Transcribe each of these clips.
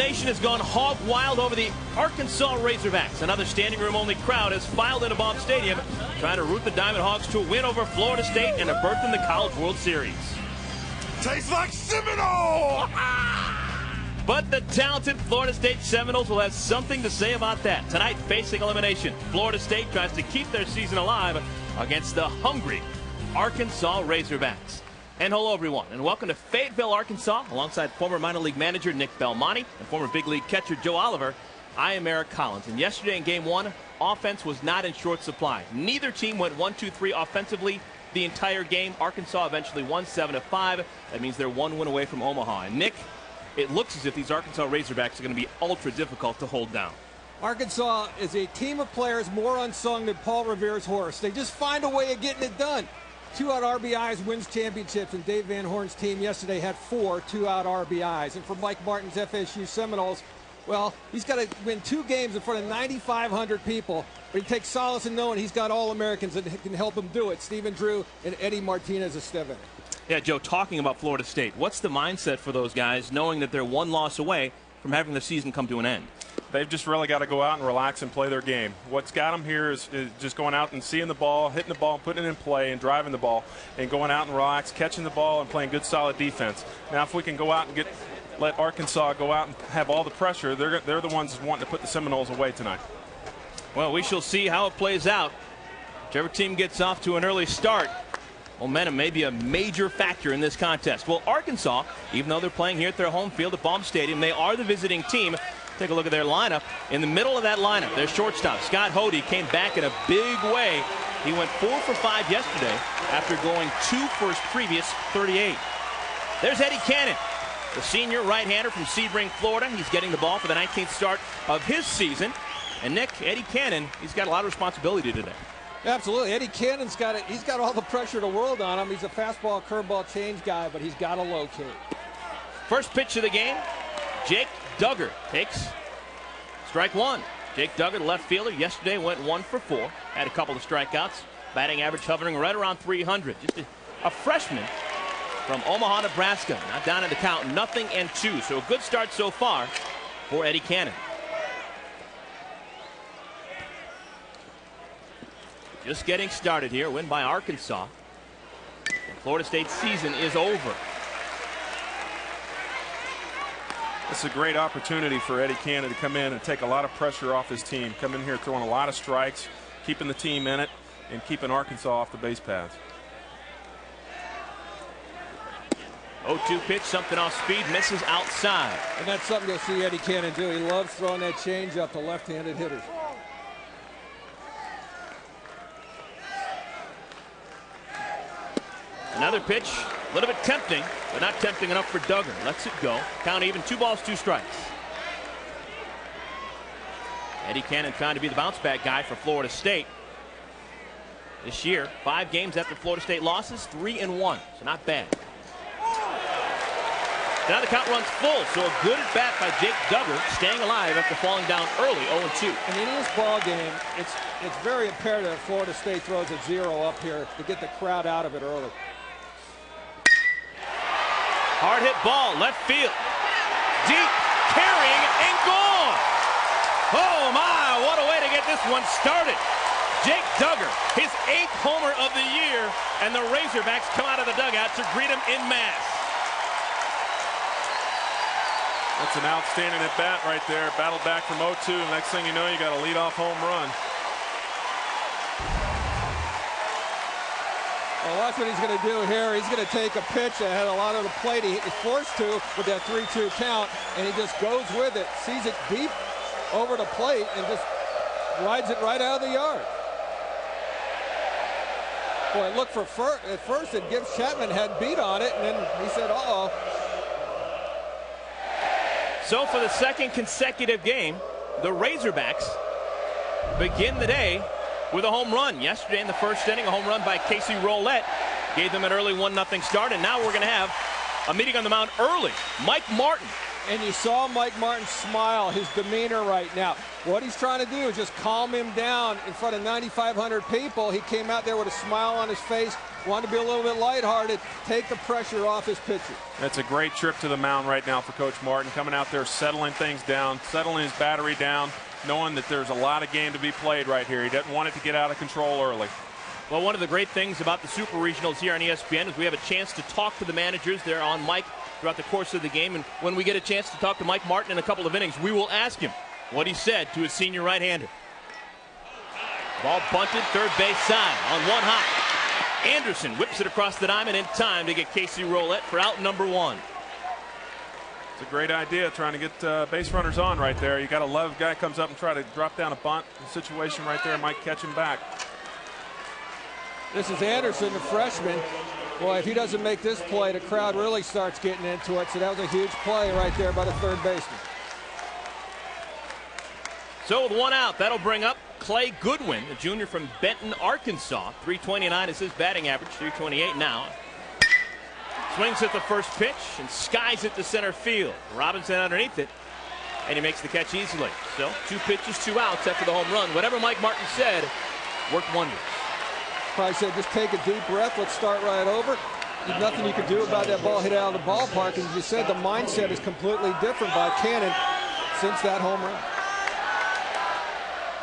Nation has gone hog wild over the Arkansas Razorbacks. Another standing room only crowd has filed into Baum Stadium trying to root the Diamond Hogs to a win over Florida State and a berth in the College World Series. Tastes like Seminole! But the talented Florida State Seminoles will have something to say about that. Tonight, facing elimination, Florida State tries to keep their season alive against the hungry Arkansas Razorbacks. And hello, everyone, and welcome to Fayetteville, Arkansas, alongside former minor league manager Nick Belmonte and former big league catcher Joe Oliver. I am Eric Collins, and yesterday in Game 1, offense was not in short supply. Neither team went 1-2-3 offensively the entire game. Arkansas eventually won 7-5. That means they're one win away from Omaha. And Nick, it looks as if these Arkansas Razorbacks are going to be ultra difficult to hold down. Arkansas is a team of players more unsung than Paul Revere's horse. They just find a way of getting it done. 2-out RBIs wins championships, and Dave Van Horn's team yesterday had 4 2-out RBIs. And for Mike Martin's FSU Seminoles, well, he's got to win 2 games in front of 9,500 people, but he takes solace in knowing he's got All-Americans that can help him do it. Stephen Drew and Eddie Martinez is stepping in. Yeah, Joe, talking about Florida State, what's the mindset for those guys knowing that they're one loss away from having the season come to an end? They've just really got to go out and relax and play their game. What's got them here is just going out and seeing the ball, hitting the ball, putting it in play, and driving the ball, and going out and relax, catching the ball, and playing good, solid defense. Now, if we can go out and let Arkansas go out and have all the pressure, they're the ones wanting to put the Seminoles away tonight. Well, we shall see how it plays out. Whichever team gets off to an early start, momentum may be a major factor in this contest. Well, Arkansas, even though they're playing here at their home field at Baum Stadium, they are the visiting team. Take a look at their lineup. In the middle of that lineup, their shortstop, Scott Hody, came back in a big way. He went 4 for 5 yesterday after going 2 for his previous 38. There's Eddie Cannon, the senior right-hander from Sebring, Florida. He's getting the ball for the 19th start of his season. And Nick, Eddie Cannon, he's got a lot of responsibility today. Absolutely. Eddie Cannon's got it. He's got all the pressure in the world on him. He's a fastball, curveball change guy, but he's got to locate. First pitch of the game, Jake Duggar takes strike 1. Jake Duggar, the left fielder, yesterday went 1 for 4. Had a couple of strikeouts. Batting average hovering right around 300. Just a freshman from Omaha, Nebraska. Not down in the count, 0-2. So a good start so far for Eddie Cannon. Just getting started here. Win by Arkansas. And Florida State's season is over. It's a great opportunity for Eddie Cannon to come in and take a lot of pressure off his team. Come in here throwing a lot of strikes, keeping the team in it, and keeping Arkansas off the base paths. 0-2 pitch, something off speed, misses outside. And that's something you'll see Eddie Cannon do. He loves throwing that change up to left-handed hitters. Another pitch, a little bit tempting, but not tempting enough for Duggar. Lets it go. Count even, 2 balls, 2 strikes. Eddie Cannon trying to be the bounce back guy for Florida State. This year, 5 games after Florida State losses, 3-1, so not bad. Now the count runs full, so a good at bat by Jake Duggar, staying alive after falling down early, 0-2. And in this ball game, it's very imperative Florida State throws a 0 up here to get the crowd out of it early. Hard hit ball, left field. Deep, carrying, and gone. Oh my, what a way to get this one started. Jake Duggar, his 8th homer of the year, and the Razorbacks come out of the dugout to greet him en masse. That's an outstanding at bat right there. Battled back from 0-2. Next thing you know, you got a leadoff home run. Well, that's what he's going to do here. He's going to take a pitch that had a lot of the plate. He is forced to with that 3-2 count, and he just goes with it, sees it deep over the plate, and just rides it right out of the yard. Boy, look for at first, and Gibbs Chapman had beat on it, and then he said, uh-oh. So for the 2nd consecutive game, the Razorbacks begin the day with a home run. Yesterday in the 1st inning, a home run by Casey Roulette gave them an early 1-0 start, and now we're going to have a meeting on the mound early. Mike Martin And you saw Mike Martin smile, his demeanor right now. What he's trying to do is just calm him down in front of 9,500 people. He came out there with a smile on his face, wanted to be a little bit lighthearted, take the pressure off his pitcher. That's a great trip to the mound right now for Coach Martin, coming out there, settling things down, settling his battery down, knowing that there's a lot of game to be played right here. He doesn't want it to get out of control early. Well, one of the great things about the Super Regionals here on ESPN is we have a chance to talk to the managers. They're on mic throughout the course of the game, and when we get a chance to talk to Mike Martin in a couple of innings, we will ask him what he said to his senior right-hander. Ball bunted third base side on one hop. Anderson whips it across the diamond in time to get Casey Rolette for out number 1. It's a great idea trying to get base runners on right there. You got to love guy comes up and try to drop down a bunt. The situation right there might catch him back. This is Anderson, the freshman. Boy, if he doesn't make this play, the crowd really starts getting into it. So that was a huge play right there by the third baseman. So with one out, that'll bring up Clay Goodwin, a junior from Benton, Arkansas. 329 is his batting average, 328 now. Swings at the first pitch and skies it to center field. Robinson underneath it, and he makes the catch easily. So 2 pitches, 2 outs after the home run. Whatever Mike Martin said worked wonders. Probably said, just take a deep breath, let's start right over. There's nothing you can do about that ball hit out of the ballpark. And as you said, the mindset is completely different by Cannon since that home run.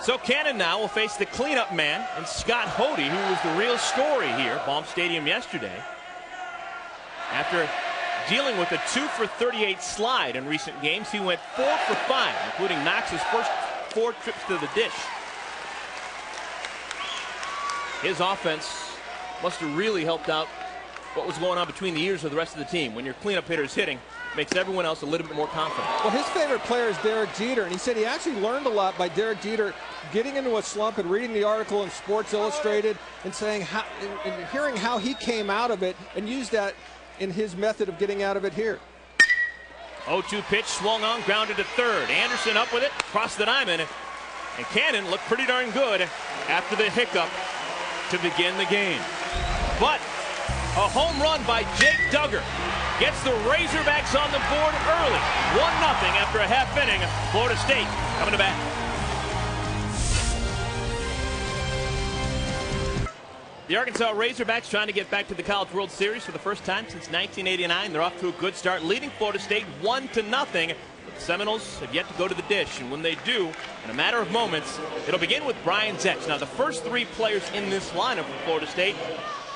So Cannon now will face the cleanup man and Scott Hody, who was the real story here, Baum Stadium yesterday. After dealing with a 2-for-38 slide in recent games, he went 4-for-5, including Knox's first 4 trips to the dish. His offense must have really helped out what was going on between the ears of the rest of the team. When your cleanup hitter's hitting, it makes everyone else a little bit more confident. Well, his favorite player is Derek Jeter, and he said he actually learned a lot by Derek Jeter getting into a slump and reading the article in Sports Illustrated and saying how, and hearing how he came out of it and used that in his method of getting out of it here. 0-2 pitch swung on, grounded to third. Anderson up with it, across the diamond, and Cannon looked pretty darn good after the hiccup to begin the game. But a home run by Jake Duggar gets the Razorbacks on the board early. 1-0 after a half inning. Florida State coming to bat. The Arkansas Razorbacks trying to get back to the College World Series for the first time since 1989. They're off to a good start, leading Florida State 1-0. The Seminoles have yet to go to the dish, and when they do, in a matter of moments, it'll begin with Brian Zetch. Now, the first 3 players in this lineup for Florida State,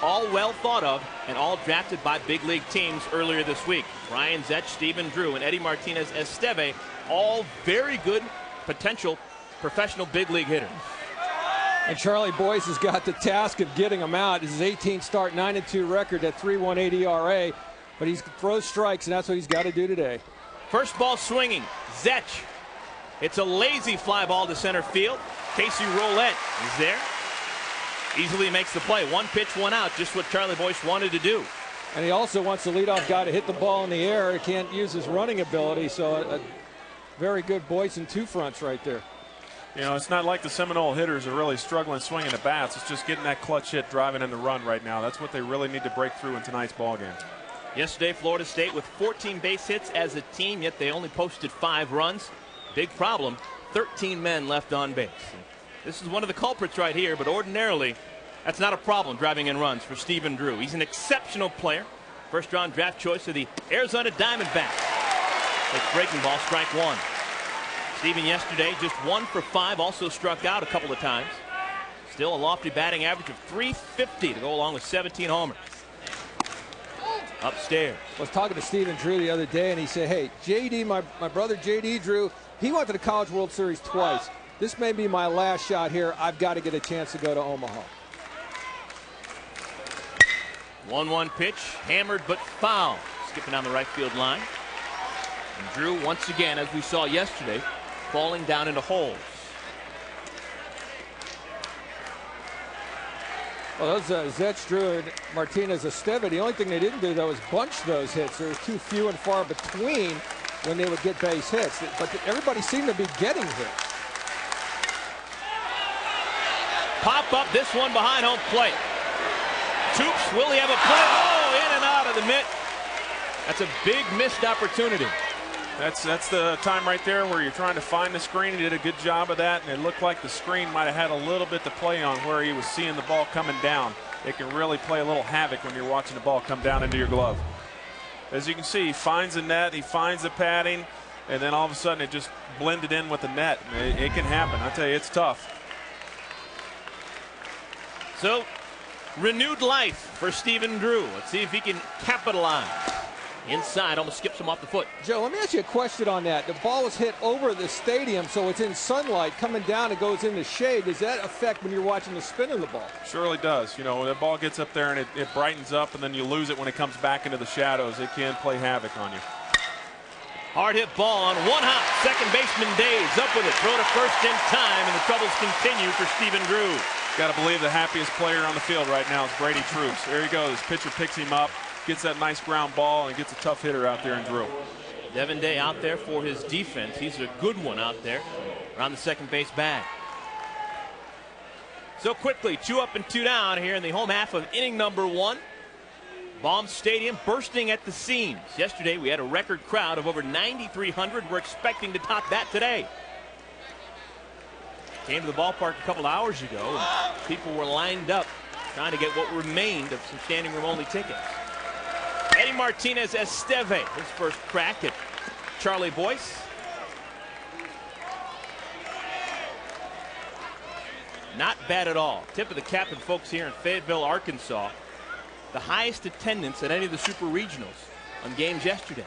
all well thought of and all drafted by big league teams earlier this week. Brian Zetch, Stephen Drew, and Eddie Martinez Esteve, all very good potential professional big league hitters. And Charlie Boyce has got the task of getting them out. This is his 18 start, 9-2 record at 3.18 ERA, but he throws strikes, and that's what he's got to do today. First ball swinging, Zetch. It's a lazy fly ball to center field. Casey Rolette is there. Easily makes the play. 1 pitch, 1 out, just what Charlie Boyce wanted to do. And he also wants the leadoff guy to hit the ball in the air. He can't use his running ability, so a very good Boyce in 2 fronts right there. You know, it's not like the Seminole hitters are really struggling swinging the bats. It's just getting that clutch hit, driving in the run right now. That's what they really need to break through in tonight's ball game. Yesterday, Florida State with 14 base hits as a team, yet they only posted 5 runs. Big problem, 13 men left on base. This is one of the culprits right here, but ordinarily, that's not a problem driving in runs for Stephen Drew. He's an exceptional player. First round draft choice of the Arizona Diamondbacks. Takes breaking ball, strike 1. Stephen yesterday just 1-for-5, also struck out a couple of times. Still a lofty batting average of .350 to go along with 17 homers. Upstairs. I was talking to Stephen Drew the other day, and he said, hey, JD, my brother JD Drew, he went to the College World Series twice. This may be my last shot here. I've got to get a chance to go to Omaha. 1-1 pitch, hammered but foul. Skipping down the right field line. And Drew, once again, as we saw yesterday, falling down into holes. Well, those Zetch, Drew, and Martinez Esteve, the only thing they didn't do, though, is bunch those hits. There was too few and far between when they would get base hits. But everybody seemed to be getting hits. Pop up, this one behind home plate. Toops, will he have a play? Oh, in and out of the mitt. That's a big missed opportunity. That's the time right there where you're trying to find the screen. He did a good job of that, and it looked like the screen might have had a little bit to play on where he was seeing the ball coming down. It can really play a little havoc when you're watching the ball come down into your glove. As you can see, he finds the net, he finds the padding, and then all of a sudden it just blended in with the net. It can happen. I tell you, it's tough. So, renewed life for Stephen Drew. Let's see if he can capitalize. Inside, almost skips him off the foot. Joe, let me ask you a question on that. The ball was hit over the stadium, so it's in sunlight. Coming down, it goes in the shade. Does that affect when you're watching the spin of the ball? Surely does. You know, when the ball gets up there and it brightens up, and then you lose it when it comes back into the shadows, it can play havoc on you. Hard hit ball on one hop. Second baseman Days up with it. Throw to first in time, and the troubles continue for Stephen Drew. Got to believe the happiest player on the field right now is Brady Troops. There he goes. Pitcher picks him up, gets that nice ground ball, and gets a tough hitter out there in Drew. Devin Day out there for his defense. He's a good one out there around the second base bag. So quickly, 2 up and 2 down here in the home half of inning number 1. Baum Stadium bursting at the seams. Yesterday we had a record crowd of over 9,300. We're expecting to top that today. Came to the ballpark a couple hours ago, and people were lined up trying to get what remained of some standing room only tickets. Eddie Martinez Esteve, his first crack at Charlie Boyce. Not bad at all. Tip of the cap, and folks, here in Fayetteville, Arkansas. The highest attendance at any of the super regionals on games yesterday.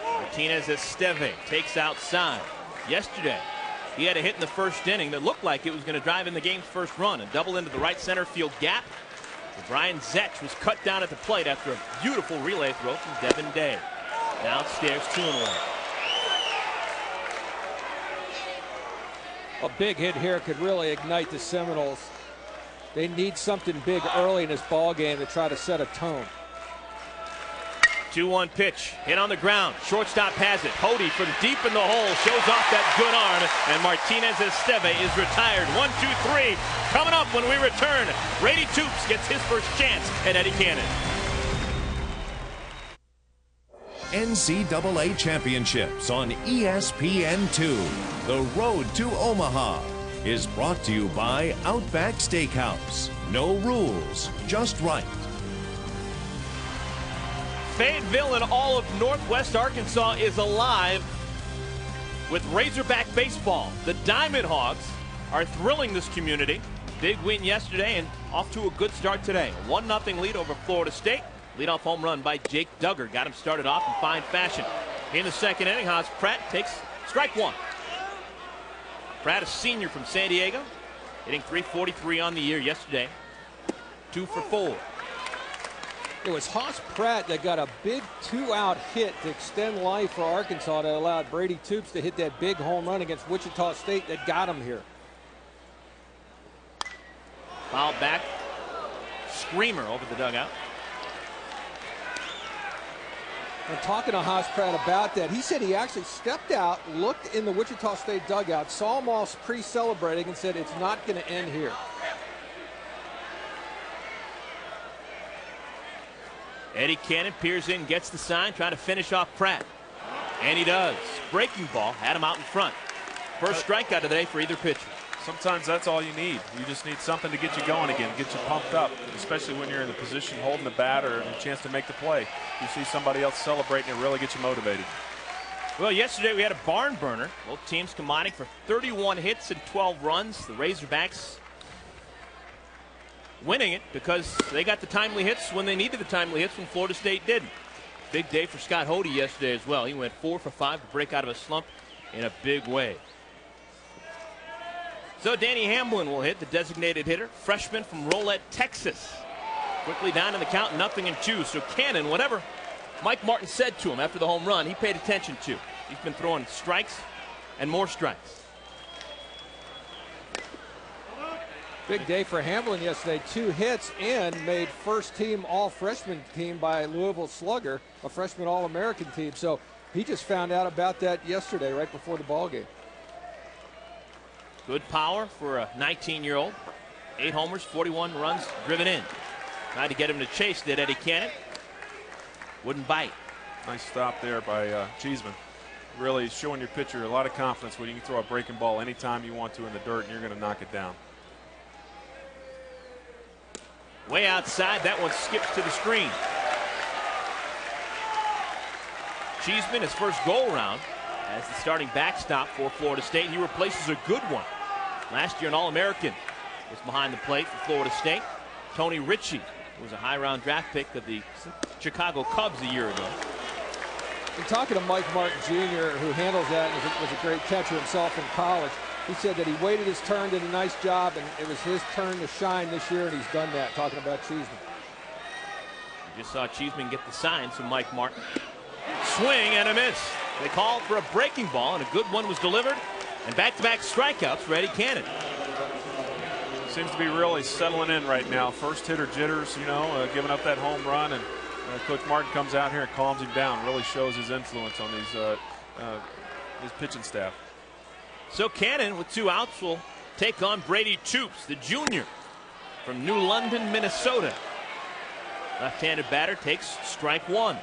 Martinez Esteve takes outside. Yesterday, he had a hit in the first inning that looked like it was going to drive in the game's first run. A double into the right center field gap. Brian Zetch was cut down at the plate after a beautiful relay throw from Devin Day. Downstairs, 2-1. A big hit here could really ignite the Seminoles. They need something big early in this ball game to try to set a tone. 2-1 pitch, hit on the ground. Shortstop has it. Hody from deep in the hole shows off that good arm, and Martinez Esteve is retired. 1-2-3 coming up when we return. Brady Toops gets his first chance at Eddie Cannon. NCAA Championships on ESPN2. The Road to Omaha is brought to you by Outback Steakhouse. No rules, just right. Fayetteville and all of Northwest Arkansas is alive with Razorback baseball. The Diamond Hogs are thrilling this community. Big win yesterday and off to a good start today. A 1-0 lead over Florida State. Leadoff home run by Jake Duggar got him started off in fine fashion. In the second inning, Haas Pratt takes strike 1. Pratt, a senior from San Diego, hitting .343 on the year yesterday. 2 for 4. It was Haas Pratt that got a big 2-out hit to extend life for Arkansas that allowed Brady Toops to hit that big home run against Wichita State that got him here. Foul back. Screamer over the dugout. And talking to Haas Pratt about that, he said he actually stepped out, looked in the Wichita State dugout, saw them all pre-celebrating, and said it's not going to end here. Eddie Cannon peers in, gets the sign, trying to finish off Pratt. And he does. Breaking ball, had him out in front. First strikeout of the day for either pitcher. Sometimes that's all you need. You just need something to get you going again, get you pumped up, especially when you're in the position holding the bat or a chance to make the play. You see somebody else celebrating, it really gets you motivated. Well, yesterday we had a barn burner. Both teams combining for 31 hits and 12 runs. The Razorbacks winning it because they got the timely hits when they needed the timely hits when Florida State didn't. Big day for Scott Hody yesterday as well. He went 4 for 5 to break out of a slump in a big way. So Danny Hamblin will hit, the designated hitter, freshman from Rolette, Texas. Quickly down in the count, 0-2. So Cannon, whatever Mike Martin said to him after the home run, he paid attention to. He's been throwing strikes and more strikes. Big day for Hamblin yesterday. 2 hits and made first team all-freshman team by Louisville Slugger, a freshman all-American team. So he just found out about that yesterday right before the ball game. Good power for a 19-year-old. 8 homers, 41 runs driven in. Tried to get him to chase, did Eddie Cannon. Wouldn't bite. Nice stop there by Cheeseman. Really showing your pitcher a lot of confidence when you can throw a breaking ball anytime you want to in the dirt and you're going to knock it down. Way outside, that one skips to the screen. Cheeseman, his first go around as the starting backstop for Florida State. He replaces a good one. Last year an All-American was behind the plate for Florida State. Tony Ritchie was a high-round draft pick of the Chicago Cubs a year ago. And talking to Mike Martin Jr., who handles that and was a great catcher himself in college, he said that he waited his turn, did a nice job, and it was his turn to shine this year, and he's done that, talking about Cheeseman. You just saw Cheeseman get the sign from Mike Martin. Swing and a miss. They called for a breaking ball, and a good one was delivered, and back-to-back strikeouts for Eddie Cannon. Seems to be really settling in right now. First hitter jitters, you know, giving up that home run, and Coach Martin comes out here and calms him down. Really shows his influence on these his pitching staff. So Cannon, with 2 outs, will take on Brady Toops, the junior from New London, Minnesota. Left-handed batter takes strike 1.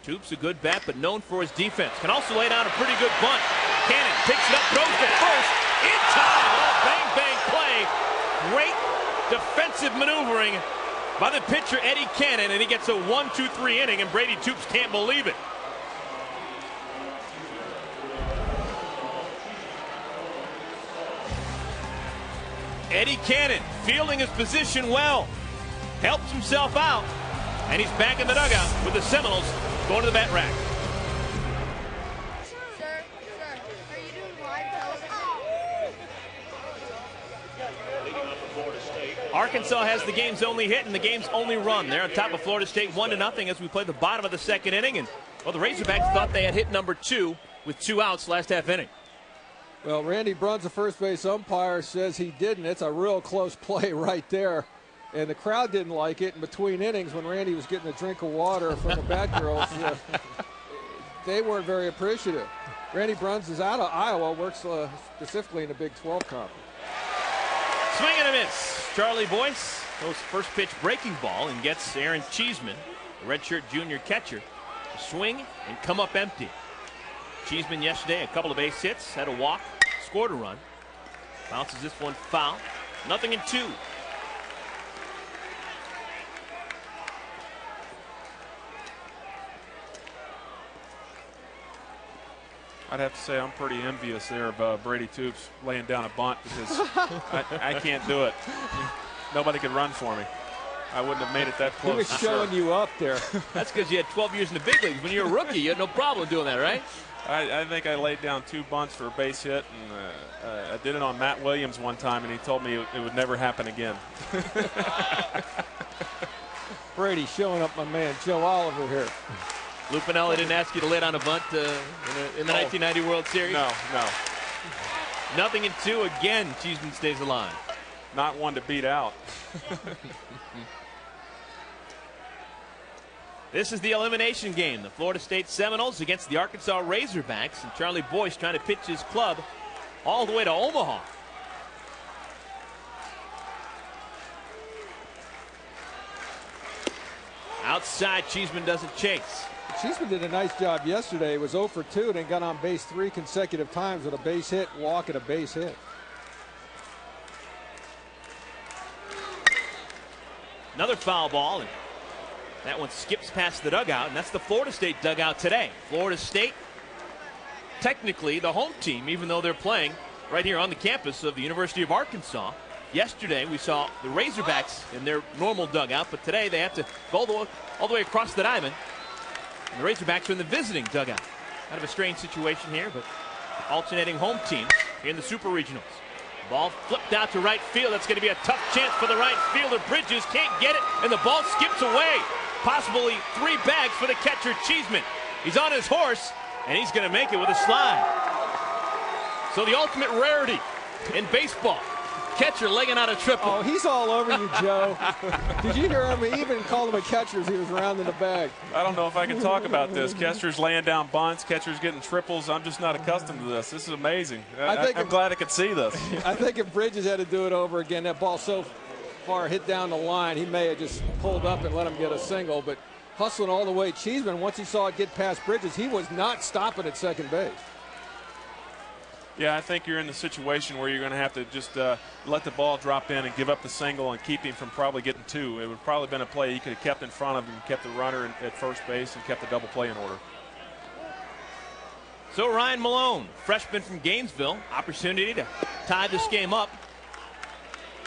Toops a good bat, but known for his defense. Can also lay down a pretty good bunt. Cannon picks it up, throws to first. In time. Oh, bang, bang play. Great defensive maneuvering by the pitcher, Eddie Cannon, and he gets a 1-2-3 inning, and Brady Toops can't believe it. Eddie Cannon fielding his position well. Helps himself out, and he's back in the dugout with the Seminoles going to the bat rack. Sir, are you doing live television? Arkansas has the game's only hit and the game's only run. They're on top of Florida State 1-0 as we play the bottom of the second inning. And well, the Razorbacks thought they had hit number 2 with 2 outs last half inning. Well, Randy Bruns, the first base umpire, says he didn't. It's a real close play right there. And the crowd didn't like it. In between innings, when Randy was getting a drink of water from the Batgirls, they weren't very appreciative. Randy Bruns is out of Iowa, works specifically in the Big 12 conference. Swing and a miss. Charlie Boyce throws first pitch breaking ball and gets Aaron Cheeseman, the redshirt junior catcher, to swing and come up empty. Cheeseman yesterday, a couple of base hits, had a walk, scored a run. Bounces this one foul. 0-2. I'd have to say I'm pretty envious there of Brady Toops laying down a bunt because I can't do it. Nobody could run for me. I wouldn't have made it that close. He was showing you up there. That's because you had 12 years in the big leagues. When you were a rookie, you had no problem doing that, right? I think I laid down 2 bunts for a base hit, and I did it on Matt Williams one time, and he told me it would never happen again. Brady showing up my man Joe Oliver here. Lou Piniella didn't ask you to lay down a bunt in the 1990 World Series? No. 0-2 again. Cheeseman stays alive. Not one to beat out. This is the elimination game. The Florida State Seminoles against the Arkansas Razorbacks. And Charlie Boyce trying to pitch his club all the way to Omaha. Outside, Cheeseman doesn't chase. Cheeseman did a nice job yesterday. He was 0 for 2 and then got on base 3 consecutive times with a base hit, walk, and a base hit. Another foul ball, and that one skips past the dugout, and that's the Florida State dugout today. Florida State, technically the home team, even though they're playing right here on the campus of the University of Arkansas. Yesterday, we saw the Razorbacks in their normal dugout, but today they have to go all the way across the diamond. And the Razorbacks are in the visiting dugout. Kind of a strange situation here, but alternating home teams here in the Super Regionals. Ball flipped out to right field. That's going to be a tough chance for the right fielder. Bridges can't get it, and the ball skips away. Possibly 3 bags for the catcher, Cheeseman. He's on his horse, and he's going to make it with a slide. So the ultimate rarity in baseball. Catcher legging out a triple. Oh, he's all over you, Joe. Did you hear him? He even called him a catcher as he was rounding the bag. I don't know if I can talk about this. Catcher's laying down bunts. Catcher's getting triples. I'm just not accustomed to this. This is amazing. I'm glad I could see this. I think if Bridges had to do it over again, that ball so far hit down the line, he may have just pulled up and let him get a single, but hustling all the way, Cheeseman, once he saw it get past Bridges, he was not stopping at second base. Yeah, I think you're in the situation where you're going to have to just let the ball drop in and give up the single and keep him from probably getting two. It would probably been a play he could have kept in front of him, kept the runner at first base, and kept the double play in order. So Ryan Malone, freshman from Gainesville, opportunity to tie this game up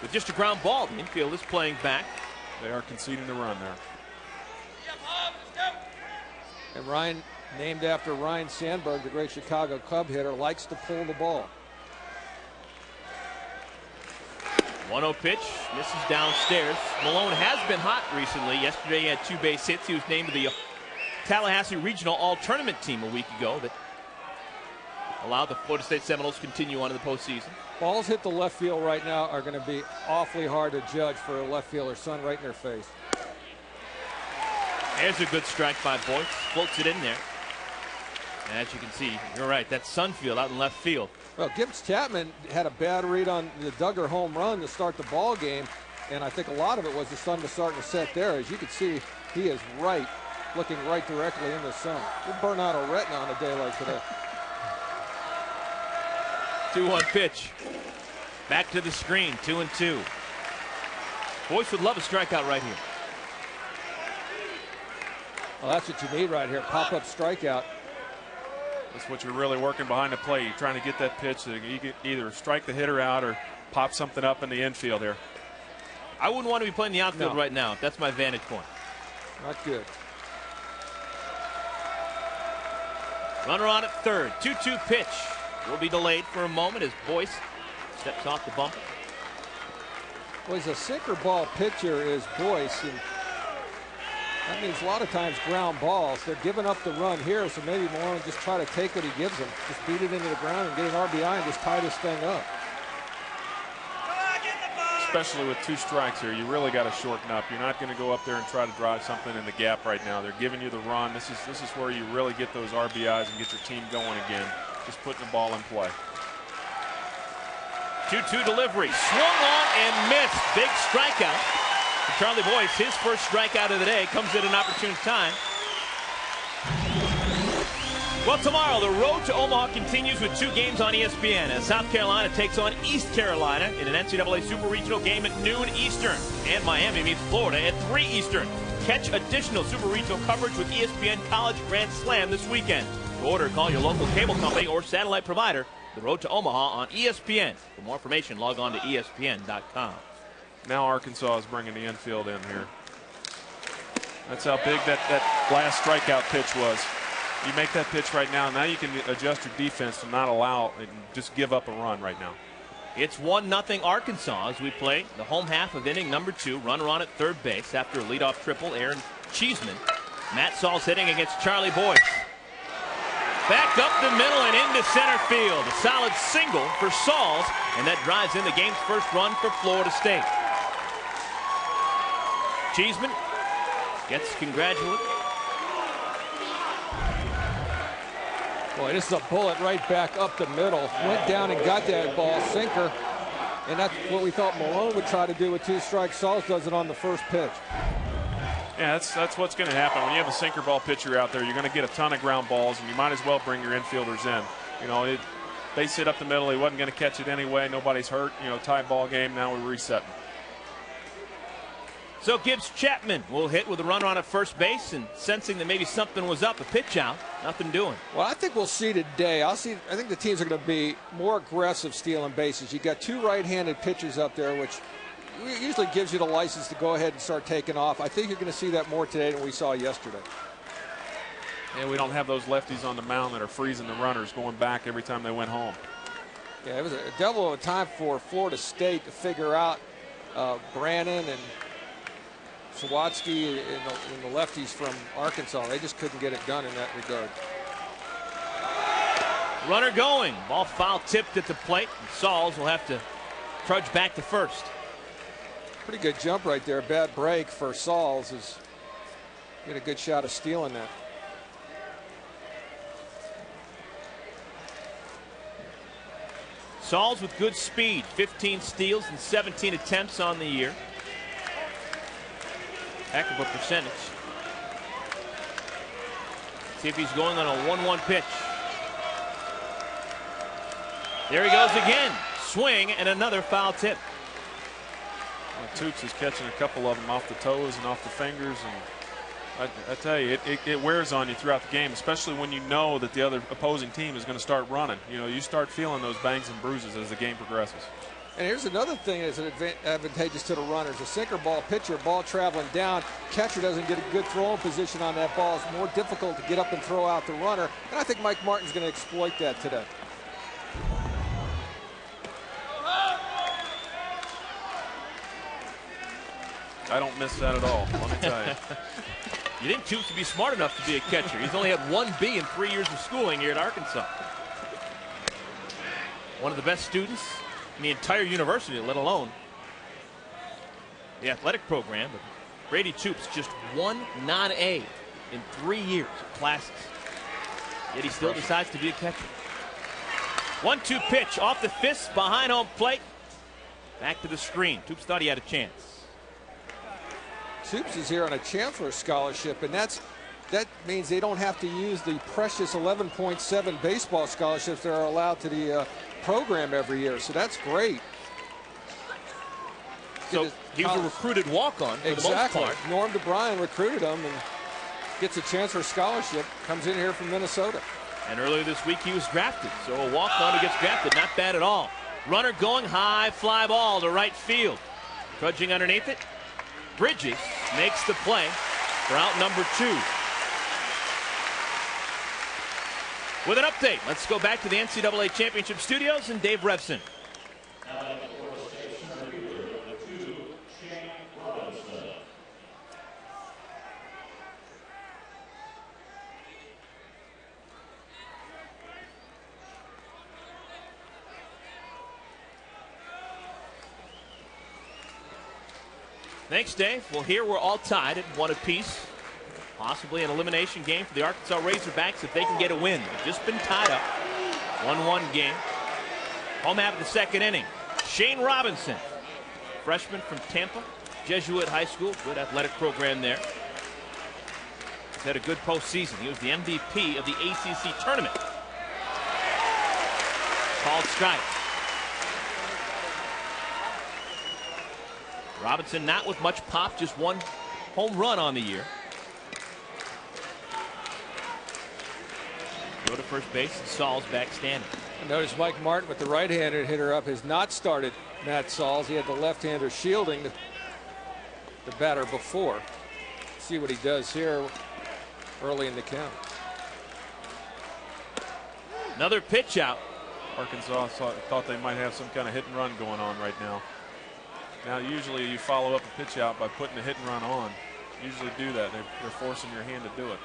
with just a ground ball. The infield is playing back. They are conceding the run there. And Ryan, named after Ryan Sandberg, the great Chicago Cub hitter, likes to pull the ball. 1-0 pitch, misses downstairs. Malone has been hot recently. Yesterday he had 2 base hits. He was named to the Tallahassee Regional All-Tournament team a week ago that allowed the Florida State Seminoles to continue on in the postseason. Balls hit the left field right now are going to be awfully hard to judge for a left fielder. Sun right in their face. There's a good strike by Boyce. Floats it in there. And as you can see, you're right, that's Sunfield out in left field. Well, Gibbs Chapman had a bad read on the Duggar home run to start the ball game, and I think a lot of it was the sun was starting to set there. As you can see, he is right, looking right directly in the sun. We'll burn out a retina on a day like today. 2-1 pitch. Back to the screen, 2-2. Boyce would love a strikeout right here. Well, that's what you need right here, pop-up strikeout. That's what you're really working behind the plate. You're trying to get that pitch so you can either strike the hitter out or pop something up in the infield here. I wouldn't want to be playing the outfield right now. That's my vantage point. Not good. Runner on at third. 2-2 pitch. Will be delayed for a moment as Boyce steps off the bump. Well, he's a sinker ball pitcher is Boyce, and that means a lot of times ground balls. They're giving up the run here, so maybe Malone just try to take what he gives them. Just beat it into the ground and get an RBI and just tie this thing up. Especially with 2 strikes here, you really got to shorten up. You're not going to go up there and try to drive something in the gap right now. They're giving you the run. This is where you really get those RBIs and get your team going again. Just putting the ball in play. 2-2 delivery. Swung on and missed. Big strikeout. Charlie Boyce, his first strikeout of the day, comes at an opportune time. Well, tomorrow the road to Omaha continues with 2 games on ESPN as South Carolina takes on East Carolina in an NCAA Super Regional game at noon Eastern, and Miami meets Florida at 3 Eastern. Catch additional Super Regional coverage with ESPN College Grand Slam this weekend. To order, call your local cable company or satellite provider. The road to Omaha on ESPN. For more information, log on to ESPN.com. Now Arkansas is bringing the infield in here. That's how big that last strikeout pitch was. You make that pitch right now you can adjust your defense to not allow and just give up a run right now. It's 1-0 Arkansas as we play the home half of inning number 2. Runner on at third base after a leadoff triple, Aaron Cheeseman. Matt Sauls hitting against Charlie Boyce. Back up the middle and into center field. A solid single for Sauls, and that drives in the game's first run for Florida State. Cheeseman gets congratulated. Boy, this is a bullet right back up the middle. Went down and got that ball, sinker. And that's what we thought Malone would try to do with 2 strikes. Sauls does it on the first pitch. Yeah, that's what's going to happen. When you have a sinker ball pitcher out there, you're going to get a ton of ground balls, and you might as well bring your infielders in. You know, they sit up the middle. He wasn't going to catch it anyway. Nobody's hurt. You know, tie ball game. Now we're resetting. So Gibbs Chapman will hit with a runner on at first base, and sensing that maybe something was up, a pitch out, nothing doing. Well, I think we'll see today. I think the teams are going to be more aggressive stealing bases. You got 2 right-handed pitchers up there, which usually gives you the license to go ahead and start taking off. I think you're going to see that more today than we saw yesterday. And we don't have those lefties on the mound that are freezing the runners going back every time they went home. Yeah, it was a devil of a time for Florida State to figure out Brannon and Sawatsky and the lefties from Arkansas. They just couldn't get it done in that regard. Runner going. Ball foul tipped at the plate. And Sauls will have to trudge back to first. Pretty good jump right there. Bad break for Sauls. Get a good shot of stealing that. Sauls with good speed. 15 steals and 17 attempts on the year. Heck of a percentage. See if he's going on a 1-1 pitch. There he goes again. Swing and another foul tip. Well, Toops is catching a couple of them off the toes and off the fingers, and I tell you, it wears on you throughout the game, especially when you know that the other opposing team is going to start running. You know, you start feeling those bangs and bruises as the game progresses. And here's another thing that's advantageous to the runners. A sinker ball pitcher, ball traveling down, catcher doesn't get a good throwing position on that ball. It's more difficult to get up and throw out the runner. And I think Mike Martin's going to exploit that today. I don't miss that at all, let me tell you. You think Toops would be smart enough to be a catcher? He's only had 1 B in 3 years of schooling here at Arkansas. One of the best students in the entire university, let alone the athletic program. But Brady Toops, just 1 non-A in 3 years of classes. Yet he still decides to be a catcher. 1-2 pitch off the fist behind home plate. Back to the screen. Toops thought he had a chance. Toops is here on a Chancellor Scholarship, and that means they don't have to use the precious 11.7 baseball scholarships that are allowed to the program every year. So that's great. So he was a recruited walk-on for the most part. Norm DeBryan recruited him and gets a Chancellor Scholarship, comes in here from Minnesota. And earlier this week he was drafted. So a walk-on who gets drafted, not bad at all. Runner going high, fly ball to right field. Trudging underneath it. Bridges makes the play for out number 2. With an update, let's go back to the NCAA Championship Studios and Dave Revson. Thanks, Dave. Well, here we're all tied at 1 apiece. Possibly an elimination game for the Arkansas Razorbacks if they can get a win. They've just been tied up. 1-1 game. Home half of the second inning. Shane Robinson, freshman from Tampa, Jesuit High School, good athletic program there. He's had a good postseason. He was the MVP of the ACC tournament. Called strike. Robinson not with much pop, just 1 home run on the year. Go to first base, and Saul's back standing. Notice Mike Martin with the right-handed hitter up has not started Matt Sauls. He had the left-hander shielding the batter before. See what he does here early in the count. Another pitch out. Arkansas thought they might have some kind of hit and run going on right now. Now, usually you follow up a pitch out by putting a hit and run on. Usually do that. They're forcing your hand to do it.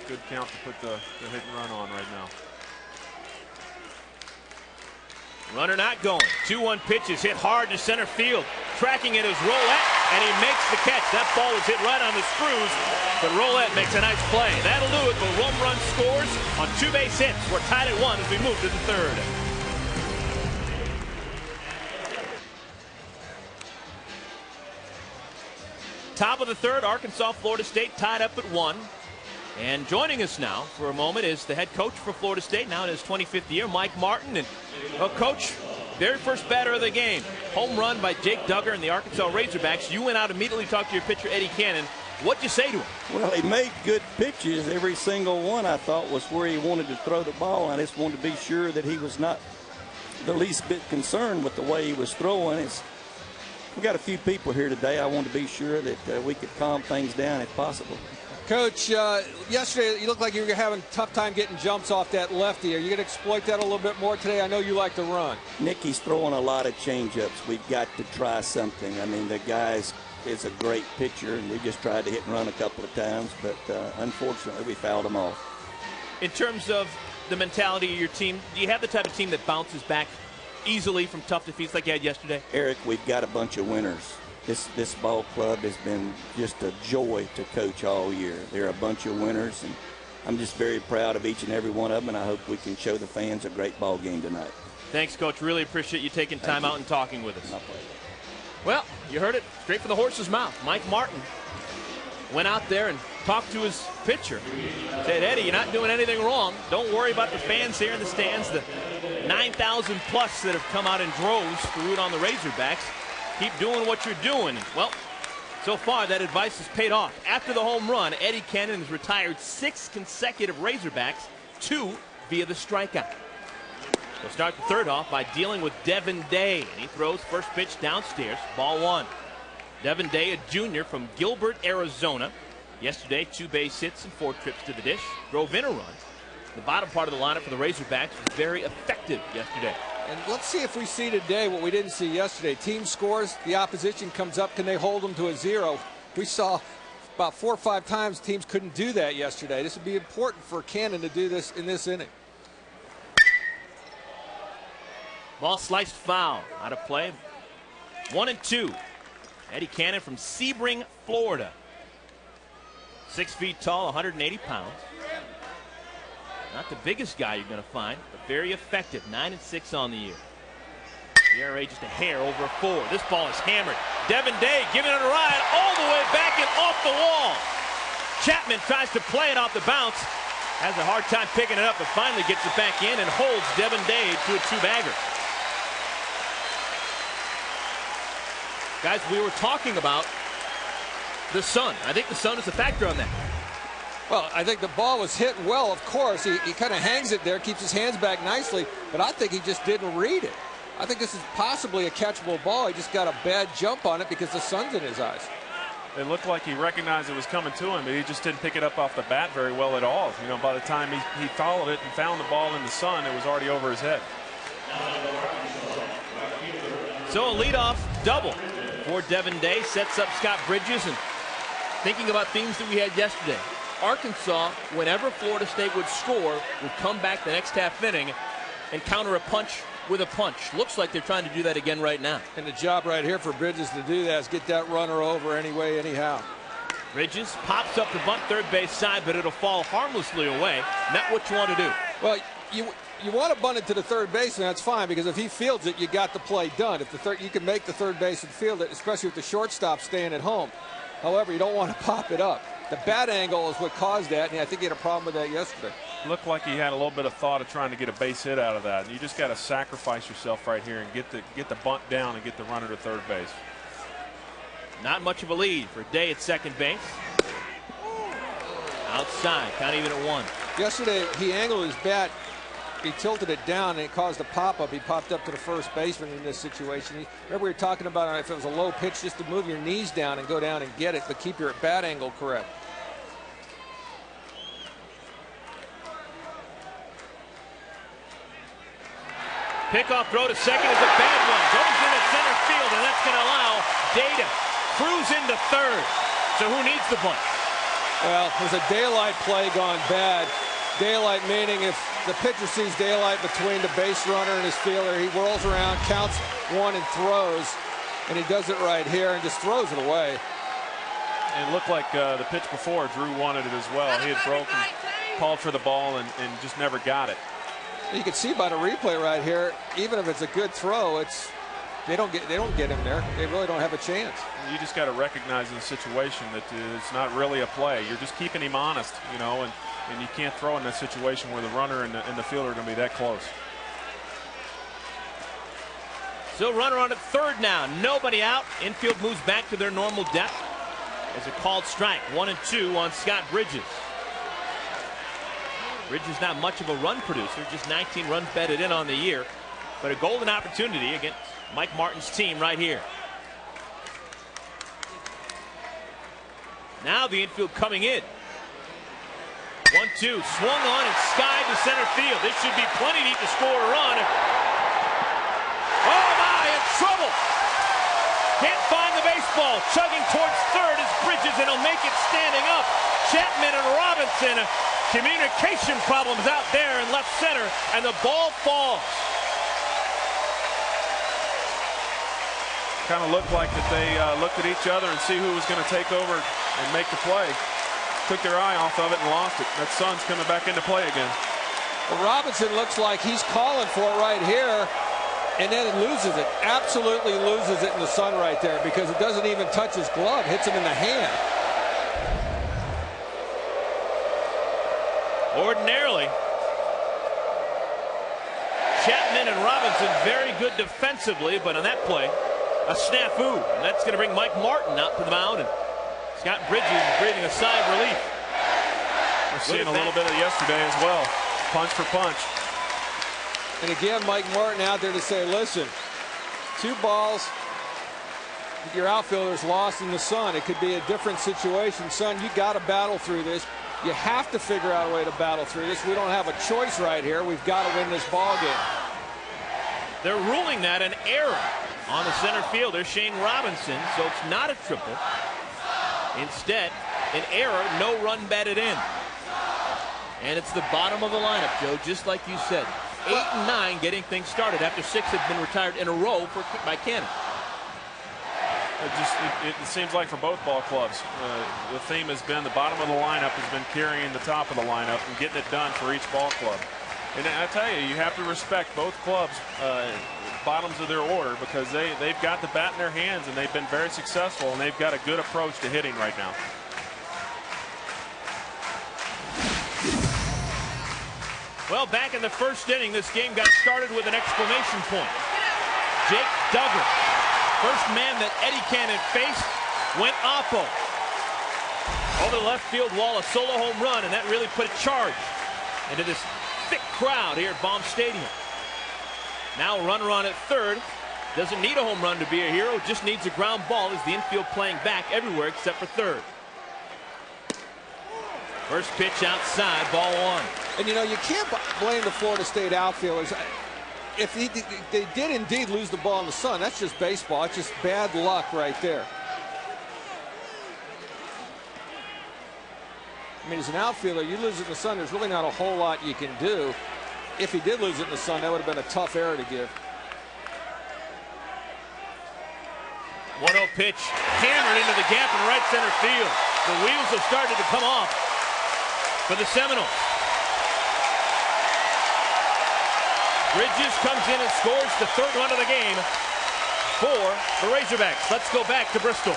Good count to put the hit and run on right now. Runner not going. 2-1 pitch is hit hard to center field. Tracking it is Rolette, and he makes the catch. That ball was hit right on the screws, but Rolette makes a nice play. That'll do it. The home run scores on 2 base hits. We're tied at 1 as we move to the 3rd. Top of the 3rd, Arkansas, Florida State tied up at 1. And joining us now for a moment is the head coach for Florida State, now in his 25th year, Mike Martin. And, well, Coach, very first batter of the game, home run by Jake Duggar and the Arkansas Razorbacks. You went out immediately, talked to your pitcher, Eddie Cannon. What'd you say to him? Well, he made good pitches. Every single one I thought was where he wanted to throw the ball. I just wanted to be sure that he was not the least bit concerned with the way he was throwing. We got a few people here today. I wanted to be sure that we could calm things down if possible. Coach, yesterday you looked like you were having a tough time getting jumps off that lefty. Are you going to exploit that a little bit more today? I know you like to run. Nicky's throwing a lot of change-ups. We've got to try something. I mean, the guy is a great pitcher, and we just tried to hit and run a couple of times, but unfortunately we fouled him off. In terms of the mentality of your team, do you have the type of team that bounces back easily from tough defeats like you had yesterday? Eric, we've got a bunch of winners. This ball club has been just a joy to coach all year. They're a bunch of winners, and I'm just very proud of each and every one of them, and I hope we can show the fans a great ball game tonight. Thanks, Coach. Really appreciate you taking time out and talking with us. My pleasure. Well, you heard it straight from the horse's mouth. Mike Martin went out there and talked to his pitcher. Said, Eddie, you're not doing anything wrong. Don't worry about the fans here in the stands, the 9,000 plus that have come out in droves to root on the Razorbacks. Keep doing what you're doing. Well, so far that advice has paid off. After the home run, Eddie Cannon has retired 6 consecutive Razorbacks, 2 via the strikeout. He'll start the third off by dealing with Devin Day, and he throws first pitch downstairs, ball 1. Devin Day, a junior from Gilbert, Arizona. Yesterday, 2 base hits and 4 trips to the dish, drove in a run. The bottom part of the lineup for the Razorbacks was very effective yesterday. And let's see if we see today what we didn't see yesterday. Team scores, the opposition comes up, can they hold them to a 0? We saw about 4 or 5 times teams couldn't do that yesterday. This would be important for Cannon to do this in this inning. Ball sliced foul, out of play. 1-2. Eddie Cannon from Sebring, Florida. 6 feet tall, 180 pounds. Not the biggest guy you're going to find, but very effective. 9-6 on the year. The ERA just a hair over a 4. This ball is hammered. Devin Day giving it a ride all the way back and off the wall. Chapman tries to play it off the bounce. Has a hard time picking it up, but finally gets it back in and holds Devin Day to a 2-bagger. Guys, we were talking about the sun. I think the sun is a factor on that. Well, I think the ball was hit well, of course. He kind of hangs it there, keeps his hands back nicely, but I think he just didn't read it. I think this is possibly a catchable ball. He just got a bad jump on it because the sun's in his eyes. It looked like he recognized it was coming to him, but he just didn't pick it up off the bat very well at all. You know, by the time he followed it and found the ball in the sun, it was already over his head. So a leadoff double for Devin Day sets up Scott Bridges. And thinking about themes that we had yesterday, Arkansas, whenever Florida State would score, would come back the next half inning and counter a punch with a punch. Looks like they're trying to do that again right now. And the job right here for Bridges to do that is get that runner over anyway, anyhow. Bridges pops up the bunt third base side, but it'll fall harmlessly away. Not what you want to do. Well, you want to bunt it to the third base, and that's fine, because if he fields it, you got the play done. If you can make the third base and field it, especially with the shortstop staying at home. However, you don't want to pop it up. The bat angle is what caused that, and I think he had a problem with that yesterday. Looked like he had a little bit of thought of trying to get a base hit out of that. And you just got to sacrifice yourself right here and get the bunt down and get the runner to third base. Not much of a lead for Day at second base. Outside, count even at 1. Yesterday, he angled his bat. He tilted it down, and it caused a pop-up. He popped up to the first baseman in this situation. Remember we were talking about if it was a low pitch, just to move your knees down and go down and get it, but keep your bat angle correct. Pickoff throw to second is a bad one. Goes into center field, and that's going to allow Day to cruise into third. So who needs the bunt? Well, there's a daylight play gone bad. Daylight meaning if the pitcher sees daylight between the base runner and his fielder, he whirls around, counts 1 and throws, and he does it right here and just throws it away. It looked like the pitch before, Drew wanted it as well. He had broken, called for the ball, and just never got it. You can see by the replay right here, even if it's a good throw, they don't get him there. They really don't have a chance. You just got to recognize in the situation that it's not really a play. You're just keeping him honest, you know, and you can't throw in that situation where the runner and the fielder are going to be that close. So runner on at third now. Nobody out. Infield moves back to their normal depth. As a called strike. 1-2 on Scott Bridges. Bridges not much of a run producer. Just 19 runs batted in on the year. But a golden opportunity against Mike Martin's team right here. Now the infield coming in. 1-2, swung on and skied to center field. This should be plenty deep to score a run. Oh my, in trouble. Can't find the baseball. Chugging towards third is Bridges, and he'll make it standing up. Chapman and Robinson, communication problems out there in left center, and the ball falls. Kind of looked like that they looked at each other and see who was going to take over and make the play. Took their eye off of it and lost it. That sun's coming back into play again. Well, Robinson looks like he's calling for it right here. And then it loses it, absolutely loses it in the sun right there because it doesn't even touch his glove, hits him in the hand. Ordinarily, Chapman and Robinson very good defensively, but on that play, a snafu. And that's going to bring Mike Martin out to the mound, and Scott Bridges is breathing a sigh of relief. We're seeing a little bit of yesterday as well, punch for punch. And again, Mike Martin out there to say, listen, 2 balls, your outfielder's lost in the sun. It could be a different situation. Son, you got to battle through this. You have to figure out a way to battle through this. We don't have a choice right here. We've got to win this ball game. They're ruling that an error on the center fielder, Shane Robinson, so it's not a triple. Instead, an error, no run batted in. And it's the bottom of the lineup, Joe, just like you said. 8 and 9 getting things started after 6 had been retired in a row by Cannon. It seems like for both ball clubs, the theme has been the bottom of the lineup has been carrying the top of the lineup and getting it done for each ball club. And I tell you, you have to respect both clubs' bottoms of their order because they've got the bat in their hands and they've been very successful and they've got a good approach to hitting right now. Well, back in the first inning, this game got started with an exclamation point. Jake Duggar, first man that Eddie Cannon faced, went oppo. Over the left field wall, a solo home run, and that really put a charge into this thick crowd here at Baum Stadium. Now a runner on at third. Doesn't need a home run to be a hero, just needs a ground ball as the infield playing back everywhere except for third. First pitch outside, ball 1. And, you know, you can't blame the Florida State outfielders. If they did indeed lose the ball in the sun, that's just baseball. It's just bad luck right there. I mean, as an outfielder, you lose it in the sun, there's really not a whole lot you can do. If he did lose it in the sun, that would have been a tough error to give. 1-0 pitch, hammered into the gap in right center field. The wheels have started to come off for the Seminoles. Bridges comes in and scores the 3rd run of the game for the Razorbacks. Let's go back to Bristol.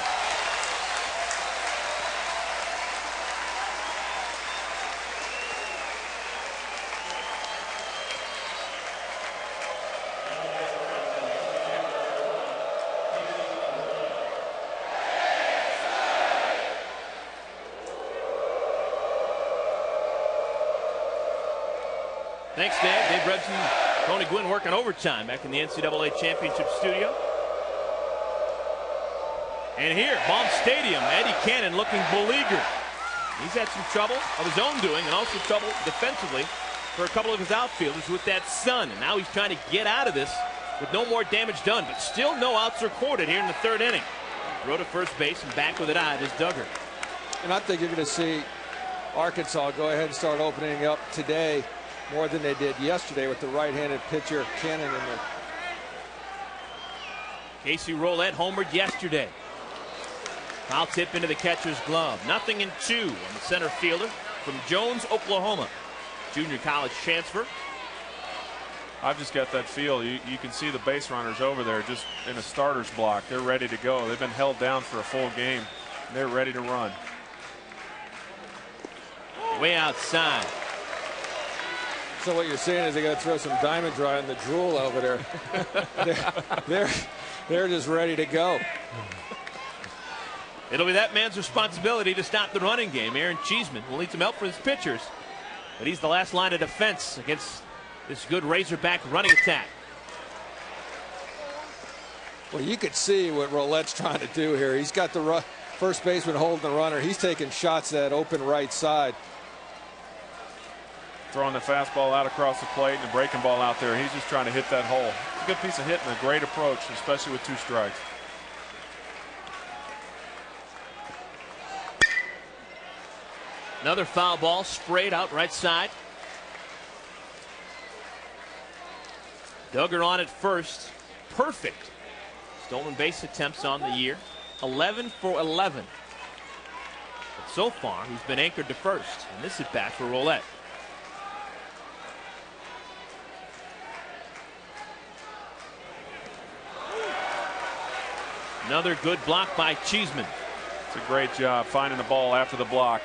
Thanks, Dave. Dave Rebson, Tony Gwynn working overtime back in the NCAA Championship studio. And here, Baum Stadium, Eddie Cannon looking beleaguered. He's had some trouble of his own doing and also trouble defensively for a couple of his outfielders with that sun. And now he's trying to get out of this with no more damage done, but still no outs recorded here in the 3rd inning. Throw to first base and back with it out is Duggar. And I think you're going to see Arkansas go ahead and start opening up today more than they did yesterday with the right-handed pitcher Cannon in there. Casey Roulette homered yesterday. Foul tip into the catcher's glove. 0-2 on the center fielder from Jones, Oklahoma. Junior college transfer. I've just got that feel. You can see the base runners over there just in a starter's block. They're ready to go. They've been held down for a full game. They're ready to run. Way outside. So what you're saying is they got to throw some Diamond Dry in the drool over there. they're just ready to go. It'll be that man's responsibility to stop the running game. Aaron Cheeseman will need some help from his pitchers, but he's the last line of defense against this good Razorback running attack. Well, you could see what Roulette's trying to do here. He's got the first baseman holding the runner. He's taking shots at that open right side. Throwing the fastball out across the plate and the breaking ball out there. He's just trying to hit that hole. It's a good piece of hitting, a great approach, especially with 2 strikes. Another foul ball sprayed out right side. Duggar on at first. Perfect stolen base attempts on the year. 11 for 11. But so far, he's been anchored to first. And this is back for Roulette. Another good block by Cheeseman. It's a great job finding the ball after the block.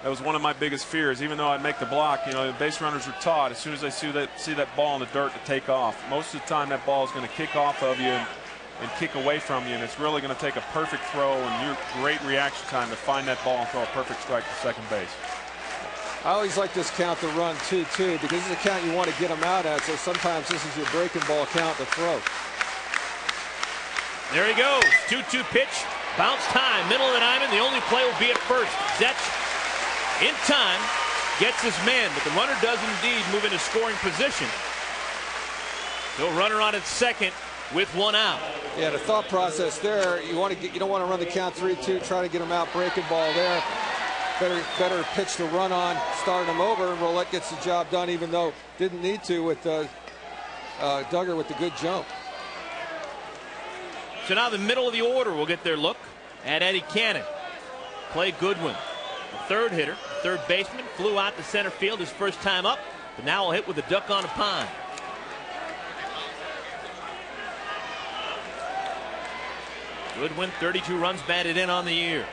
That was one of my biggest fears. Even though I'd make the block, the base runners are taught as soon as they see that ball in the dirt to take off. Most of the time that ball is going to kick off of you and kick away from you, and it's really going to take a perfect throw and your great reaction time to find that ball and throw a perfect strike to second base. I always like this count to run 2-2 because this is a count you want to get them out at, so sometimes this is your breaking ball count to throw. There he goes. 2-2 pitch. Bounce time. Middle of the diamond. The only play will be at first. Zetch in time gets his man, but the runner does indeed move into scoring position. So runner on at second with one out. Yeah, the thought process there, you don't want to run the count 3-2, try to get him out, breaking ball there. Better pitch to run on, start him over, and Roulette gets the job done, even though didn't need to with Duggar with the good jump. So now the middle of the order will get their look at Eddie Cannon. Clay Goodwin, the third hitter, third baseman, flew out to center field his first time up, but now will hit with a duck on a pond. Goodwin, 32 runs batted in on the year.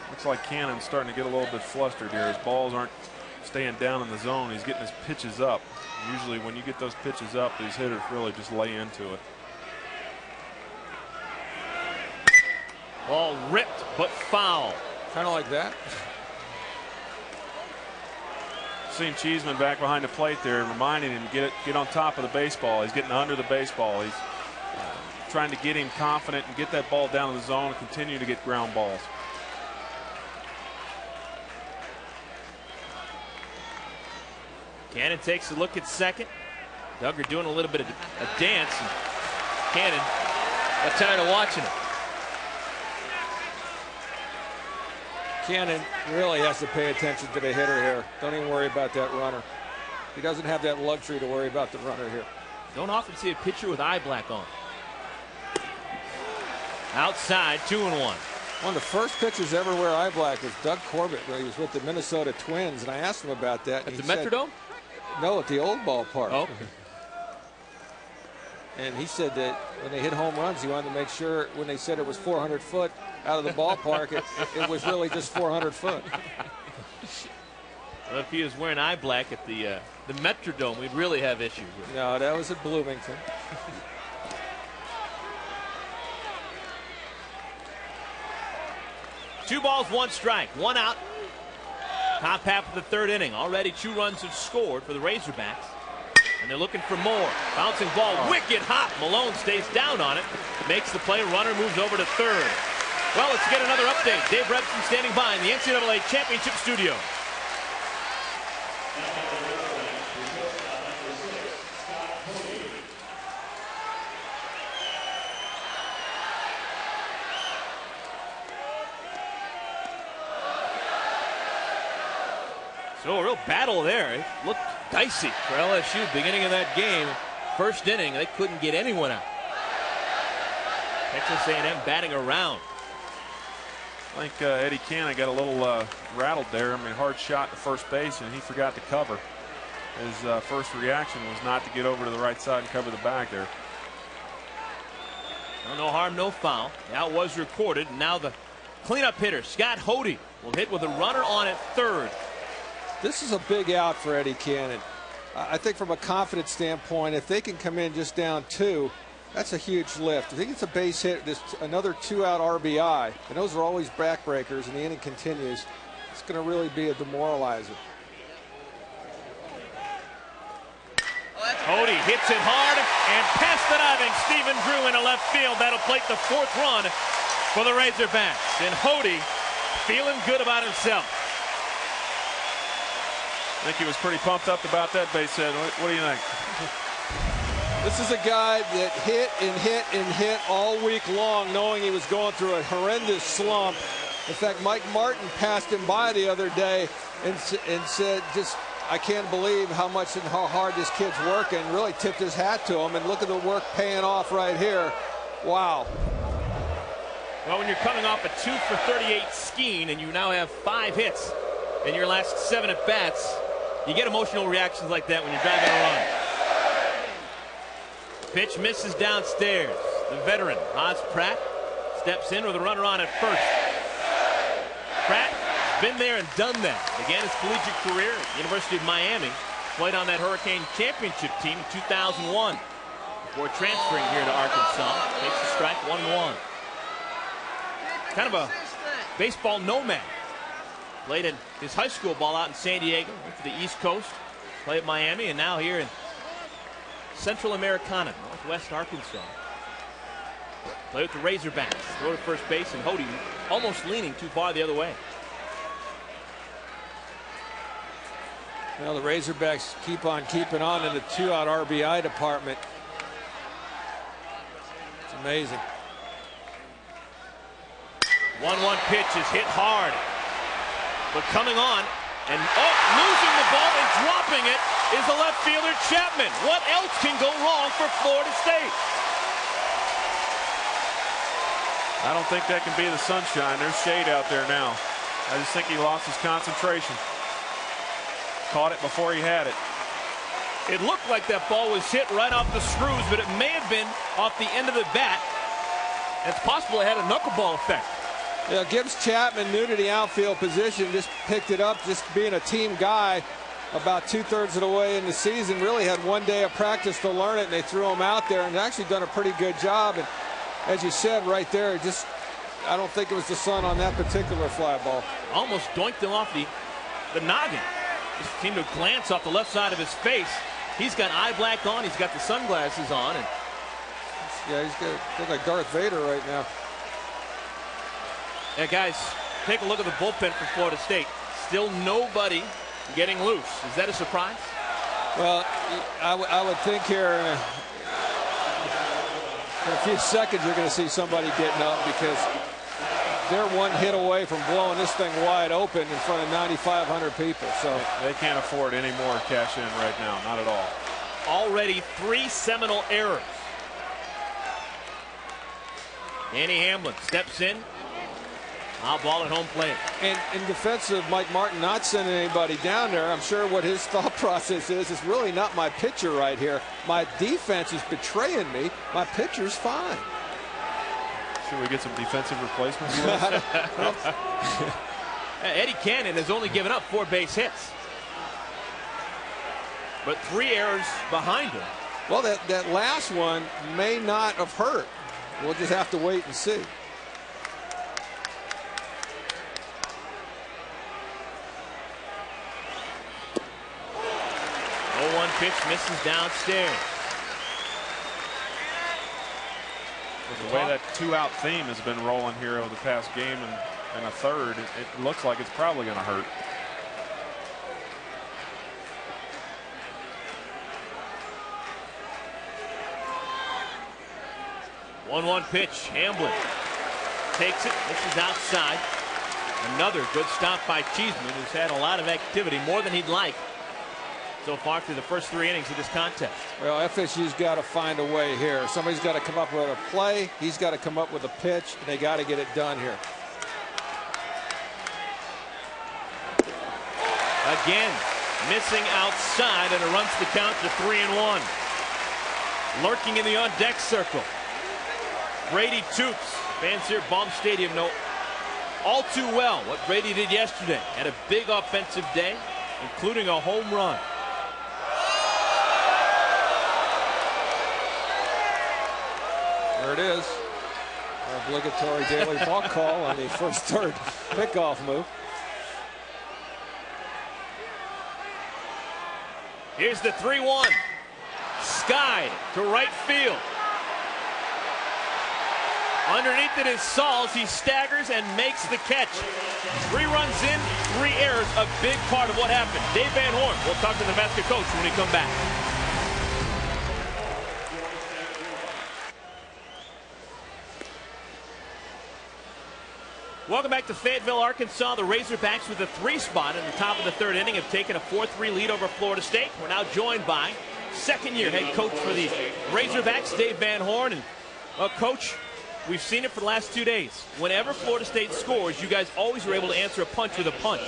Looks like Cannon's starting to get a little bit flustered here. His balls aren't staying down in the zone. He's getting his pitches up. Usually when you get those pitches up, these hitters really just lay into it. Ball ripped but foul. Kind of like that. Seeing Cheeseman back behind the plate there, reminding him to get on top of the baseball. He's getting under the baseball. He's trying to get him confident and get that ball down in the zone and continue to get ground balls. Cannon takes a look at second. Duggar doing a little bit of a dance, and Cannon got tired of watching it. Cannon really has to pay attention to the hitter here. Don't even worry about that runner. He doesn't have that luxury to worry about the runner here. Don't often see a pitcher with eye black on. Outside, 2-1. One of the first pitchers ever wear eye black was Doug Corbett, where he was with the Minnesota Twins, and I asked him about that. At the Metrodome? No, at the old ballpark. Oh. And he said that when they hit home runs, he wanted to make sure when they said it was 400 foot out of the ballpark, it was really just 400 foot. Well, if he was wearing eye black at the Metrodome, we'd really have issues with it. No, that was at Bloomington. Two balls, one strike, one out. Top half of the third inning. Already 2 runs have scored for the Razorbacks. And they're looking for more. Bouncing ball, wicked hot. Malone stays down on it. Makes the play. Runner moves over to third. Well, let's get another update. Dave Rebson standing by in the NCAA Championship Studio. So a real battle there. It looked dicey for LSU beginning of that game. First inning, they couldn't get anyone out. Texas A&M batting around. I think Eddie Cannon got a little rattled there. I mean, hard shot to first base, and he forgot to cover. His first reaction was not to get over to the right side and cover the bag there. No harm, no foul. Now it was recorded. Now the cleanup hitter, Scott Hody, will hit with a runner on at third. This is a big out for Eddie Cannon. I think from a confidence standpoint, if they can come in just down 2, that's a huge lift. I think it's a base hit, this another 2-out RBI, and those are always backbreakers, and the inning continues. It's going to really be a demoralizer. Hody hits it hard and past the diving Stephen Drew into left field. That'll plate the 4th run for the Razorbacks. And Hody feeling good about himself. I think he was pretty pumped up about that base hit. What do you think? This is a guy that hit and hit and hit all week long, knowing he was going through a horrendous slump. In fact, Mike Martin passed him by the other day and said, just, I can't believe how much and how hard this kid's working. Really tipped his hat to him, and look at the work paying off right here. Wow. Well, when you're coming off a 2 for 38 Skeen and you now have 5 hits in your last 7 at-bats, you get emotional reactions like that when you're driving a run. Pitch misses downstairs. The veteran, Oz Pratt, steps in with a runner on at first. Pratt has been there and done that. Began his collegiate career at the University of Miami. Played on that Hurricane Championship team in 2001. Before transferring here to Arkansas. Takes a strike, 1-1. Kind of a baseball nomad. Played in his high school ball out in San Diego. Went to the East Coast. Played at Miami and now here in Central Americana, Northwest Arkansas. Played with the Razorbacks. Throw to first base and Hody almost leaning too far the other way. Well, the Razorbacks keep on keeping on in the 2-out RBI department. It's amazing. 1-1 pitch is hit hard. But coming on and losing the ball and dropping it is the left fielder Chapman. What else can go wrong for Florida State? I don't think that can be the sunshine. There's shade out there now. I just think he lost his concentration. Caught it before he had it. It looked like that ball was hit right off the screws, but it may have been off the end of the bat. It's possible it had a knuckleball effect. Yeah, Gibbs Chapman, new to the outfield position, just picked it up, just being a team guy about 2/3 of the way in the season. Really had 1 day of practice to learn it, and they threw him out there and actually done a pretty good job. And as you said right there, just I don't think it was the sun on that particular fly ball. Almost doinked him off the noggin. Just seemed to glance off the left side of his face. He's got eye black on. He's got the sunglasses on. And yeah, he's got look like Darth Vader right now. Yeah, guys, take a look at the bullpen for Florida State. Still nobody getting loose. Is that a surprise? Well, I would think here in a few seconds you're going to see somebody getting up because they're 1 hit away from blowing this thing wide open in front of 9,500 people. So they can't afford any more cash in right now. Not at all. Already 3 seminal errors. Danny Hamlin steps in. Foul ball at home plate. And in defense of Mike Martin not sending anybody down there, I'm sure what his thought process is really not my pitcher right here. My defense is betraying me. My pitcher's fine. Should we get some defensive replacements? Eddie Cannon has only given up 4 base hits. But 3 errors behind him. Well, that last one may not have hurt. We'll just have to wait and see. 0-1 pitch misses downstairs. The way that 2-out theme has been rolling here over the past game and a third, it looks like it's probably going to hurt. One pitch. Hamblin takes it. This is outside. Another good stop by Cheeseman, who's had a lot of activity, more than he'd like so far through the first 3 innings of this contest. Well, FSU's got to find a way here. Somebody's got to come up with a play. He's got to come up with a pitch, and they got to get it done here. Again, missing outside, and it runs the count to 3-1. Lurking in the on-deck circle, Brady Toops. Fans here at Baum Stadium know all too well what Brady did yesterday. Had a big offensive day, including a home run. There it is. Our obligatory daily balk call on the first third pickoff move. Here's the 3-1. Skied to right field. Underneath it is Sauls. He staggers and makes the catch. 3 runs in, 3 errors. A big part of what happened. Dave Van Horn. We'll talk to the Nebraska coach when we come back. Welcome back to Fayetteville, Arkansas. The Razorbacks with a 3 spot in the top of the 3rd inning have taken a 4-3 lead over Florida State. We're now joined by second-year head coach for the Razorbacks, Dave Van Horn. And, Coach, We've seen it for the last 2 days. Whenever Florida State scores, you guys always are able to answer a punch with a punch.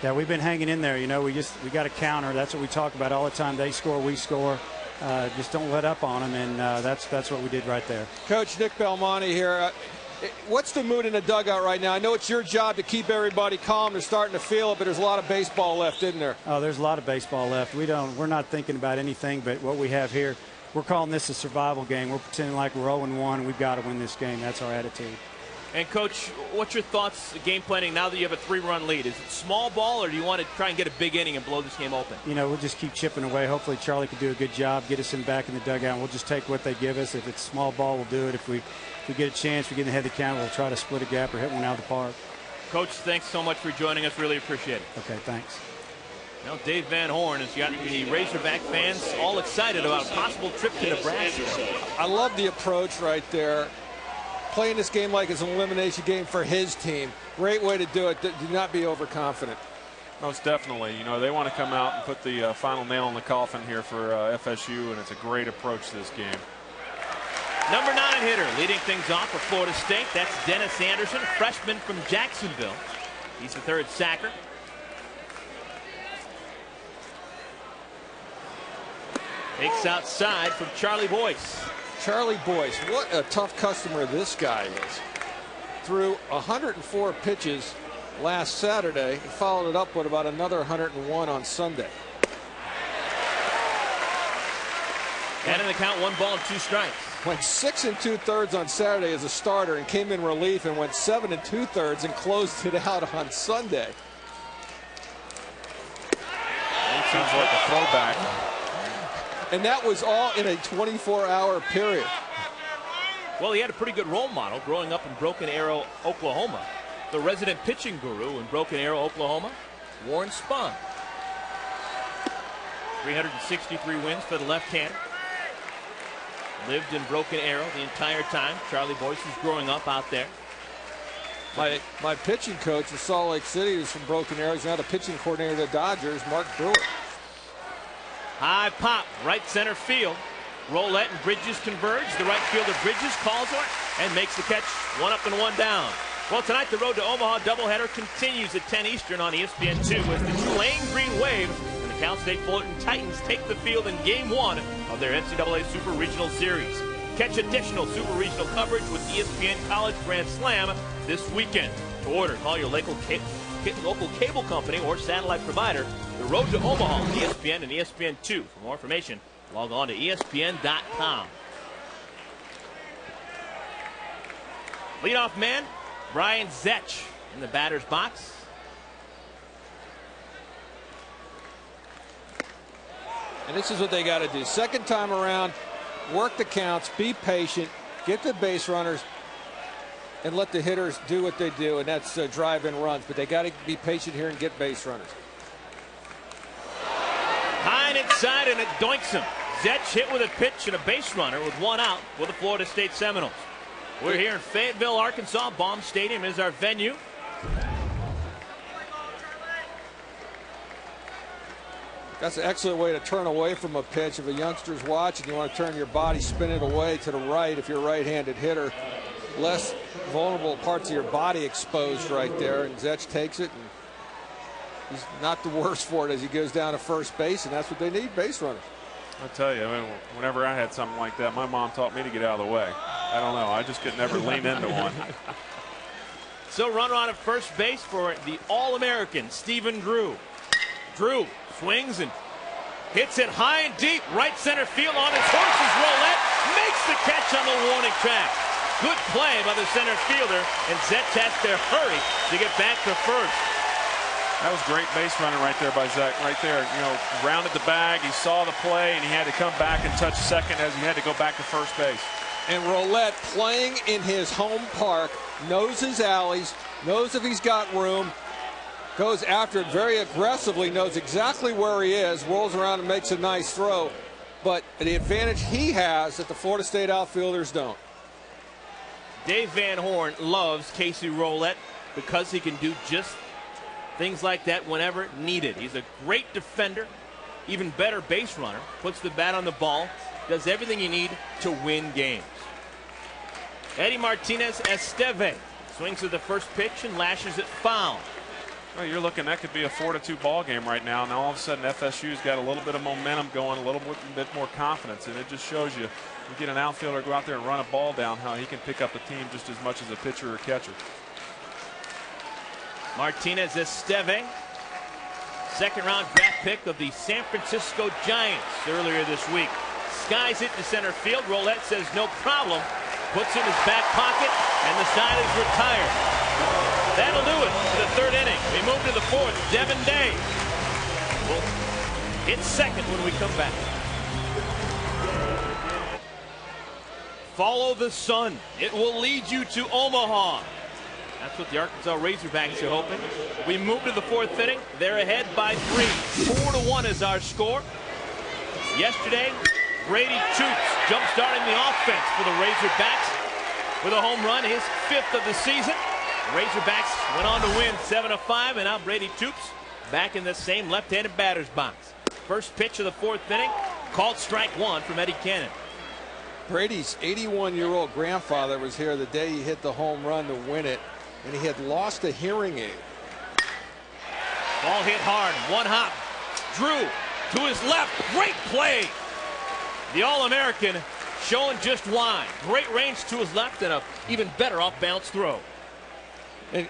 Yeah, we've been hanging in there. You know, we got to counter. That's what we talk about all the time. They score, we score. Just don't let up on them, and that's what we did right there. Coach Nick Belmonte here. What's the mood in the dugout right now? I know it's your job to keep everybody calm. They're starting to feel it, but there's a lot of baseball left, isn't there? Oh, there's a lot of baseball left. We're not thinking about anything but what we have here. We're calling this a survival game. We're pretending like we're 0-1, and we've got to win this game. That's our attitude. And, Coach, what's your thoughts, game planning, now that you have a 3-run lead? Is it small ball, or do you want to try and get a big inning and blow this game open? You know, we'll just keep chipping away. Hopefully Charlie can do a good job, get us back in the dugout, and we'll just take what they give us. If it's small ball, we'll do it. If we get a chance, we get ahead of the count, we'll try to split a gap or hit one out of the park. Coach, thanks so much for joining us. Really appreciate it. Okay, thanks. Now, Dave Van Horn has got the Razorback fans all excited about a possible trip to Nebraska. I love the approach right there. Playing this game like it's an elimination game for his team. Great way to do it. Do not be overconfident. Most definitely. You know, they want to come out and put the final nail in the coffin here for FSU, and it's a great approach to this game. Number 9 hitter leading things off for Florida State. That's Dennis Anderson, freshman from Jacksonville. He's the third sacker. Takes outside from Charlie Boyce. Charlie Boyce, what a tough customer this guy is. Threw 104 pitches last Saturday and followed it up with about another 101 on Sunday. And in the count, 1 ball and 2 strikes. Went 6 2/3 on Saturday as a starter and came in relief and went 7 2/3 and closed it out on Sunday. Sounds like a throwback. And that was all in a 24-hour period. Well, he had a pretty good role model growing up in Broken Arrow, Oklahoma. The resident pitching guru in Broken Arrow, Oklahoma, Warren Spahn. 363 wins for the left-hander. Lived in Broken Arrow the entire time. Charlie Boyce was growing up out there. My pitching coach in Salt Lake City is from Broken Arrow. He's now the pitching coordinator of the Dodgers, Mark Brewer. High pop, right center field. Roulette and Bridges converge. The right fielder Bridges calls for it and makes the catch. 1 up and 1 down. Well, tonight the Road to Omaha doubleheader continues at 10 Eastern on ESPN2 as the Tulane Green Wave and the Cal State Fullerton Titans take the field in Game 1 of their NCAA Super Regional Series. Catch additional Super Regional coverage with ESPN College Grand Slam this weekend. To order, call your local cable company or satellite provider. The Road to Omaha, ESPN and ESPN2. For more information, log on to ESPN.com. Leadoff man, Brian Zetch in the batter's box. And this is what they got to do. Second time around, work the counts, be patient, get the base runners, and let the hitters do what they do, and that's drive in runs. But they got to be patient here and get base runners. High and inside, and it doinks him. Zetch hit with a pitch and a base runner with 1 out for the Florida State Seminoles. We're here in Fayetteville, Arkansas. Baum Stadium is our venue. That's an excellent way to turn away from a pitch. If a youngster's watching, you want to turn your body, spin it away to the right if you're a right-handed hitter. Less vulnerable parts of your body exposed right there, and Zetch takes it, and he's not the worse for it as he goes down to first base, and that's what they need, base runners. I tell you, I mean, whenever I had something like that, my mom taught me to get out of the way. I don't know, I just could never lean into one. So runner on at first base for the All-American Stephen Drew. Drew swings and hits it high and deep, right center field on his horse's roulette, makes the catch on the warning track. Good play by the center fielder, and Zetch has to hurry to get back to first. That was great base running right there by Zach. Right there, you know, rounded the bag, he saw the play, and he had to come back and touch second as he had to go back to first base. And Roulette, playing in his home park, knows his alleys, knows if he's got room, goes after it very aggressively, knows exactly where he is, rolls around and makes a nice throw. But the advantage he has that the Florida State outfielders don't. Dave Van Horn loves Casey Roulette because he can do just things like that whenever needed. He's a great defender, even better base runner, puts the bat on the ball, does everything you need to win games. Eddie Martinez Esteve swings to the first pitch and lashes it foul. Well, you're looking, that could be a 4-2 ball game right now. Now all of a sudden FSU's got a little bit of momentum going, a little bit more confidence, and it just shows you get an outfielder go out there and run a ball down, how he can pick up a team just as much as a pitcher or catcher. Martinez Esteve, second-round draft pick of the San Francisco Giants earlier this week. Skies it to center field. Roulette says no problem. Puts it in his back pocket, and the side is retired. That'll do it for the third inning. We move to the fourth. Devin Day will hit second when we come back. Follow the sun. It will lead you to Omaha. That's what the Arkansas Razorbacks are hoping. We move to the fourth inning. They're ahead by 3. 4-1 is our score. Yesterday, Brady Toops jump-starting the offense for the Razorbacks with a home run, his 5th of the season. The Razorbacks went on to win 7-5, and now Brady Toops back in the same left-handed batter's box. First pitch of the fourth inning, called strike 1 from Eddie Cannon. Brady's 81-year-old grandfather was here the day he hit the home run to win it, and he had lost a hearing aid. Ball hit hard, one hop. Drew to his left, great play. The All-American showing just why. Great range to his left and a even better off-balance throw. And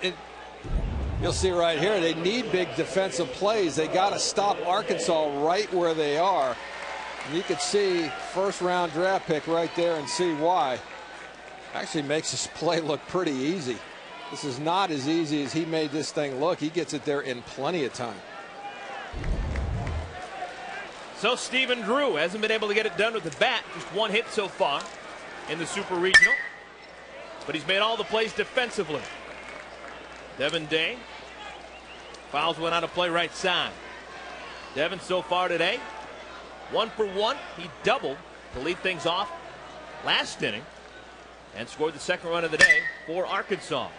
you'll see right here, they need big defensive plays. They got to stop Arkansas right where they are. And you could see first-round draft pick right there and see why. Actually makes this play look pretty easy. This is not as easy as he made this thing look. He gets it there in plenty of time. So Stephen Drew hasn't been able to get it done with the bat. Just one hit so far in the Super Regional. But he's made all the plays defensively. Devin Day fouls one out of play right side. Devin so far today, 1 for 1. He doubled to lead things off last inning and scored the second run of the day for Arkansas.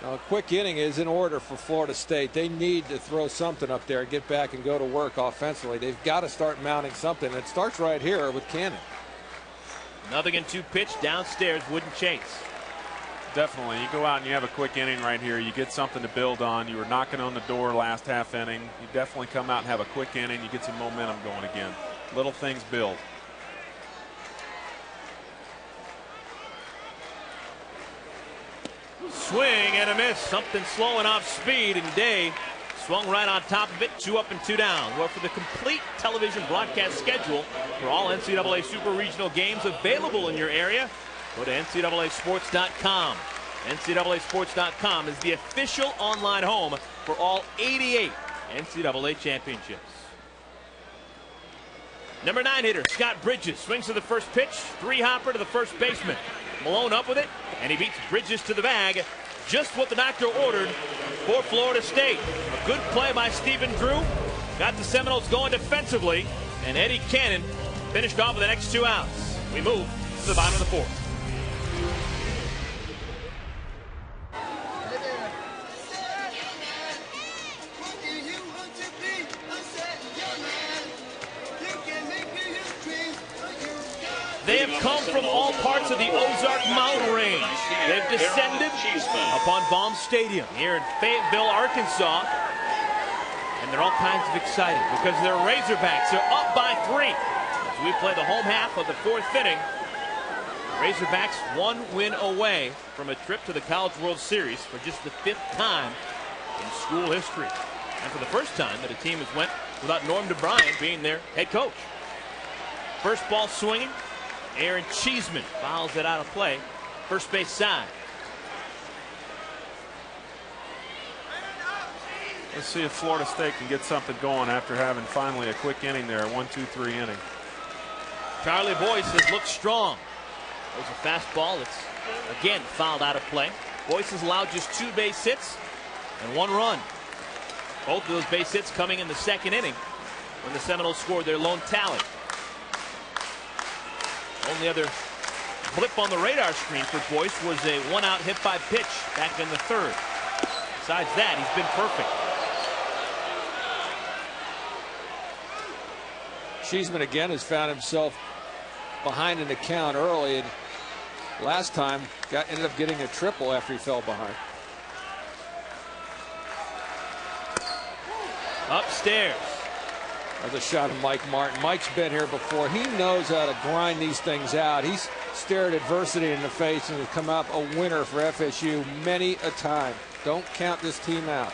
Now, a quick inning is in order for Florida State. They need to throw something up there and get back and go to work offensively. They've got to start mounting something. It starts right here with Cannon. 0-2 pitch downstairs, wouldn't chase. Definitely. You go out and you have a quick inning right here. You get something to build on. You were knocking on the door last half inning. You definitely come out and have a quick inning. You get some momentum going again. Little things build. Swing and a miss. Something slowing off speed, and Day swung right on top of it. 2 up and 2 down. Well, for the complete television broadcast schedule for all NCAA Super Regional games available in your area, go to NCAAsports.com. NCAAsports.com is the official online home for all 88 NCAA championships. Number 9 hitter Scott Bridges swings to the first pitch. 3-hopper to the first baseman. Malone up with it, and he beats Bridges to the bag. Just what the doctor ordered for Florida State. A good play by Stephen Drew. Got the Seminoles going defensively, and Eddie Cannon finished off with the next 2 outs. We move to the bottom of the fourth. They have come from all parts of the Ozark Mountain Range. They've descended upon Baum Stadium here in Fayetteville, Arkansas. And they're all kinds of excited because their Razorbacks are up by 3. As we play the home half of the fourth inning, Razorbacks 1 win away from a trip to the College World Series for just the 5th time in school history. And for the first time that a team has went without Norm DeBryan being their head coach. First ball swinging. Aaron Cheeseman fouls it out of play. First base side. Let's see if Florida State can get something going after having finally a quick inning there. 1-2-3 inning. Charlie Boyce has looked strong. There's a fastball that's again fouled out of play. Boyce has allowed just 2 base hits and 1 run. Both of those base hits coming in the second inning when the Seminoles scored their lone tally. Only other blip on the radar screen for Boyce was a 1-out hit by pitch back in the 3rd. Besides that, he's been perfect. Cheeseman again has found himself behind in the count early, and last time ended up getting a triple after he fell behind. Upstairs. There's a shot of Mike Martin. Mike's been here before. He knows how to grind these things out. He's stared adversity in the face and has come out a winner for FSU many a time. Don't count this team out.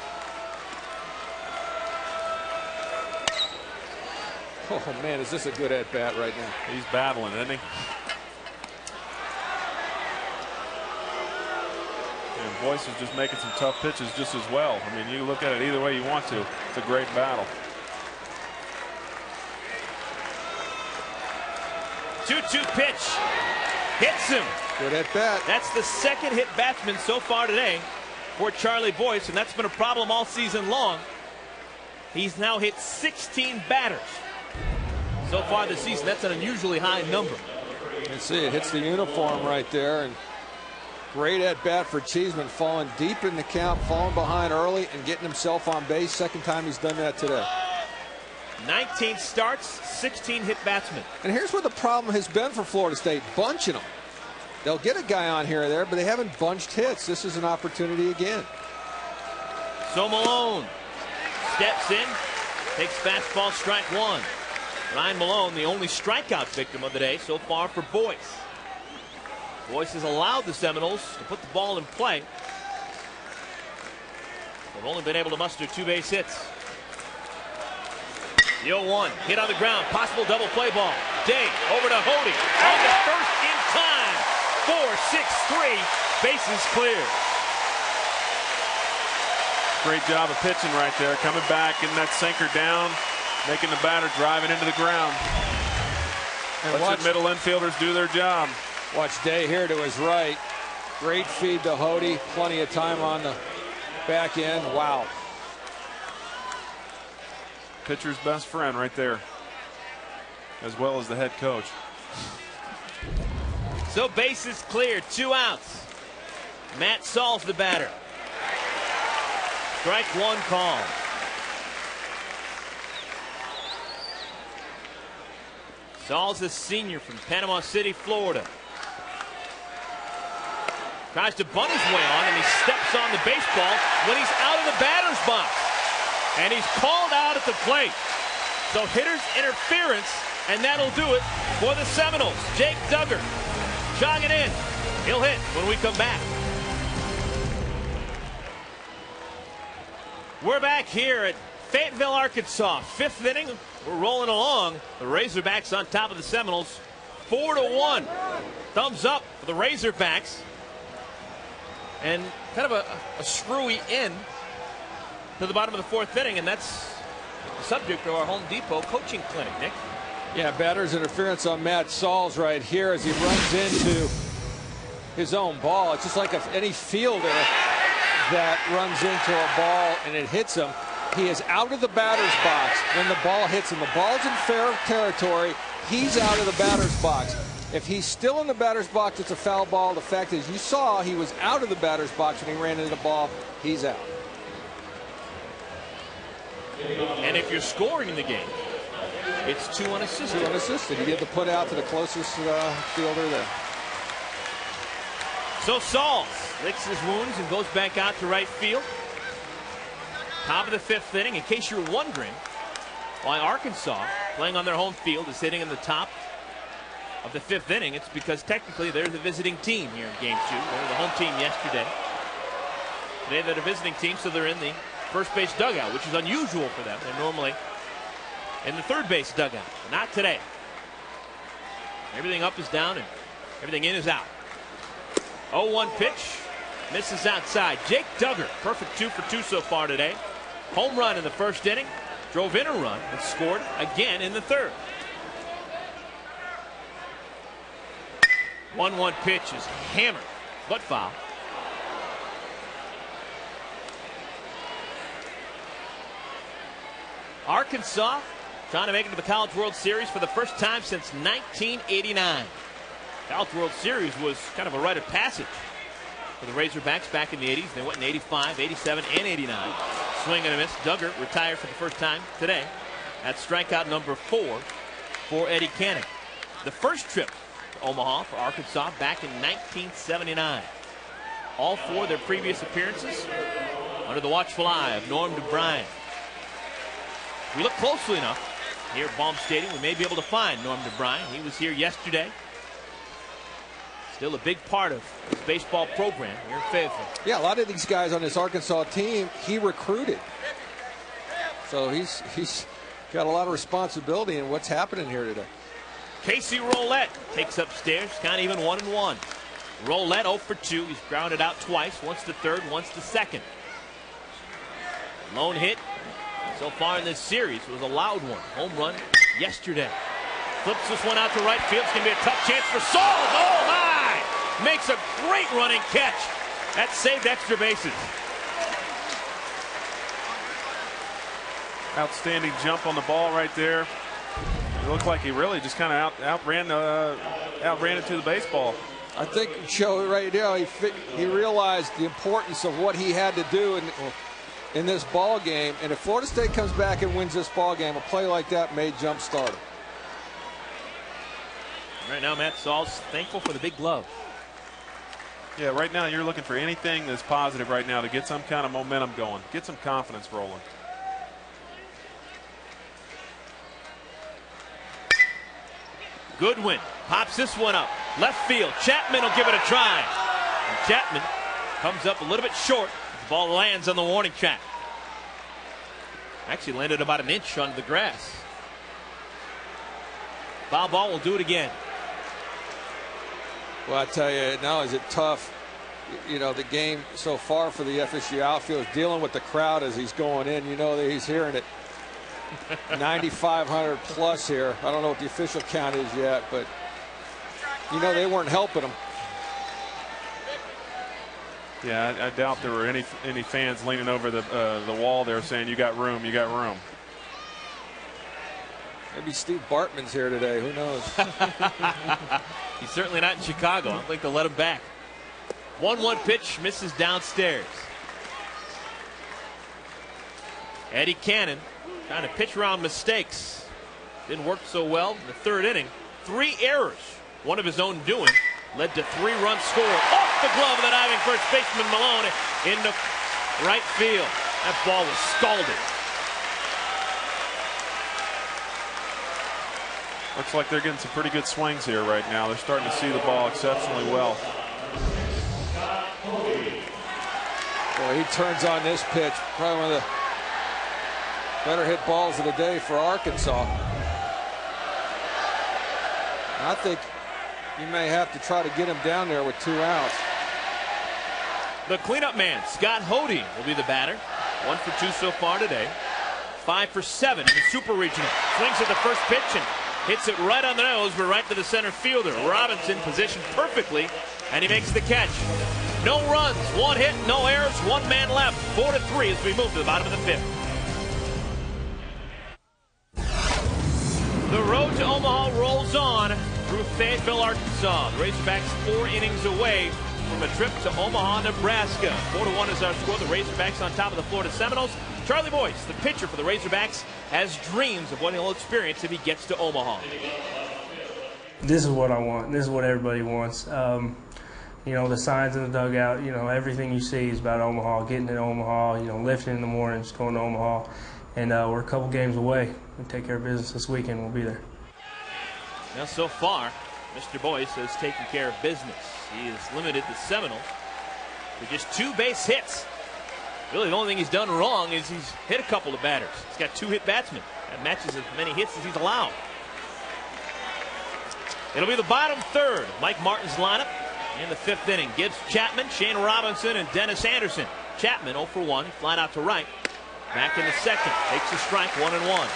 Oh, man, is this a good at-bat right now. He's battling, isn't he? And Boyce is just making some tough pitches just as well. I mean, you look at it either way you want to. It's a great battle. 2-2 pitch. Hits him. Good at-bat. That's the second hit batsman so far today for Charlie Boyce, and that's been a problem all season long. He's now hit 16 batters so far this season. That's an unusually high number. You can see it hits the uniform right there, and great at-bat for Cheeseman, falling deep in the count, falling behind early, and getting himself on base. Second time he's done that today. 19 starts, 16 hit batsmen. And here's where the problem has been for Florida State, bunching them. They'll get a guy on here or there, but they haven't bunched hits. This is an opportunity again. So Malone steps in, takes fastball, strike one. Ryan Malone, the only strikeout victim of the day so far for Boyce. Boyce has allowed the Seminoles to put the ball in play. They've only been able to muster 2 base hits. The 0-1 hit on the ground, possible double play ball. Day over to Hody on the first in time. 4-6-3, bases clear. Great job of pitching right there, coming back, getting that sinker down, making the batter driving into the ground. And watch your middle infielders do their job. Watch Day here to his right. Great feed to Hody. Plenty of time on the back end. Wow. Pitcher's best friend right there, as well as the head coach. So bases clear, 2 outs. Matt Saul's the batter. Strike one call. Saul's a senior from Panama City, Florida. Tries to bunt his way on, and he steps on the baseball when he's out of the batter's box. And he's called out at the plate. So hitter's interference, and that'll do it for the Seminoles. Jake Duggar jogging in. He'll hit when we come back. We're back here at Fayetteville, Arkansas. 5th inning. We're rolling along. The Razorbacks on top of the Seminoles. 4-1. Thumbs up for the Razorbacks. And kind of a screwy end to the bottom of the 4th inning, and that's the subject of our Home Depot coaching clinic, Nick. Yeah, batter's interference on Matt Sauls right here as he runs into his own ball. It's just like any fielder that runs into a ball and it hits him. He is out of the batter's box when the ball hits him. The ball's in fair territory. He's out of the batter's box. If he's still in the batter's box, it's a foul ball. The fact is, you saw he was out of the batter's box when he ran into the ball. He's out. And if you're scoring in the game, it's 2 unassisted. 2 unassisted. He did the put out to the closest fielder there. So Sauls licks his wounds and goes back out to right field. Top of the 5th inning. In case you're wondering why Arkansas, playing on their home field, is hitting in the top of the 5th inning, it's because technically they're the visiting team here in Game 2. They were the home team yesterday. Today they're the visiting team, so they're in the first base dugout, which is unusual for them. They're normally in the third base dugout. Not today. Everything up is down and everything in is out. 0-1 pitch. Misses outside. Jake Duggar, perfect 2 for 2 so far today. Home run in the 1st inning. Drove in a run and scored again in the 3rd. 1-1 pitch is hammered, but foul. Arkansas trying to make it to the College World Series for the first time since 1989. College World Series was kind of a rite of passage for the Razorbacks back in the 80s. They went in 85, 87, and 89. Swing and a miss. Duggar retired for the first time today. That's strikeout number 4 for Eddie Cannon. The first trip to Omaha for Arkansas back in 1979. All four of their previous appearances under the watchful eye of Norm DeBryan. If we look closely enough here at Baum Stadium, we may be able to find Norm DeBryan. He was here yesterday. Still a big part of his baseball program here in Fayetteville. Yeah, a lot of these guys on this Arkansas team, he recruited. So he's got a lot of responsibility in what's happening here today. Casey Roulette takes upstairs, kind of even 1-1. Roulette 0 for 2. He's grounded out twice, once to third, once to second. Lone hit so far in this series was a loud one. Home run yesterday. Flips this one out to right field. It's going to be a tough chance for Saul. Oh, my! Makes a great running catch. That saved extra bases. Outstanding jump on the ball right there. It looked like he really just kind of outran it to the baseball. I think, Joe, right now he realized the importance of what he had to do in this ball game. And if Florida State comes back and wins this ball game, a play like that may jumpstart him. Right now, Matt Saul's thankful for the big glove. Yeah, right now you're looking for anything that's positive right now to get some kind of momentum going, get some confidence rolling. Goodwin pops this one up. Left field. Chapman will give it a try. And Chapman comes up a little bit short. The ball lands on the warning track. Actually landed about an inch on the grass. Foul ball will do it again. Well, I tell you, now is it tough. You know, the game so far for the FSU outfield is dealing with the crowd as he's going in. You know that he's hearing it. 9,500 plus here. I don't know what the official count is yet, but you know they weren't helping him. Yeah, I doubt there were any fans leaning over the wall there saying, "You got room, you got room." Maybe Steve Bartman's here today. Who knows? He's certainly not in Chicago. I don't think they'll let him back. 1-1 pitch misses downstairs. Eddie Cannon trying to pitch around mistakes. Didn't work so well in the third inning. 3 errors, one of his own doing, led to 3-run score. Off the glove of the diving first baseman Malone into right field. That ball was scalded. Looks like they're getting some pretty good swings here right now. They're starting to see the ball exceptionally well. Boy, he turns on this pitch. Probably one of the better hit balls of the day for Arkansas. I think you may have to try to get him down there with 2 outs. The cleanup man, Scott Hodie, will be the batter. 1 for 2 so far today. 5 for 7 in the Super Regional. Swings at the first pitch and hits it right on the nose, but right to the center fielder. Robinson positioned perfectly, and he makes the catch. No runs, 1 hit, no errors, 1 man left. 4-3 as we move to the bottom of the 5th. The road to Omaha rolls on through Fayetteville, Arkansas. The Razorbacks 4 innings away from a trip to Omaha, Nebraska. 4-1 is our score. The Razorbacks on top of the Florida Seminoles. Charlie Boyce, the pitcher for the Razorbacks, has dreams of what he'll experience if he gets to Omaha. This is what I want. This is what everybody wants. You know, the signs in the dugout, you know, everything you see is about Omaha, getting to Omaha, you know, lifting in the mornings, going to Omaha. And we're a couple games away. We take care of business this weekend. We'll be there. Now, so far, Mr. Boyce has taken care of business. He has limited the Seminoles to just 2 base hits. Really, the only thing he's done wrong is he's hit a couple of batters. He's got 2 hit batsmen. That matches as many hits as he's allowed. It'll be the bottom third. Mike Martin's lineup in the 5th inning. Gibbs, Chapman, Shane Robinson, and Dennis Anderson. Chapman 0 for 1, flying out to right. Back in the 2nd. Takes a strike, 1-1.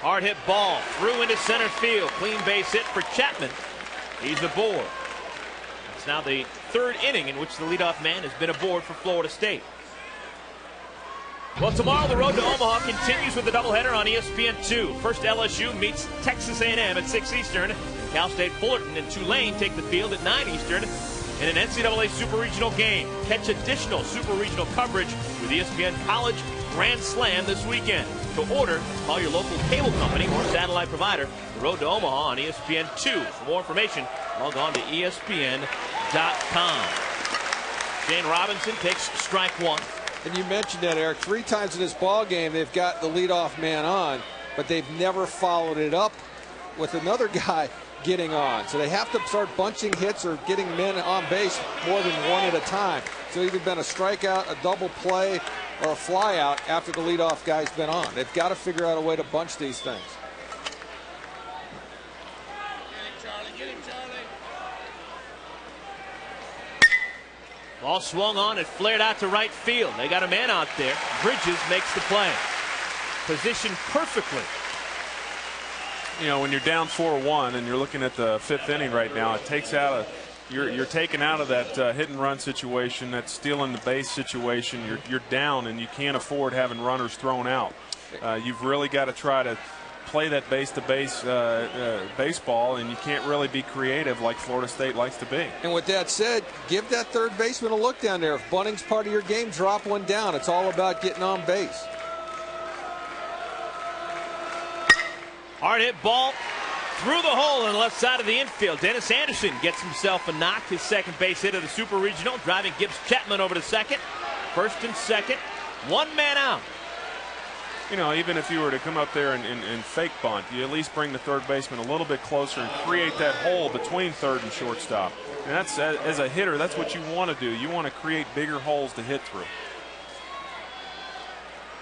Hard hit ball through into center field. Clean base hit for Chapman. He's aboard. It's now the 3rd inning in which the leadoff man has been aboard for Florida State. Well, tomorrow the road to Omaha continues with the doubleheader on ESPN2. First, LSU meets Texas A&M at 6 Eastern. Cal State Fullerton and Tulane take the field at 9 Eastern. in an NCAA Super Regional game. Catch additional Super Regional coverage with ESPN College Grand Slam this weekend. To order, call your local cable company or satellite provider. The Road to Omaha on ESPN2. For more information, log on to ESPN.com. Shane Robinson takes strike one. And you mentioned that, Eric. 3 times in this ball game they've got the leadoff man on, but they've never followed it up with another guy getting on. So they have to start bunching hits or getting men on base more than one at a time. So either been a strikeout, a double play, or a fly out after the leadoff guy's been on. They've got to figure out a way to bunch these things. Ball swung on and flared out to right field. They got a man out there. Bridges makes the play. Positioned perfectly. You know, when you're down 4-1 and you're looking at the 5th inning right now, it takes out you're taken out of that hit and run situation, that stealing the base situation. You're down and you can't afford having runners thrown out. You've really got to try to play that base-to-base baseball, and you can't really be creative like Florida State likes to be. And with that said, give that third baseman a look down there. If bunting's part of your game, drop one down. It's all about getting on base. Hard hit ball through the hole on the left side of the infield. Dennis Anderson gets himself a knock, his second base hit of the Super Regional, driving Gibbs Chapman over to second. First and second, one man out. You know, even if you were to come up there and fake bunt, you at least bring the third baseman a little bit closer and create that hole between third and shortstop. And that's, as a hitter, that's what you want to do. You want to create bigger holes to hit through.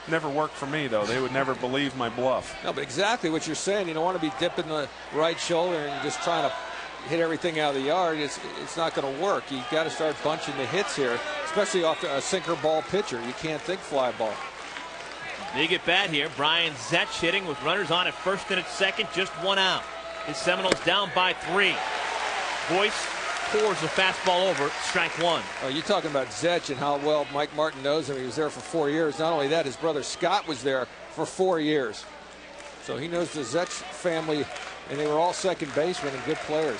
Never worked for me, though. They would never believe my bluff. No, but exactly what you're saying. You don't want to be dipping the right shoulder and just trying to hit everything out of the yard. It's not going to work. You've got to start bunching the hits here, especially off a sinker ball pitcher. You can't think fly ball. Big at bat here. Brian Zetch hitting with runners on at first and at second, just one out. His Seminoles down by 3. Boyce pours the fastball over, strike one. Oh, you're talking about Zetch and how well Mike Martin knows him. He was there for 4 years. Not only that, his brother Scott was there for 4 years. So he knows the Zetch family, and they were all second basemen and good players.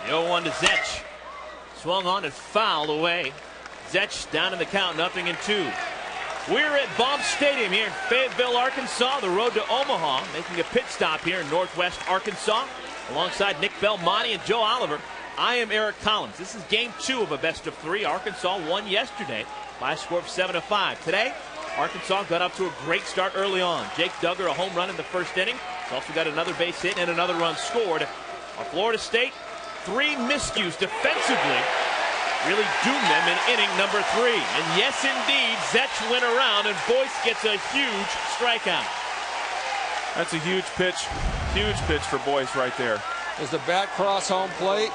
The 0-1 to Zetch. Swung on and fouled away. Zetch down in the count, 0-2. We're at Baum Stadium here in Fayetteville, Arkansas. The Road to Omaha, making a pit stop here in Northwest Arkansas, alongside Nick Belmonte and Joe Oliver. I am Eric Collins. This is game 2 of a best-of-3. Arkansas won yesterday by a score of 7-5. Today, Arkansas got up to a great start early on. Jake Duggar, a home run in the first inning. He's also got another base hit and another run scored. Florida State, 3 miscues defensively really doomed them in inning number 3. And yes, indeed, Zetch went around and Boyce gets a huge strikeout. That's a huge pitch for Boyce right there. As the bat cross home plate,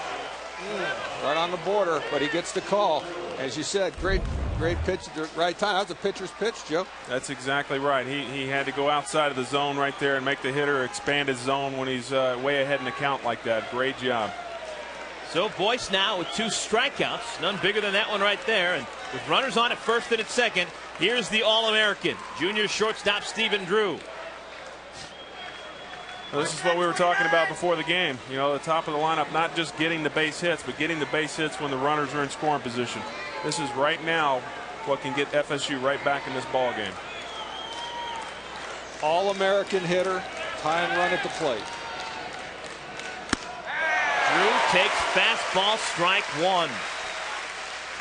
right on the border, but he gets the call. As you said, great pitch at the right time. That was a pitcher's pitch, Joe. That's exactly right. He had to go outside of the zone right there and make the hitter expand his zone when he's way ahead in the count like that. Great job. So Boyce now with 2 strikeouts, none bigger than that one right there. And with runners on at first and at second, here's the All-American, junior shortstop Stephen Drew. Well, this is what we were talking about before the game. You know, the top of the lineup, not just getting the base hits, but getting the base hits when the runners are in scoring position. This is right now what can get FSU right back in this ball game. All-American hitter, tying run at the plate. Drew takes fastball, strike one.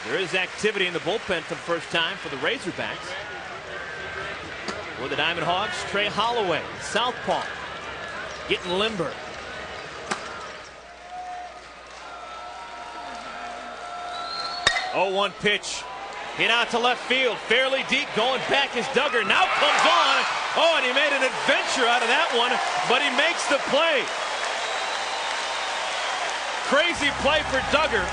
There is activity in the bullpen for the first time for the Razorbacks. For the Diamond Hogs, Trey Holloway, southpaw, getting limber. Oh, 1 pitch. Hit out to left field, fairly deep, going back is Duggar. Now comes on. Oh, and he made an adventure out of that one, but he makes the play. Crazy play for Duggar.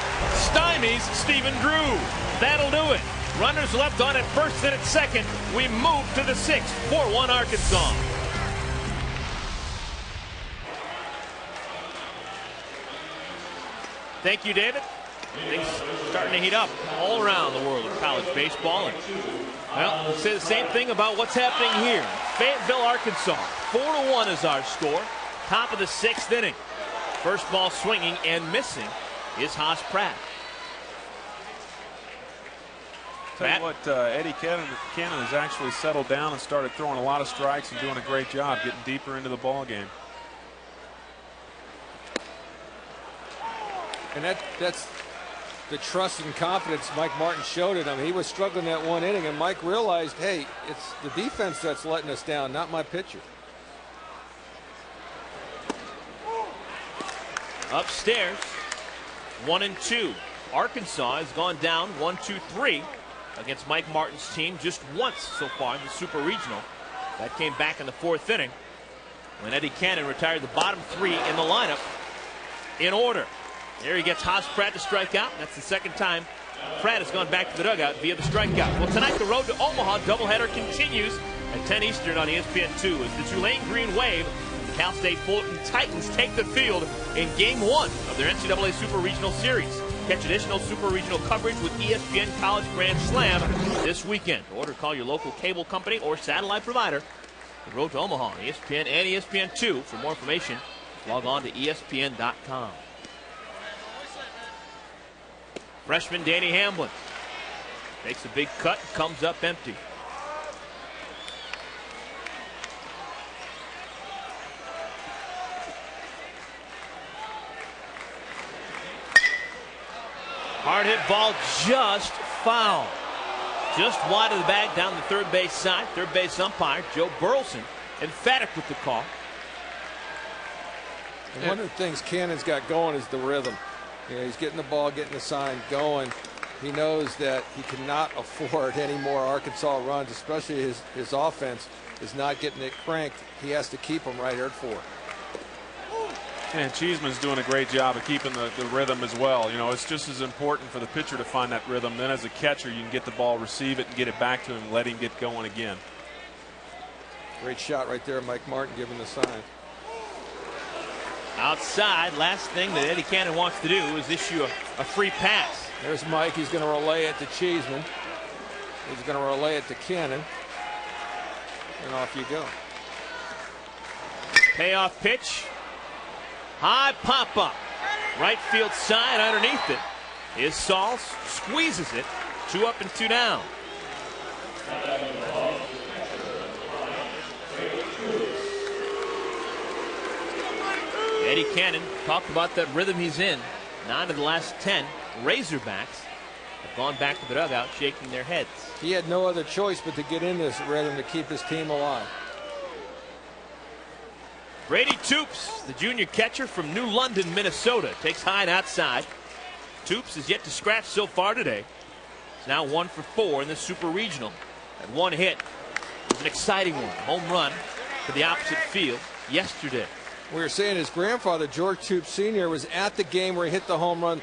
Stymies Stephen Drew. That'll do it. Runners left on at first and at second. We move to the 6th. 4-1 Arkansas. Thank you, David. Things starting to heat up all around the world of college baseball. And, well, we'll say the same thing about what's happening here. Fayetteville, Arkansas. 4-1 is our score. Top of the 6th inning. First ball swinging and missing is Haas Pratt. Tell you what, Eddie Cannon has actually settled down and started throwing a lot of strikes and doing a great job getting deeper into the ball game. And that's the trust and confidence Mike Martin showed in him. He was struggling that one inning, and Mike realized, hey, it's the defense that's letting us down, not my pitcher. Upstairs, 1-2. Arkansas has gone down 1-2-3 against Mike Martin's team just once so far in the Super Regional. That came back in the 4th inning when Eddie Cannon retired the bottom 3 in the lineup in order. There he gets Haas Pratt to strike out. That's the second time Pratt has gone back to the dugout via the strikeout. Well, tonight the Road to Omaha doubleheader continues at 10 Eastern on ESPN2 as the Tulane Green Wave and the Cal State Fulton Titans take the field in Game 1 of their NCAA Super Regional Series. Catch additional Super Regional coverage with ESPN College Grand Slam this weekend. Order, call your local cable company or satellite provider. The Road to Omaha, ESPN and ESPN2. For more information, log on to ESPN.com. Freshman Danny Hamblin makes a big cut, comes up empty. Hard hit ball, just foul. Just wide of the bag down the third base side. Third base umpire Joe Burleson emphatic with the call. And one of the things Cannon's got going is the rhythm. You know, he's getting the ball, getting the sign going. He knows that he cannot afford any more Arkansas runs, especially his offense is not getting it cranked. He has to keep them right here at 4. And Cheeseman's doing a great job of keeping the rhythm as well. You know, it's just as important for the pitcher to find that rhythm. Then as a catcher, you can get the ball, receive it, and get it back to him and let him get going again. Great shot right there, Mike Martin giving the sign. Outside, last thing that Eddie Cannon wants to do is issue a free pass. There's Mike. He's going to relay it to Cheeseman. He's going to relay it to Cannon. And off you go. Payoff pitch. High pop-up. Right field side underneath it is Sauls. Squeezes it. 2 up and 2 down. Eddie Cannon talked about that rhythm he's in. 9 of the last 10 Razorbacks have gone back to the dugout shaking their heads. He had no other choice but to get in this rhythm to keep his team alive. Brady Toops, the junior catcher from New London, Minnesota, takes Hyde outside. Toops is yet to scratch so far today. He's now 1 for 4 in the Super Regional. That one hit was an exciting one. Home run to the opposite field yesterday. We were saying his grandfather, George Toops Sr., was at the game where he hit the home run.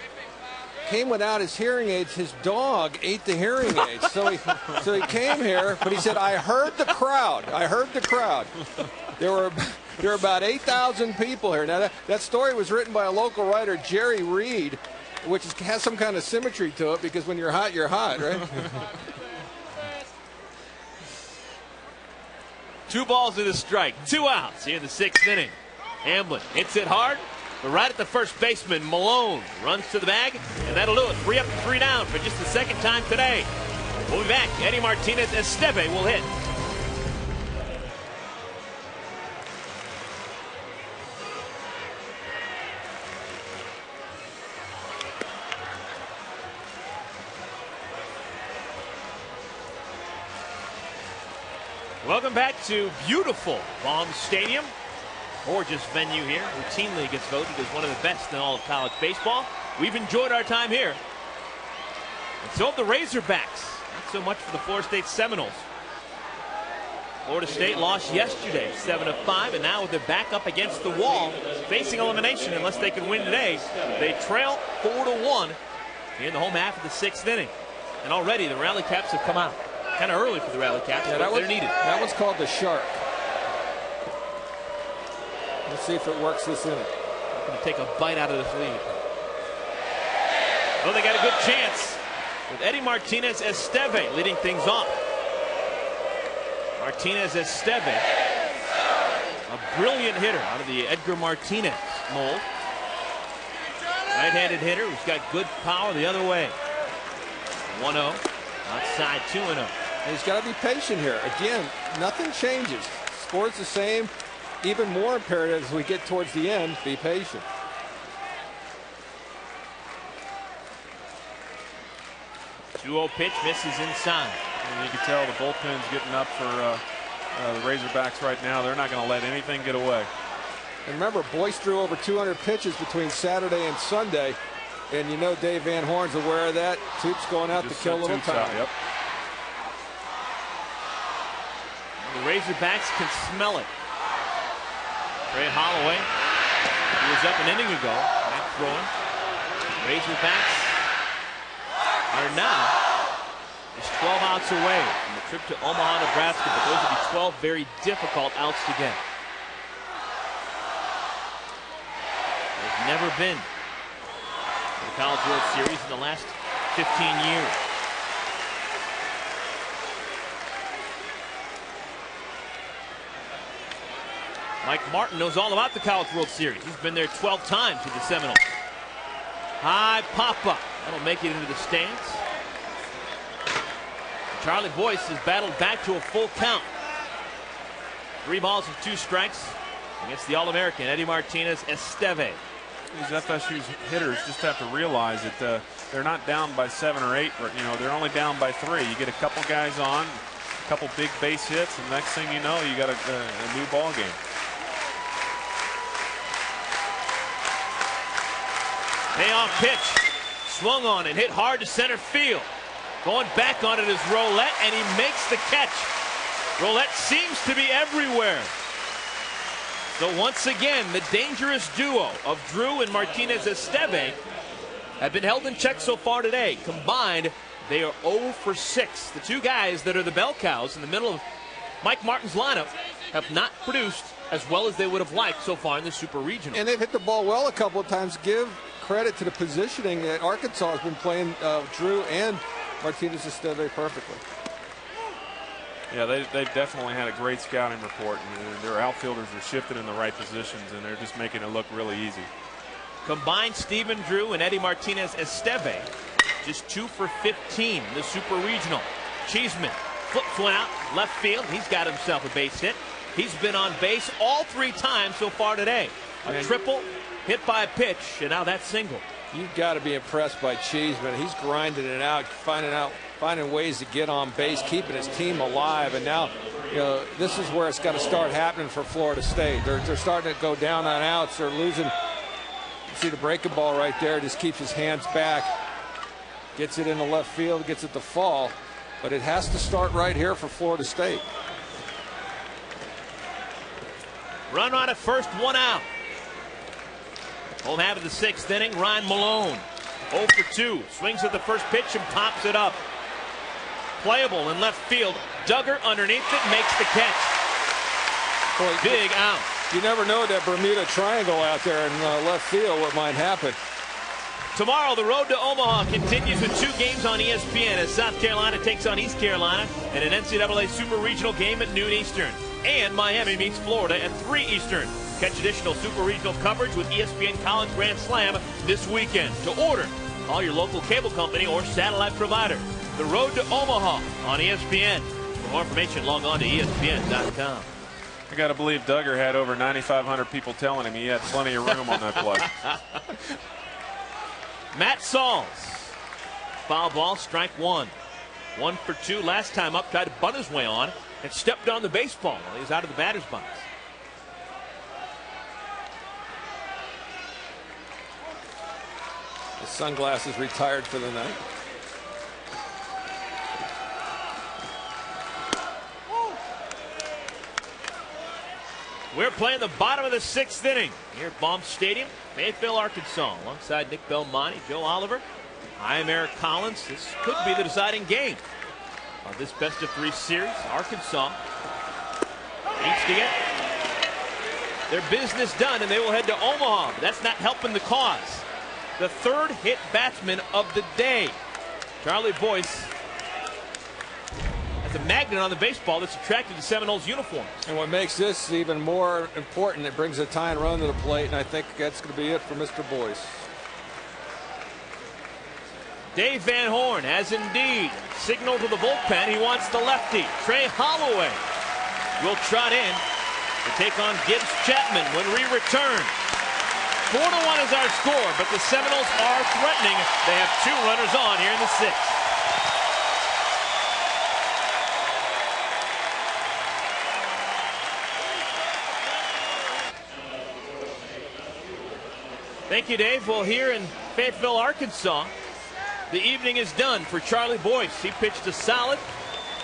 Came without his hearing aids. His dog ate the hearing aids. So he came here, but he said, I heard the crowd. I heard the crowd. There were about 8,000 people here. Now, that story was written by a local writer, Jerry Reed, which has some kind of symmetry to it because when you're hot, right? 2 balls and a strike. 2 outs here in the 6th inning. Hamblin hits it hard, but right at the first baseman, Malone runs to the bag, and that'll do it. 3 up and 3 down for just the second time today. We'll be back. Eddie Martinez Esteve will hit. Welcome back to beautiful Baum Stadium. Gorgeous venue here. Routinely gets voted as one of the best in all of college baseball. We've enjoyed our time here. And so have the Razorbacks. Not so much for the Florida State Seminoles. Florida State lost yesterday, 7-5, and now with their back up against the wall, facing elimination unless they can win today. They trail 4-1 in the home half of the 6th inning. And already the Rally Caps have come out. Kind of early for the Rally Caps, but they're needed. That one's called the Shark. Let's see if it works this inning. Going to take a bite out of this lead. Oh, they got a good chance with Eddie Martinez Esteve leading things off. Martinez Esteve, a brilliant hitter out of the Edgar Martinez mold. Right-handed hitter who's got good power the other way. 1-0. Outside 2-0. He's got to be patient here. Again, nothing changes. Score's the same. Even more imperative as we get towards the end, be patient. Pitch misses inside. And you can tell the bullpen's getting up for the Razorbacks right now. They're not going to let anything get away. And remember, Boyce threw over 200 pitches between Saturday and Sunday. And you know Dave Van Horn's aware of that. Toop's going out Just to kill a little time. Yep. The Razorbacks can smell it. Ray Holloway, who was up an inning ago, back throwing. Razorbacks are now just 12 outs away from the trip to Omaha, Nebraska, but those will be 12 very difficult outs to get. They've never been to the College World Series in the last 15 years. Mike Martin knows all about the College World Series. He's been there 12 times with the Seminoles. High pop-up. That'll make it into the stands. Charlie Boyce has battled back to a full count. 3 balls and 2 strikes against the All-American Eddie Martinez Esteve. These FSU hitters just have to realize that they're not down by 7 or 8. You know, they're only down by 3. You get a couple guys on, a couple big base hits, and next thing you know, you got a new ball game. Payoff pitch, swung on and hit hard to center field. Going back on it is Rolette, and he makes the catch. Rolette seems to be everywhere. So once again, the dangerous duo of Drew and Martinez Esteve have been held in check so far today. Combined, they are 0 for 6. The 2 guys that are the bell cows in the middle of Mike Martin's lineup have not produced as well as they would have liked so far in the Super Regional. And they've hit the ball well a couple of times. Give credit to the positioning that Arkansas has been playing Drew and Martinez Esteve perfectly. Yeah, they've definitely had a great scouting report, and their outfielders are shifted in the right positions, and they're just making it look really easy. Combined, Stephen Drew and Eddie Martinez Esteve just 2 for 15 in the Super Regional. Cheeseman flips one out left field. He's got himself a base hit. He's been on base all 3 times so far today. A triple, hit by a pitch, and now that's single. You've got to be impressed by Cheeseman. He's grinding it out, finding ways to get on base, keeping his team alive. And now, you know, this is where it's got to start happening for Florida State. They're starting to go down on outs. They're losing. You see the breaking ball right there. Just keeps his hands back, gets it into left field, gets it to fall. But it has to start right here for Florida State. Run on at first, 1 out. Home half of the 6th inning, Ryan Malone 0 for 2. Swings at the first pitch and pops it up. Playable in left field. Duggar underneath it, makes the catch. Boy, big out. You never know that Bermuda Triangle out there in left field what might happen. Tomorrow, the road to Omaha continues with 2 games on ESPN as South Carolina takes on East Carolina and an NCAA Super Regional game at noon Eastern. And Miami meets Florida at 3 Eastern. Catch additional Super Regional coverage with ESPN College Grand Slam this weekend. To order, call your local cable company or satellite provider. The road to Omaha on ESPN. For more information, log on to ESPN.com. I got to believe Duggar had over 9,500 people telling him he had plenty of room on that play. Matt Sauls. Foul ball, strike 1. 1 for 2 last time up, tried to bunt his way on and stepped on the baseball while he was out of the batter's box. His sunglasses retired for the night. We're playing the bottom of the 6th inning here at Baum Stadium, Mayfield, Arkansas. Alongside Nick Belmonte, Joe Oliver, I am Eric Collins. This could be the deciding game of this best-of-3 series. Arkansas needs to get their business done, and they will head to Omaha. But that's not helping the cause. The 3rd hit batsman of the day, Charlie Boyce, has a magnet on the baseball that's attracted to Seminoles uniforms. And what makes this even more important, it brings a tying run to the plate, and I think that's going to be it for Mr. Boyce. Dave Van Horn has indeed signaled to the bullpen he wants the lefty. Trey Holloway will trot in to take on Gibbs Chapman when we return. 4-1 is our score, but the Seminoles are threatening. They have 2 runners on here in the 6th. Thank you, Dave. Well, here in Fayetteville, Arkansas, the evening is done for Charlie Boyce. He pitched a solid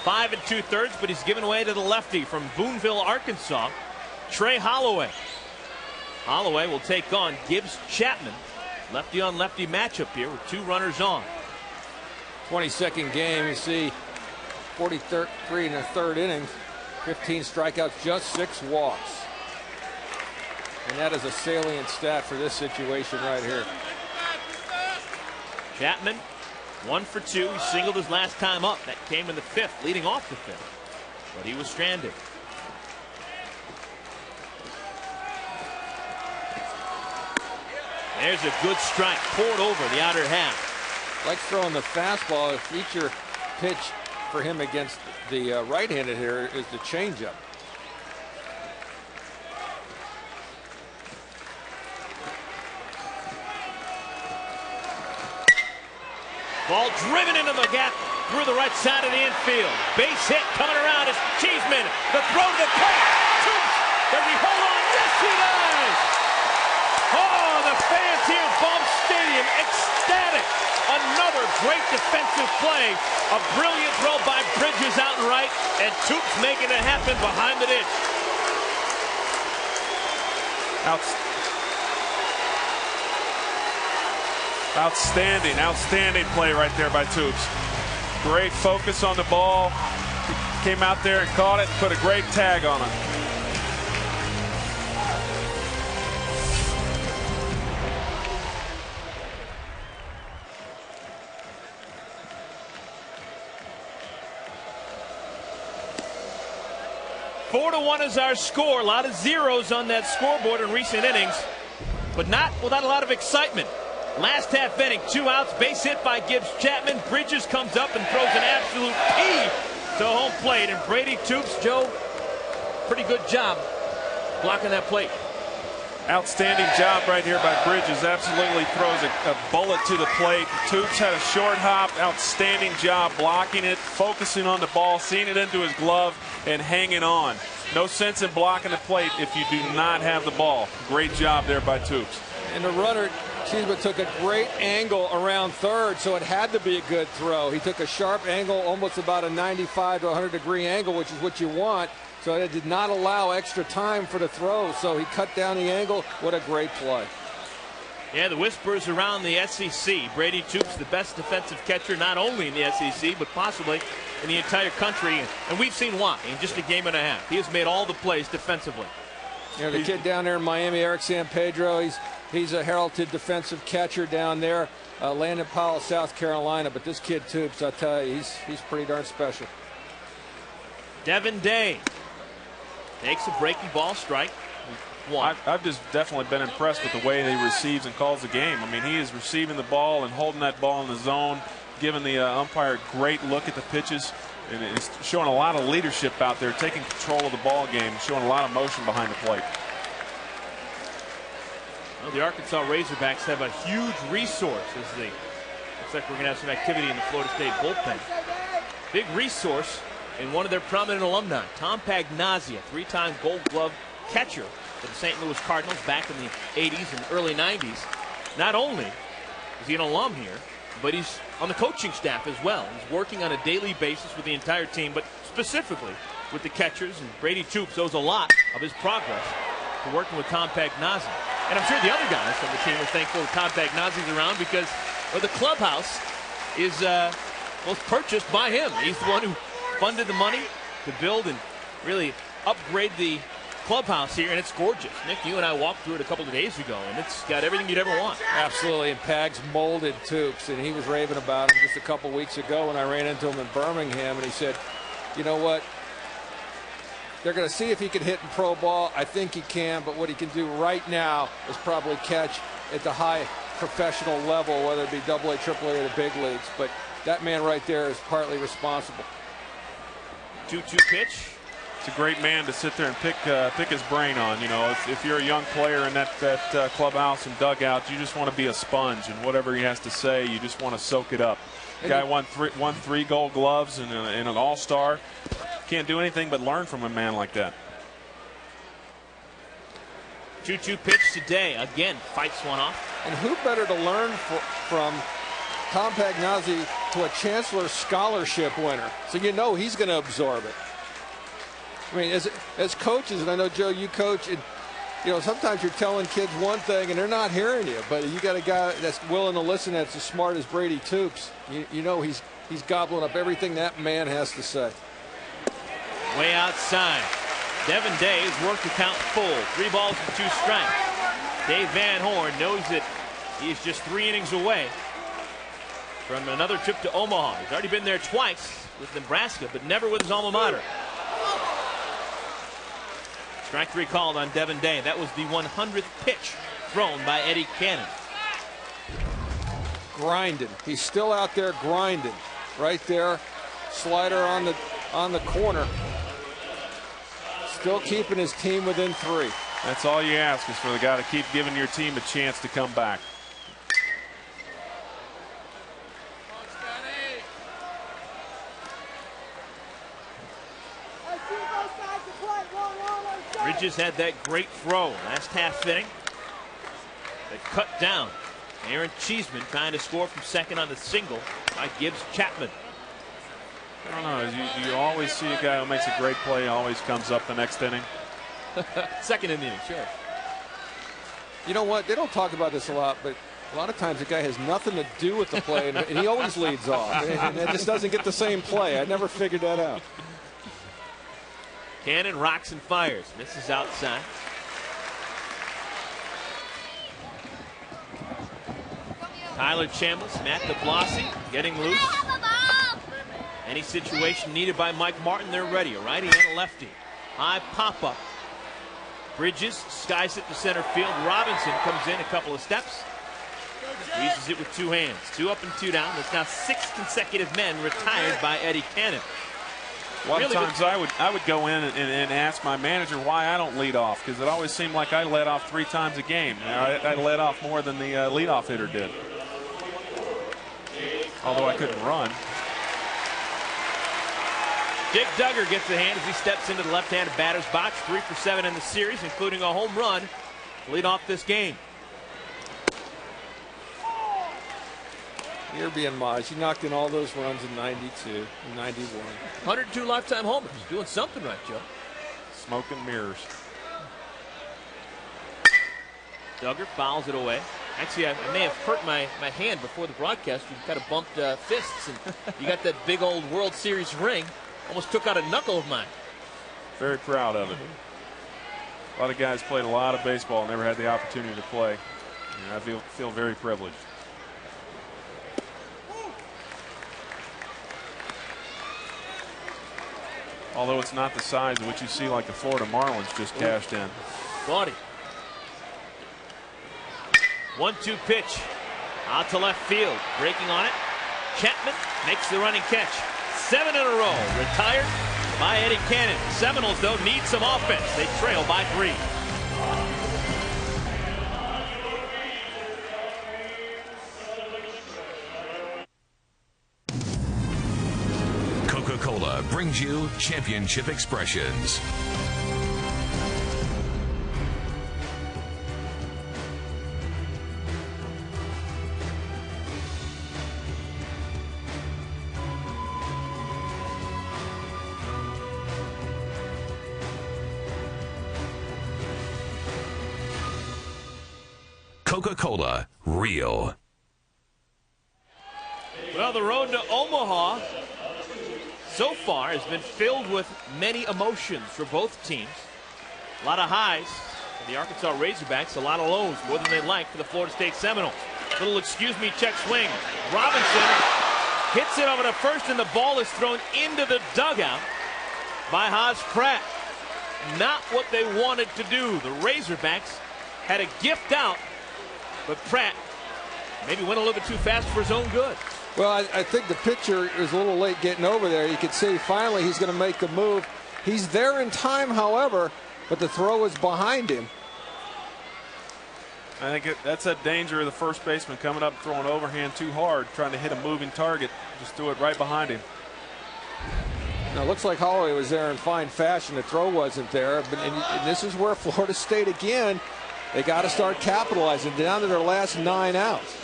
5 2/3, but he's given way to the lefty from Boonville, Arkansas, Trey Holloway. Holloway will take on Gibbs Chapman. Lefty on lefty matchup here with 2 runners on. 22nd game, you see 43 in the 3rd inning, 15 strikeouts, just 6 walks. And that is a salient stat for this situation right here. Chapman, 1 for 2. He singled his last time up. That came in the 5th, leading off the 5th. But he was stranded. There's a good strike poured over the outer half. Like throwing the fastball, a feature pitch for him against the right-handed hitter is the changeup. Ball driven into the gap through the right side of the infield. Base hit coming around is Cheeseman. The throw to the plate. Does he hold on? Yes, he does. Oh, the fans here at Baum Stadium ecstatic. Another great defensive play. A brilliant throw by Bridges out and right, and Toops making it happen behind the ditch. Outstanding play right there by Toops. Great focus on the ball. Came out there and caught it, put a great tag on it. Four to 1 is our score. A lot of zeros on that scoreboard in recent innings, but not without a lot of excitement. Last half inning, 2 outs, base hit by Gibbs Chapman. Bridges comes up and throws an absolute P to home plate. And Brady Toops, Joe, pretty good job blocking that plate. Outstanding job right here by Bridges. Absolutely throws a bullet to the plate. Toops had a short hop. Outstanding job blocking it, focusing on the ball, seeing it into his glove, and hanging on. No sense in blocking the plate if you do not have the ball. Great job there by Toops. And the runner, Cheeseman, took a great angle around third, so it had to be a good throw. He took a sharp angle, almost about a 95 to 100-degree angle, which is what you want. So it did not allow extra time for the throw, so he cut down the angle. What a great play. Yeah, the whispers around the SEC. Brady Toops, the best defensive catcher, not only in the SEC, but possibly in the entire country. And we've seen why in just a game and a half. He has made all the plays defensively. You know, the kid down there in Miami, Eric San Pedro, he's a heralded defensive catcher down there. Landon Powell, South Carolina. But this kid, Toops, I tell you, he's pretty darn special. Devin Day takes a breaking ball strike. I've just definitely been impressed with the way he receives and calls the game. I mean, he is receiving the ball and holding that ball in the zone, giving the umpire a great look at the pitches, and it's showing a lot of leadership out there, taking control of the ball game, showing a lot of motion behind the plate. Well, the Arkansas Razorbacks have a huge resource. Looks like we're going to have some activity in the Florida State bullpen. Big resource in one of their prominent alumni, Tom Pagnazzi, a 3-time Gold Glove catcher for the St. Louis Cardinals back in the 80s and early 90s. Not only is he an alum here, but he's on the coaching staff as well. He's working on a daily basis with the entire team, but specifically with the catchers. And Brady Toops owes a lot of his progress to working with Tom Pagnazzi. And I'm sure the other guys on the team are thankful that Tom Pagnazzi's around because the clubhouse is was purchased by him. He's the one who funded the money to build and really upgrade the clubhouse here, and it's gorgeous. Nick, you and I walked through it a couple of days ago, and it's got everything you'd ever want. Absolutely, and Pags molded Toops, and he was raving about him just a couple weeks ago when I ran into him in Birmingham, and he said, you know what, they're going to see if he can hit in pro ball. I think he can, but what he can do right now is probably catch at the high professional level, whether it be AA, AAA, or the big leagues. But that man right there is partly responsible. 2-2 pitch. It's a great man to sit there and pick his brain on. You know, if you're a young player in that clubhouse and dugout, you just want to be a sponge, and whatever he has to say, you just want to soak it up. The guy won 3 Gold Gloves and an All-Star. Can't do anything but learn from a man like that. 2-2 pitch today. Again, fights one off. And who better to learn from Tom Pagnozzi, to a Chancellor Scholarship winner? So you know he's going to absorb it. I mean, as coaches, and I know, Joe, you coach, and you know, sometimes you're telling kids one thing and they're not hearing you, but you got a guy that's willing to listen that's as smart as Brady Toops. You know he's gobbling up everything that man has to say. Way outside. Devin Day has worked the count full. 3 balls and 2 strikes. Dave Van Horn knows that he is just 3 innings away from another trip to Omaha. He's already been there twice with Nebraska, but never with his alma mater. Strike 3 called on Devin Day. That was the 100th pitch thrown by Eddie Cannon. Grinding. He's still out there grinding. Right there. Slider on the corner. Still keeping his team within 3. That's all you ask, is for the guy to keep giving your team a chance to come back. Bridges had that great throw last half inning that cut down Aaron Cheeseman, trying to score from second on the single by Gibbs Chapman. I don't know. You always see a guy who makes a great play, always comes up the next inning. Second inning, sure. You know what? They don't talk about this a lot, but a lot of times the guy has nothing to do with the play, and he always leads off. And it just doesn't get the same play. I never figured that out. Cannon rocks and fires. Misses outside. Tyler Chambliss, Matt DeBlasi getting loose. Any situation needed by Mike Martin, they're ready. A righty and a lefty. High pop-up. Bridges skies it to center field. Robinson comes in a couple of steps. Uses it with 2 hands. 2 up and 2 down. That's now 6 consecutive men retired by Eddie Cannon. A lot of times I would go in and ask my manager why I don't lead off, because it always seemed like I led off 3 times a game. I led off more than the leadoff hitter did, although I couldn't run. Dick Duggar gets the hand as he steps into the left-handed batter's box. 3 for 7 in the series, including a home run to lead off this game. You're being modest. You knocked in all those runs in 92 and 91. 102 lifetime homers. Doing something right, Joe. Smoke and mirrors. Duggar fouls it away. Actually, I may have hurt my hand before the broadcast. You kind of bumped fists, and you got that big old World Series ring. Almost took out a knuckle of mine. Very proud of it. A lot of guys played a lot of baseball, never had the opportunity to play. And I feel very privileged. Although it's not the size of what you see like the Florida Marlins just cashed in. Gaudy. 1-2 pitch. Out to left field. Breaking on it. Chapman makes the running catch. 7 in a row. Retired by Eddie Cannon. Seminoles, though, need some offense. They trail by 3. Coca-Cola brings you Championship Expressions. Coca-Cola, real. Well, the road to Omaha so far has been filled with many emotions for both teams. A lot of highs for the Arkansas Razorbacks, a lot of lows, more than they'd like for the Florida State Seminoles. Little excuse me check swing. Robinson hits it over to first, and the ball is thrown into the dugout by Haas Pratt. Not what they wanted to do. The Razorbacks had a gift out, but Pratt Maybe went a little bit too fast for his own good. Well, I think the pitcher is a little late getting over there. You could see finally he's going to make the move. He's there in time, however, but the throw is behind him. I think that's a danger of the first baseman coming up, throwing overhand too hard, trying to hit a moving target. Just threw it right behind him. Now, it looks like Holloway was there in fine fashion. The throw wasn't there. And this is where Florida State, again, they got to start capitalizing down to their last 9 outs.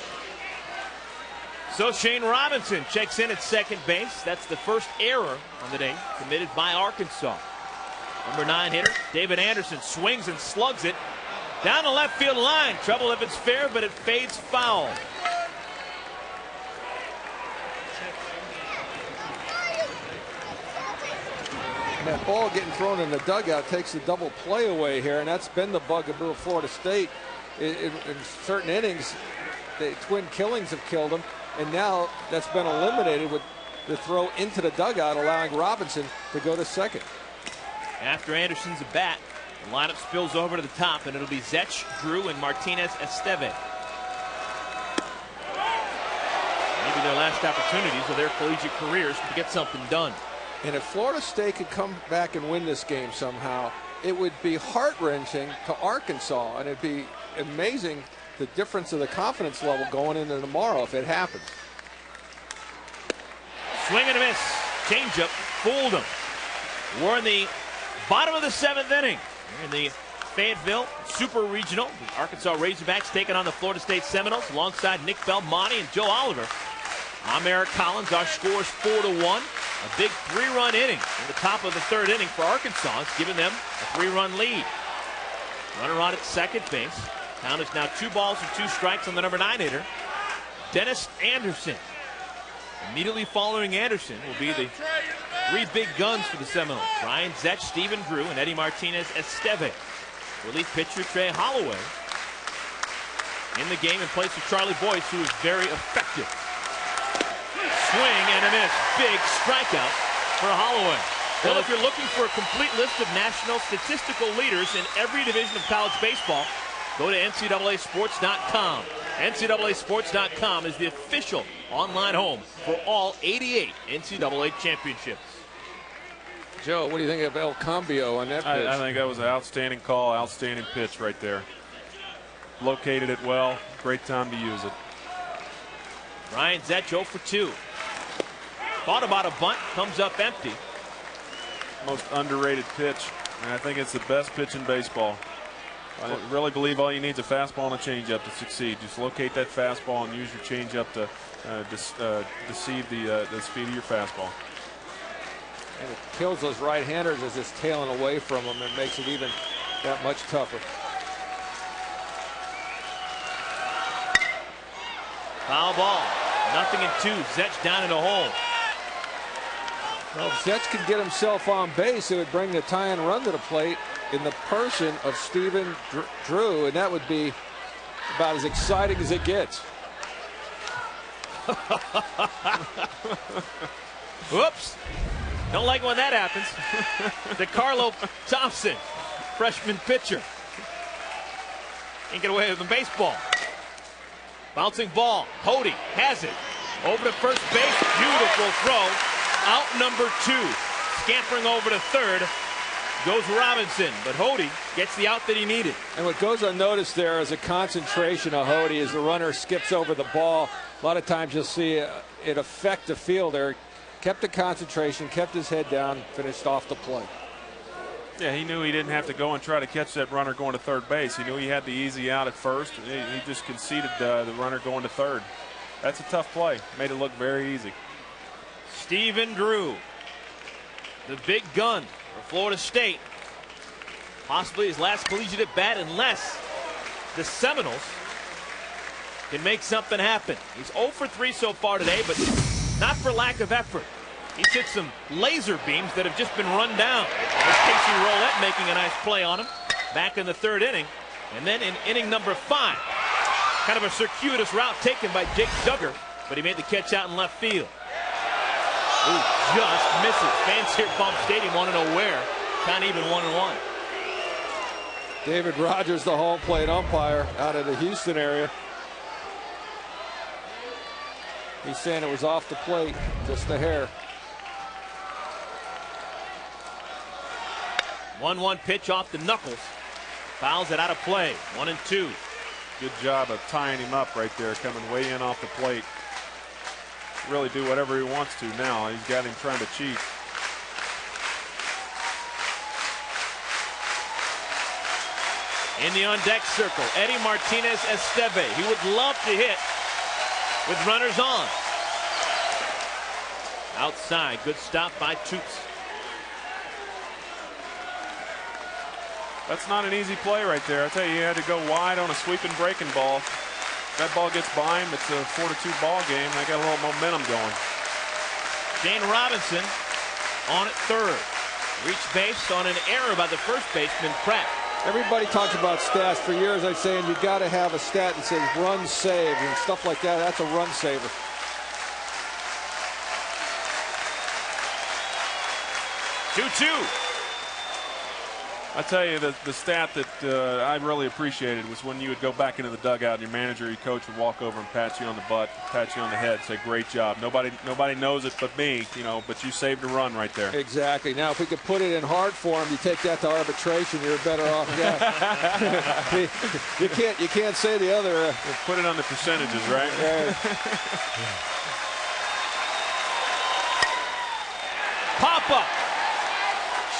So Shane Robinson checks in at second base. That's the first error on the day committed by Arkansas. Number 9 hitter, David Anderson, swings and slugs it down the left field line. Trouble if it's fair, but it fades foul. That ball getting thrown in the dugout takes the double play away here, and that's been the bugaboo of Florida State. In certain innings, the twin killings have killed them, and now that's been eliminated with the throw into the dugout, allowing Robinson to go to second. After Anderson's at bat, the lineup spills over to the top, and it'll be Zech, Drew, and Martinez Esteve. Maybe their last opportunities of their collegiate careers to get something done. And if Florida State could come back and win this game somehow, it would be heart-wrenching to Arkansas, and it'd be amazing the difference of the confidence level going into tomorrow if it happens. Swing and a miss. Changeup fooled him. We're in the bottom of the 7th inning. We're in the Fayetteville Super Regional. The Arkansas Razorbacks taking on the Florida State Seminoles alongside Nick Belmonte and Joe Oliver. I'm Eric Collins. Our score is 4-1. A big 3-run inning in the top of the 3rd inning for Arkansas. It's given them a 3-run lead. Runner on at second base. Count is now 2 balls and 2 strikes on the number 9 hitter, Dennis Anderson. Immediately following Anderson will be the 3 big guns for the Seminoles: Ryan Zech, Stephen Drew, and Eddie Martinez Esteve. Relief pitcher Trey Holloway in the game in place of Charlie Boyce, who is very effective. Swing and a miss. Big strikeout for Holloway. Well, if you're looking for a complete list of national statistical leaders in every division of college baseball, go to NCAAsports.com. NCAAsports.com is the official online home for all 88 NCAA championships. Joe, what do you think of El Cambio on that pitch? I think that was an outstanding call, outstanding pitch right there. Located it well. Great time to use it. Ryan Zech 0 for 2. Thought about a bunt, comes up empty. Most underrated pitch, and I think it's the best pitch in baseball. I really believe all you need is a fastball and a changeup to succeed. Just locate that fastball and use your changeup to deceive the speed of your fastball. And it kills those right-handers as it's tailing away from them and makes it even that much tougher. Foul ball. 0-2. Zech down in the hole. Well, if Zech could get himself on base, it would bring the tie-in run to the plate in the person of Stephen Drew, and that would be about as exciting as it gets. Whoops. Don't like when that happens. DeCarlo Thompson, freshman pitcher. Can't get away with the baseball. Bouncing ball. Hody has it. Over to first base. Beautiful throw. Out number 2. Scampering over to third goes Robinson, but Hody gets the out that he needed. And what goes unnoticed there is a concentration of Hody as the runner skips over the ball. A lot of times you'll see it affect the fielder. Kept the concentration, kept his head down, finished off the play. Yeah, he knew he didn't have to go and try to catch that runner going to third base. He knew he had the easy out at first. He just conceded the runner going to third. That's a tough play. Made it look very easy. Stephen Drew, the big gun for Florida State. Possibly his last collegiate at bat, unless the Seminoles can make something happen. He's 0 for 3 so far today, but not for lack of effort. He's hit some laser beams that have just been run down. There's Casey Roulette making a nice play on him back in the 3rd inning. And then in inning number 5, kind of a circuitous route taken by Jake Duggar, but he made the catch out in left field. Ooh, just misses. Fans here at Palm Stadium want to know where. Kind of even 1-1. David Rogers, the home plate umpire out of the Houston area. He's saying it was off the plate, just a hair. 1-1 pitch off the knuckles. Fouls it out of play. 1-2. Good job of tying him up right there, coming way in off the plate. Really do whatever he wants to now. He's got him trying to cheat. In the on-deck circle, Eddie Martinez Esteve. He would love to hit with runners on. Outside, good stop by Toots. That's not an easy play right there. I tell you, he had to go wide on a sweeping breaking ball. If that ball gets by him, it's a 4-2 ball game. They got a little momentum going. Dane Robinson on at third. Reached base on an error by the first baseman, Pratt. Everybody talks about stats. For years I've saying you got to have a stat that says run saved and stuff like that. That's a run saver. I tell you, the stat that I really appreciated was when you would go back into the dugout and your manager, your coach would walk over and pat you on the butt, pat you on the head, say, "Great job. Nobody knows it but me, but you saved a run right there." Exactly. Now, if we could put it in hard form, you take that to arbitration, you're a better off guy. you can't say the other. Put it on the percentages, right? Pop up.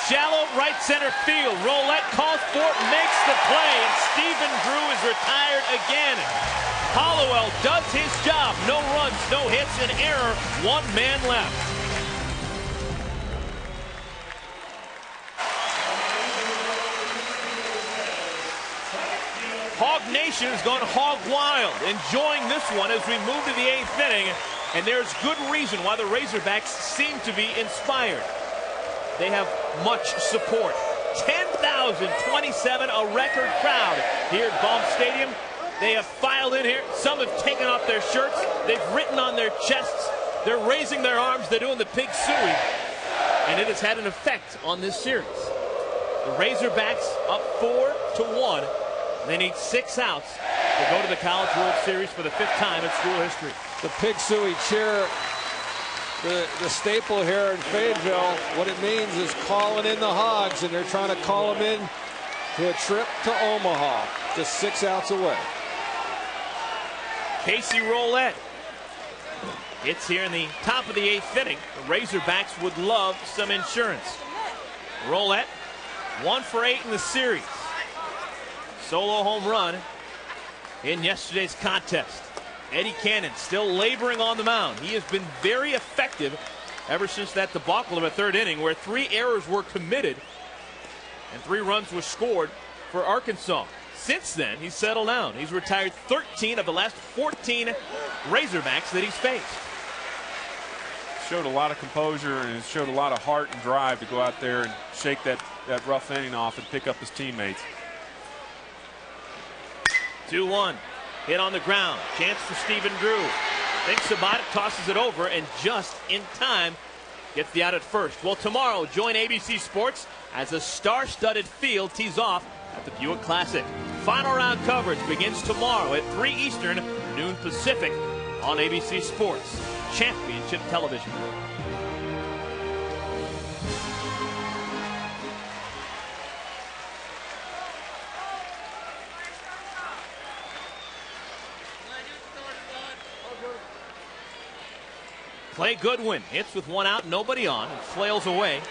Shallow right center field. Roulette calls for it, makes the play, and Stephen Drew is retired again. Hollowell does his job. No runs, no hits, an error. One man left. Hog Nation has gone hog wild, enjoying this one as we move to the 8th inning, and there's good reason why the Razorbacks seem to be inspired. They have much support. 10,027, a record crowd here at Baum Stadium. They have filed in here. Some have taken off their shirts. They've written on their chests. They're raising their arms. They're doing the pig suey. And it has had an effect on this series. The Razorbacks up 4-1. They need 6 outs to go to the College World Series for the 5th time in school history. The pig suey cheer. The staple here in Fayetteville, what it means is calling in the Hogs, and they're trying to call them in to a trip to Omaha, just 6 outs away. Casey Roulette hits here in the top of the 8th inning. The Razorbacks would love some insurance. Roulette, 1 for 8 in the series. Solo home run in yesterday's contest. Eddie Cannon still laboring on the mound. He has been very effective ever since that debacle of a 3rd inning where 3 errors were committed and 3 runs were scored for Arkansas. Since then, he's settled down. He's retired 13 of the last 14 Razorbacks that he's faced. Showed a lot of composure and showed a lot of heart and drive to go out there and shake that rough inning off and pick up his teammates. 2-1. Hit on the ground. Chance for Stephen Drew. Thinks about it, tosses it over, and just in time gets the out at first. Well, tomorrow, join ABC Sports as a star-studded field tees off at the Buick Classic. Final round coverage begins tomorrow at 3 Eastern, noon Pacific on ABC Sports. Championship Television. Clay Goodwin hits with 1 out, nobody on, and flails away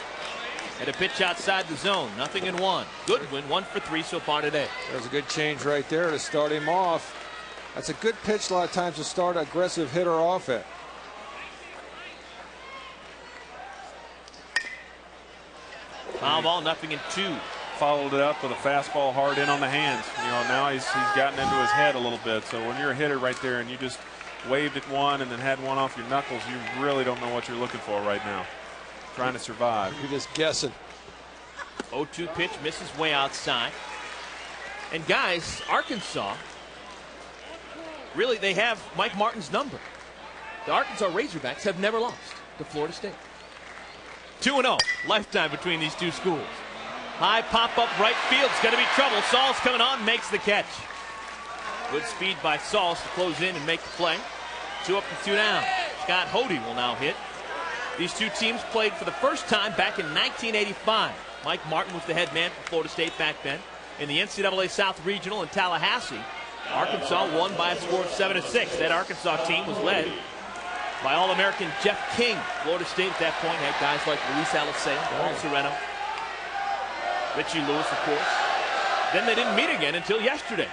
at a pitch outside the zone. 0-1. Goodwin 1 for 3 so far today. There's a good change right there to start him off. That's a good pitch a lot of times to start an aggressive hitter off at. Foul ball, 0-2. Followed it up with a fastball hard in on the hands. Now he's gotten into his head a little bit. So when you're a hitter right there and you just waved at one and then had one off your knuckles, you really don't know what you're looking for right now. Trying to survive. You're just guessing. 0-2 pitch misses way outside. And guys, Arkansas, really they have Mike Martin's number. The Arkansas Razorbacks have never lost to Florida State. 2-0 lifetime between these two schools. High pop up right field. It's going to be trouble. Sauls coming on, makes the catch. Good speed by Sauls to close in and make the play. 2 up and 2 down. Scott Hody will now hit. These two teams played for the first time back in 1985. Mike Martin was the head man for Florida State back then. In the NCAA South Regional in Tallahassee, Arkansas won by a score of 7-6. That Arkansas team was led by All-American Jeff King. Florida State at that point had guys like Luis Alicea, Paul Sereno, Richie Lewis, of course. Then they didn't meet again until yesterday.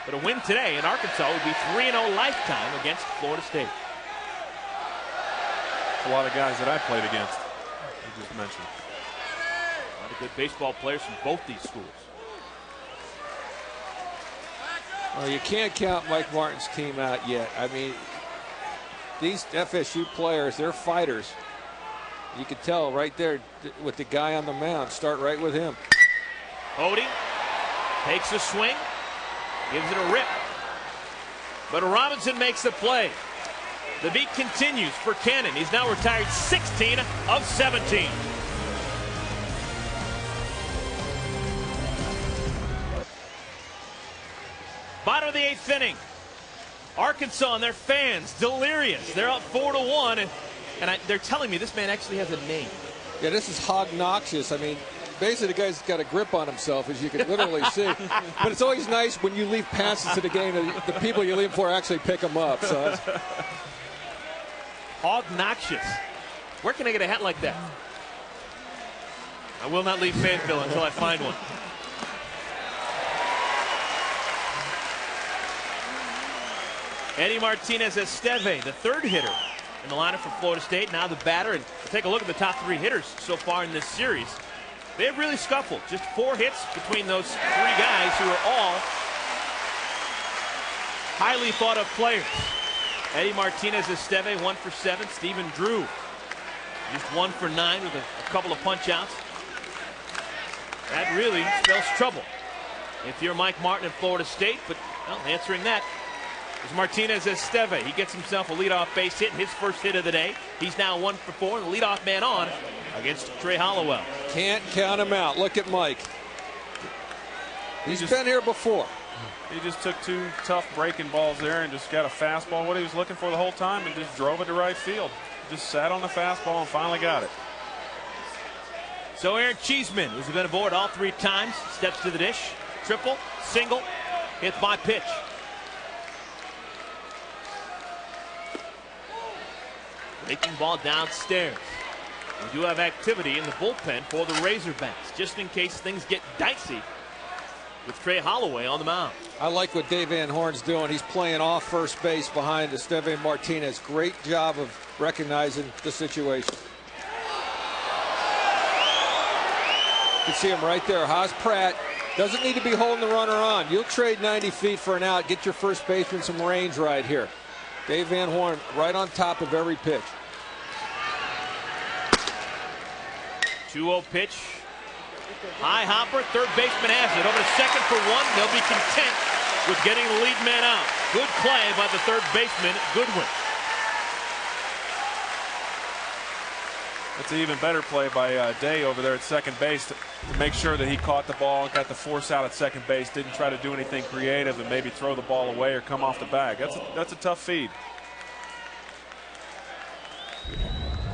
But a win today in Arkansas would be 3-0 lifetime against Florida State. A lot of guys that I played against, you just mentioned. A lot of good baseball players from both these schools. Well, you can't count Mike Martin's team out yet. I mean, these FSU players, they're fighters. You could tell right there with the guy on the mound. Start right with him. Hody takes a swing, gives it a rip. But Robinson makes the play. The beat continues for Cannon. He's now retired 16 of 17. Bottom of the 8th inning. Arkansas and their fans delirious. They're up 4-1, and they're telling me this man actually has a name. Yeah, this is Hognoxious. I mean, basically the guy's got a grip on himself, as you can literally see. But it's always nice when you leave passes to the game, the people you leave for actually pick them up. So that's... Hognoxious. Where can I get a hat like that? I will not leave Fayetteville until I find one. Eddie Martinez-Esteve, the third hitter in the lineup for Florida State, now the batter. And take a look at the top 3 hitters so far in this series. They've really scuffled. Just 4 hits between those 3 guys who are all highly thought of players. Eddie Martinez-Esteve, 1 for 7. Stephen Drew, just 1 for 9 with a couple of punch outs. That really spells trouble if you're Mike Martin at Florida State. But well, answering that is Martinez-Esteve. He gets himself a leadoff base hit, his first hit of the day. He's now 1 for 4, and the leadoff man on against Trey Hollowell. Can't count him out. Look at Mike. He's been here before. He just took 2 tough breaking balls there and just got a fastball, what he was looking for the whole time, and just drove it to right field. Just sat on the fastball and finally got it. So Aaron Cheeseman, who's been aboard all 3 times, steps to the dish. Triple, single, hit by pitch. Breaking ball downstairs. We do have activity in the bullpen for the Razorbacks, just in case things get dicey with Trey Holloway on the mound. I like what Dave Van Horn's doing. He's playing off first base behind Esteve Martinez. Great job of recognizing the situation. You can see him right there. Haas Pratt doesn't need to be holding the runner on. You'll trade 90 feet for an out. Get your first baseman some range right here. Dave Van Horn right on top of every pitch. 2-0 pitch. High hopper, third baseman has it. Over to second for 1. They'll be content with getting the lead man out. Good play by the third baseman, Goodwin. That's an even better play by Day over there at second base to make sure that he caught the ball, got the force out at second base, didn't try to do anything creative and maybe throw the ball away or come off the bag. That's a tough feed.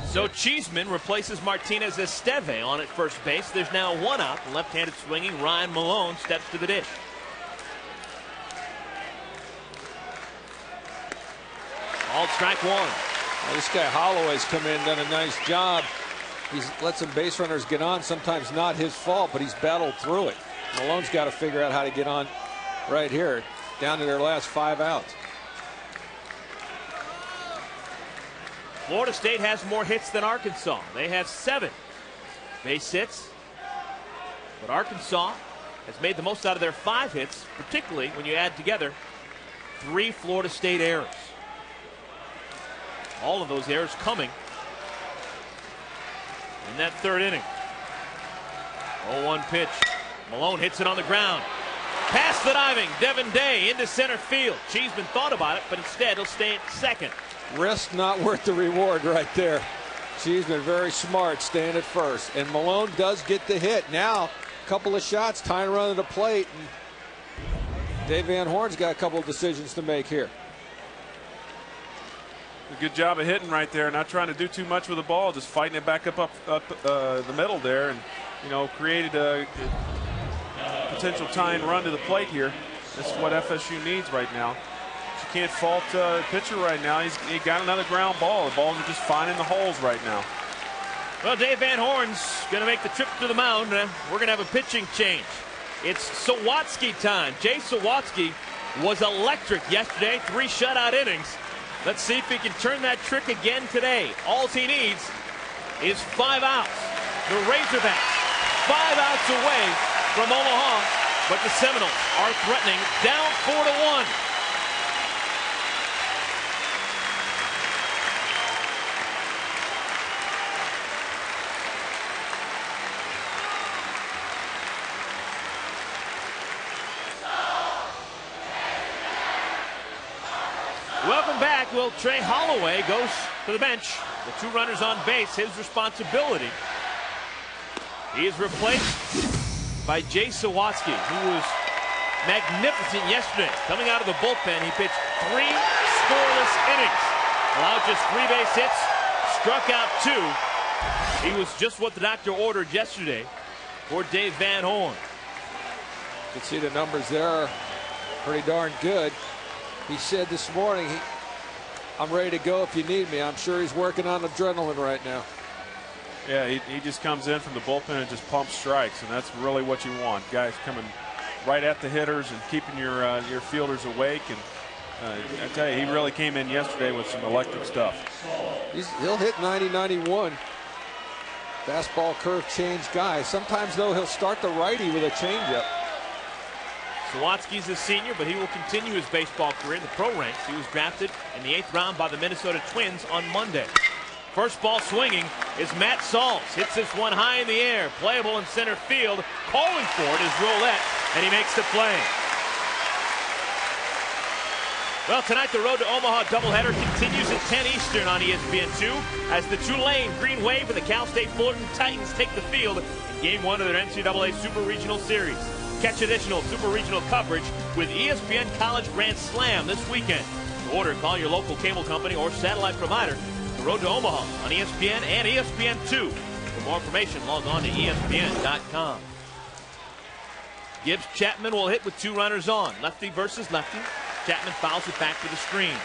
So Cheeseman replaces Martinez-Esteve on at first base. There's now 1 out. Left-handed swinging Ryan Malone steps to the dish. All strike 1. Well, this guy Holloway's come in, done a nice job. He's let some base runners get on. Sometimes not his fault, but he's battled through it. Malone's got to figure out how to get on right here, down to their last 5 outs. Florida State has more hits than Arkansas. They have 7 base hits. But Arkansas has made the most out of their 5 hits, particularly when you add together 3 Florida State errors. All of those errors coming in that 3rd inning. 0-1 pitch. Malone hits it on the ground. Past the diving Devin Day into center field. Cheeseman thought about it, but instead he'll stay at second. Risk not worth the reward right there. Cheeseman very smart staying at first. And Malone does get the hit. Now, a couple of shots, time to run to the plate. And Dave Van Horn's got a couple of decisions to make here. A good job of hitting right there, not trying to do too much with the ball, just fighting it back up the middle there, and created a potential tying run to the plate here. This is what FSU needs right now. You can't fault the pitcher right now. He got another ground ball. The balls are just finding the holes right now. Well, Dave Van Horn's going to make the trip to the mound. We're going to have a pitching change. It's Sawatzky time. Jay Sawatzky was electric yesterday, 3 shutout innings. Let's see if he can turn that trick again today. All he needs is 5 outs. The Razorbacks 5 outs away from Omaha, but the Seminoles are threatening, down 4-1. Welcome back. Well, Trey Holloway goes to the bench. The 2 runners on base, his responsibility. He is replaced by Jay Sawatzky, who was magnificent yesterday. Coming out of the bullpen, he pitched 3 scoreless innings, allowed just 3 base hits, struck out 2. He was just what the doctor ordered yesterday for Dave Van Horn. You can see the numbers there, pretty darn good. He said this morning, I'm ready to go if you need me. I'm sure he's working on adrenaline right now. Yeah, he just comes in from the bullpen and just pumps strikes, and that's really what you want. Guys coming right at the hitters and keeping your fielders awake. And I tell you, he really came in yesterday with some electric stuff. He'll hit 90-91. Fastball curve change guy. Sometimes, though, he'll start the righty with a changeup. Sawatzky's a senior, but he will continue his baseball career in the pro ranks. He was drafted in the 8th round by the Minnesota Twins on Monday. First ball swinging is Matt Salz. Hits this one high in the air. Playable in center field. Calling for it is Roulette, and he makes the play. Well, tonight the Road to Omaha doubleheader continues at 10 Eastern on ESPN2 as the Tulane Green Wave and the Cal State Fullerton Titans take the field in Game 1 of their NCAA Super Regional Series. Catch additional Super Regional coverage with ESPN College Grand Slam this weekend. To order, call your local cable company or satellite provider. The Road to Omaha on ESPN and ESPN2. For more information, log on to ESPN.com. Gibbs Chapman will hit with 2 runners on. Lefty versus lefty. Chapman fouls it back to the screen.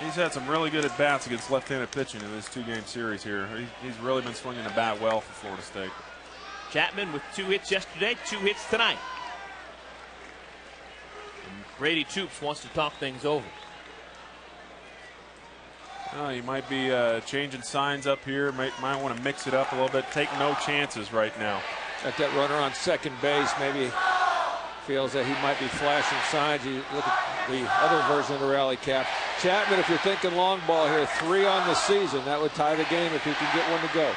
He's had some really good at-bats against left-handed pitching in this 2-game series here. He's really been swinging the bat well for Florida State. Chapman with 2 hits yesterday, 2 hits tonight. And Brady Toops wants to talk things over. He might be changing signs up here. Might want to mix it up a little bit. Take no chances right now. Got that runner on second base. Maybe feels that he might be flashing signs. You look at the other version of the rally cap. Chapman, if you're thinking long ball here, 3 on the season. That would tie the game if he can get one to go.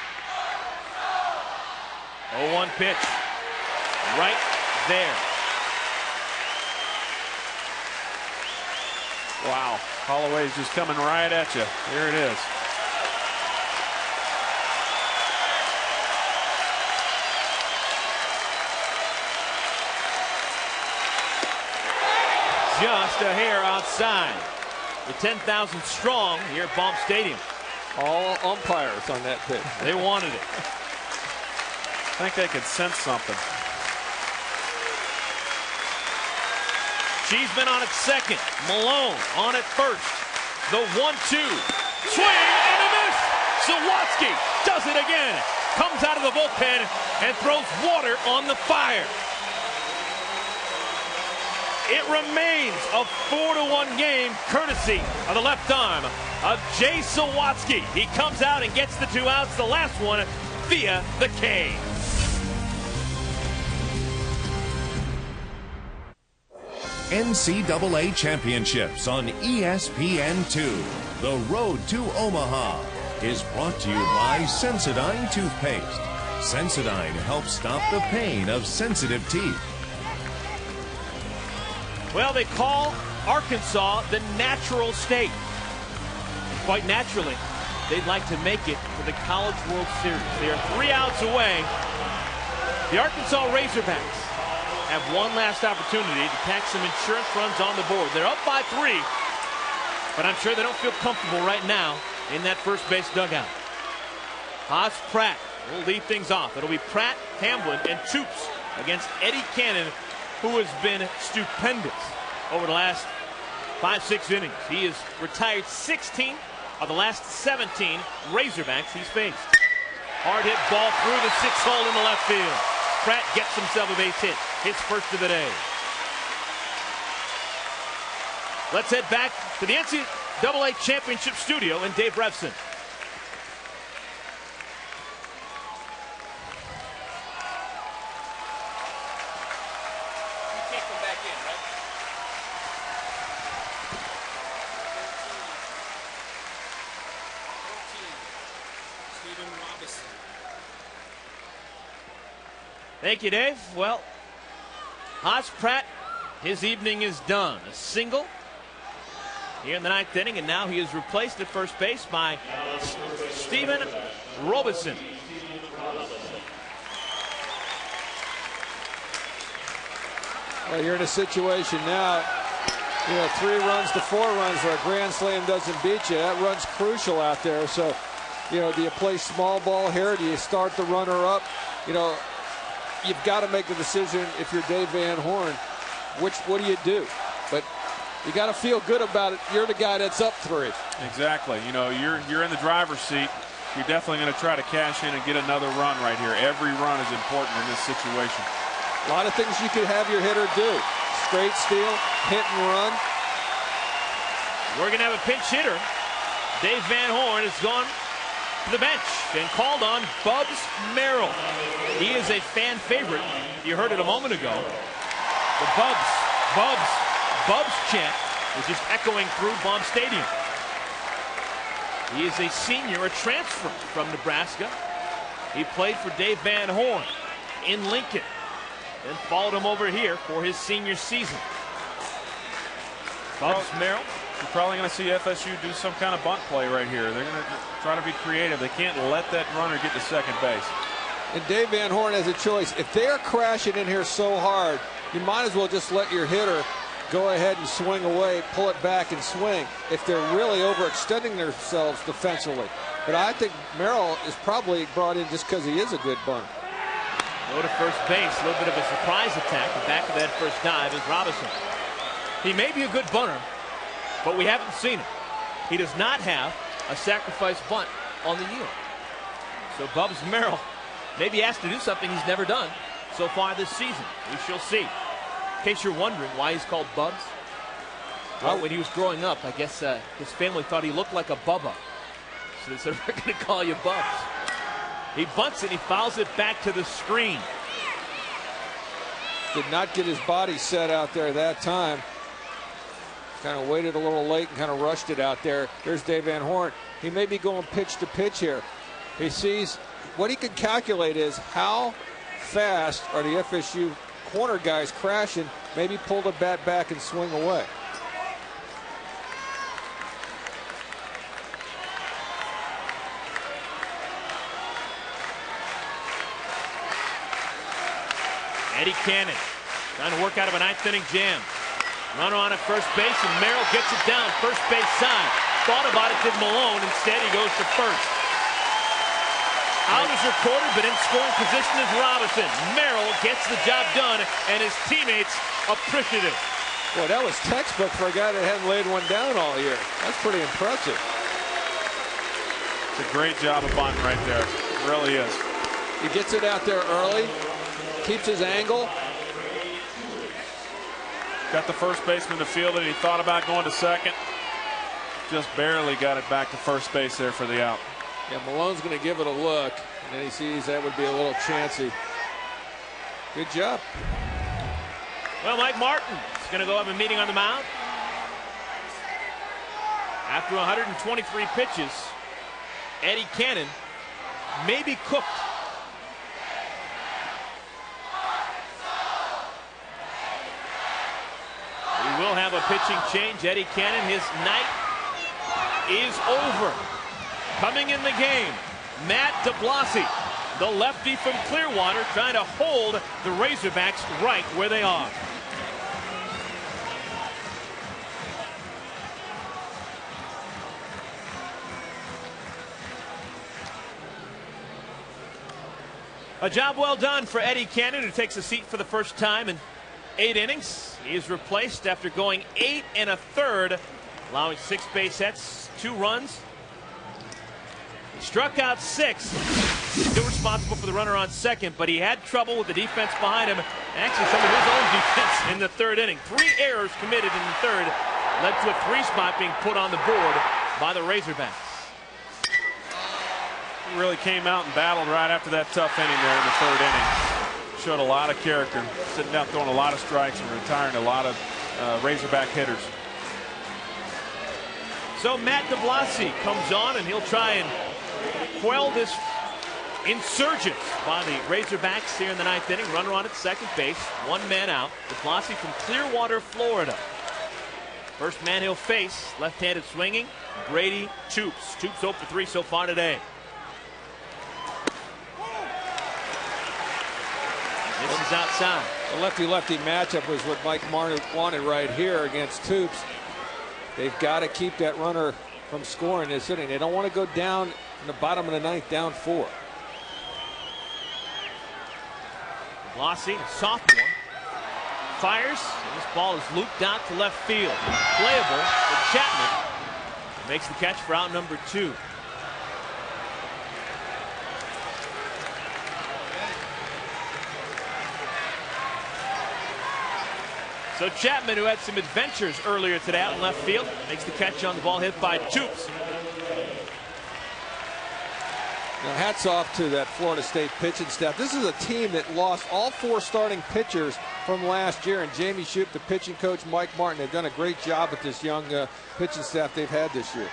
0-1 pitch. Right there. Wow. Holloway's just coming right at you. There it is. Just a hair outside. The 10,000 strong here at Baum Stadium. All umpires on that pitch. They wanted it. I think they could sense something. Cheeseman on at second. Malone on at first. The 1-2. Swing and a miss. Sawatzky does it again. Comes out of the bullpen and throws water on the fire. It remains a 4-1 game, courtesy of the left arm of Jay Sawatzky. He comes out and gets the 2 outs, the last one via the K. NCAA Championships on ESPN2. The Road to Omaha is brought to you by Sensodyne Toothpaste. Sensodyne helps stop the pain of sensitive teeth. Well, they call Arkansas the natural state. And quite naturally, they'd like to make it to the College World Series. They are 3 outs away. The Arkansas Razorbacks have one last opportunity to tack some insurance runs on the board. They're up by 3, but I'm sure they don't feel comfortable right now in that first base dugout. Haas Pratt will lead things off. It'll be Pratt, Hamblin, and Toops against Eddie Cannon, who has been stupendous over the last 5-6 innings. He has retired 16 of the last 17 Razorbacks he's faced. Hard hit ball through the 6-hole in the left field. Pratt gets himself a base hit, his first of the day. Let's head back to the NCAA Championship Studio in Dave Revson. Thank you, Dave. Well, Haas Pratt, his evening is done. A single here in the 9th inning, and now he is replaced at first base by Steven Robeson. Well, you're in a situation now, 3 runs to 4 runs where a grand slam doesn't beat you. That run's crucial out there. So, do you play small ball here? Do you start the runner up? You've got to make the decision if you're Dave Van Horn. What do you do? But you got to feel good about it. You're the guy that's up 3. Exactly. You're in the driver's seat. You're definitely going to try to cash in and get another run right here. Every run is important in this situation. A lot of things you could have your hitter do. Straight steal, hit and run. We're going to have a pinch hitter. Dave Van Horn has gone to the bench and called on Bubs Merrill. He is a fan favorite. You heard it a moment ago. The Bubs chant is just echoing through Baum Stadium. He is a senior, a transfer from Nebraska. He played for Dave Van Horn in Lincoln and followed him over here for his senior season. Bubs Merrill. You're probably going to see FSU do some kind of bunt play right here. They're going to try to be creative. They can't let that runner get to second base. And Dave Van Horn has a choice. If they are crashing in here so hard, you might as well just let your hitter go ahead and swing away, pull it back and swing if they're really overextending themselves defensively. But I think Merrill is probably brought in just because he is a good bunter. Go to first base, a little bit of a surprise attack. The back of that first dive is Robinson. He may be a good bunter, but we haven't seen it. He does not have a sacrifice bunt on the yield. So Bubs Merrill may be asked to do something he's never done so far this season. We shall see. In case you're wondering why he's called Bubs, well, when he was growing up, I guess his family thought he looked like a Bubba. So they said, we're going to call you Bubs. He bunts it, he fouls it back to the screen. Did not get his body set out there that time. Kind of waited a little late and kind of rushed it out there. There's Dave Van Horn. He may be going pitch to pitch here. He sees what he can calculate is how fast are the FSU corner guys crashing. Maybe pull the bat back and swing away. Eddie Cannon trying to work out of a 9th inning jam. Runner on at first base, and Merrill gets it down first base side. Thought about it, did Malone. Instead, he goes to first. Out is recorded, but in scoring position is Robinson. Merrill gets the job done, and his teammates appreciative. Boy, that was textbook for a guy that hadn't laid one down all year. That's pretty impressive. It's a great job of bunting right there. It really is. He gets it out there early, keeps his angle. Got the first baseman to field it. He thought about going to second. Just barely got it back to first base there for the out. Yeah, Malone's going to give it a look, and then he sees that would be a little chancy. Good job. Well, Mike Martin is going to go have a meeting on the mound. After 123 pitches, Eddie Cannon may be cooked. We will have a pitching change. Eddie Cannon, his night is over. Coming in the game, Matt DeBlasi. the lefty from Clearwater, trying to hold the Razorbacks right where they are. A job well done for Eddie Cannon, who takes a seat for the first time in 8 innings. He is replaced after going 8 1/3, allowing 6 base hits, 2 runs. He struck out 6. Still responsible for the runner on second, but he had trouble with the defense behind him. Actually, some of his own defense in the 3rd inning. 3 errors committed in the 3rd led to a 3 spot being put on the board by the Razorbacks. He really came out and battled right after that tough inning there in the 3rd inning. Showed a lot of character, sitting down throwing a lot of strikes and retiring a lot of Razorback hitters. So Matt DeBlasi comes on, and he'll try and quell this insurgence by the Razorbacks here in the 9th inning. Runner on at second base, 1 man out. DeBlasi from Clearwater, Florida. First man he'll face, left-handed swinging, Brady Toops. Toops 0 for 3 so far today. This is outside. The lefty-lefty matchup was what Mike Martin wanted right here against Toops. They've got to keep that runner from scoring this inning. They don't want to go down in the bottom of the 9th, down 4. DeBlasi, sophomore, fires, and this ball is looped out to left field. Playable for Chapman. Makes the catch for out number 2. So Chapman, who had some adventures earlier today out in left field, makes the catch on the ball hit by Toops. Now, hats off to that Florida State pitching staff. This is a team that lost all 4 starting pitchers from last year, and Jamie Shoup, the pitching coach, Mike Martin, they've done a great job with this young pitching staff they've had this year.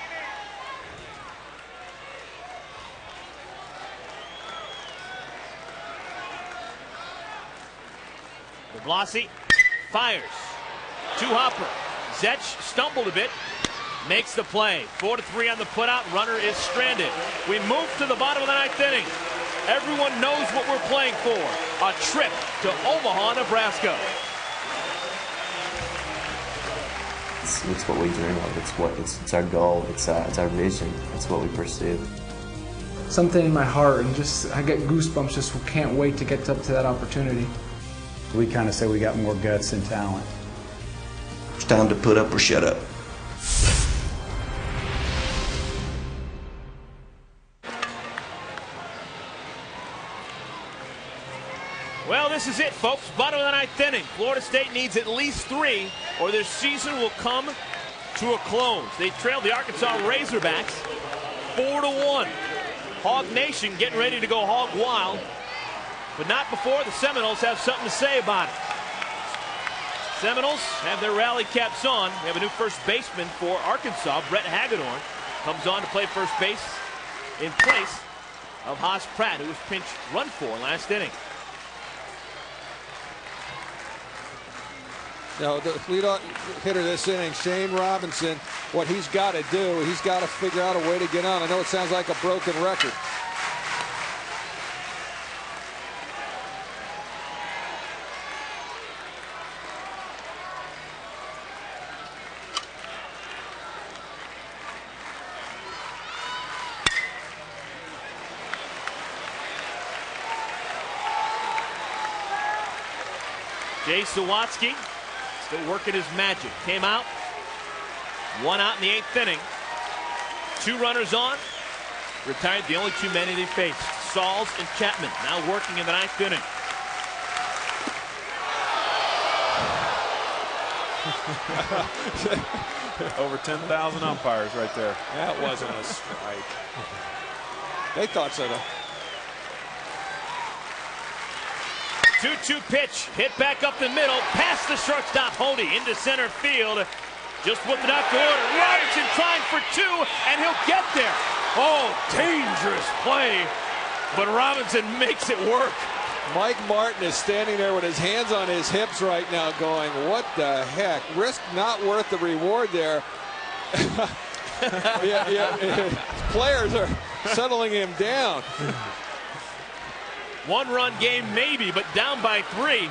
DeBlasi fires. 2-hopper. Zetch stumbled a bit. Makes the play. 4 to 3 on the putout. Runner is stranded. We move to the bottom of the 9th inning. Everyone knows what we're playing for. A trip to Omaha, Nebraska. It's what we dream of. It's our goal. It's our vision. It's what we pursue. Something in my heart, and just I get goosebumps. Just can't wait to get up to that opportunity. We kind of say we got more guts than talent. It's time to put up or shut up. Well, this is it, folks. Bottom of the 9th inning. Florida State needs at least 3, or their season will come to a close. They trailed the Arkansas Razorbacks 4-1. Hog Nation getting ready to go hog wild, but not before the Seminoles have something to say about it. Seminoles have their rally caps on. We have a new first baseman for Arkansas. Brett Hagedorn comes on to play first base in place of Haas Pratt, who was pinch run for last inning. Now, the leadoff hitter this inning, Shane Robinson, what he's got to do, he's got to figure out a way to get on. I know it sounds like a broken record. Jay Sawatsky still working his magic. Came out. 1 out in the 8th inning. 2 runners on. Retired the only 2 men he faced. Sauls and Chapman now working in the 9th inning. Over 10,000 umpires right there. That wasn't a strike. They thought so, though. 2-2 pitch, hit back up the middle, past the shortstop Honey into center field. Just put it out to order. Robinson trying for 2, and he'll get there. Oh, dangerous play, but Robinson makes it work. Mike Martin is standing there with his hands on his hips right now going, what the heck? Risk not worth the reward there. Players are settling him down. One-run game maybe, but down by 3.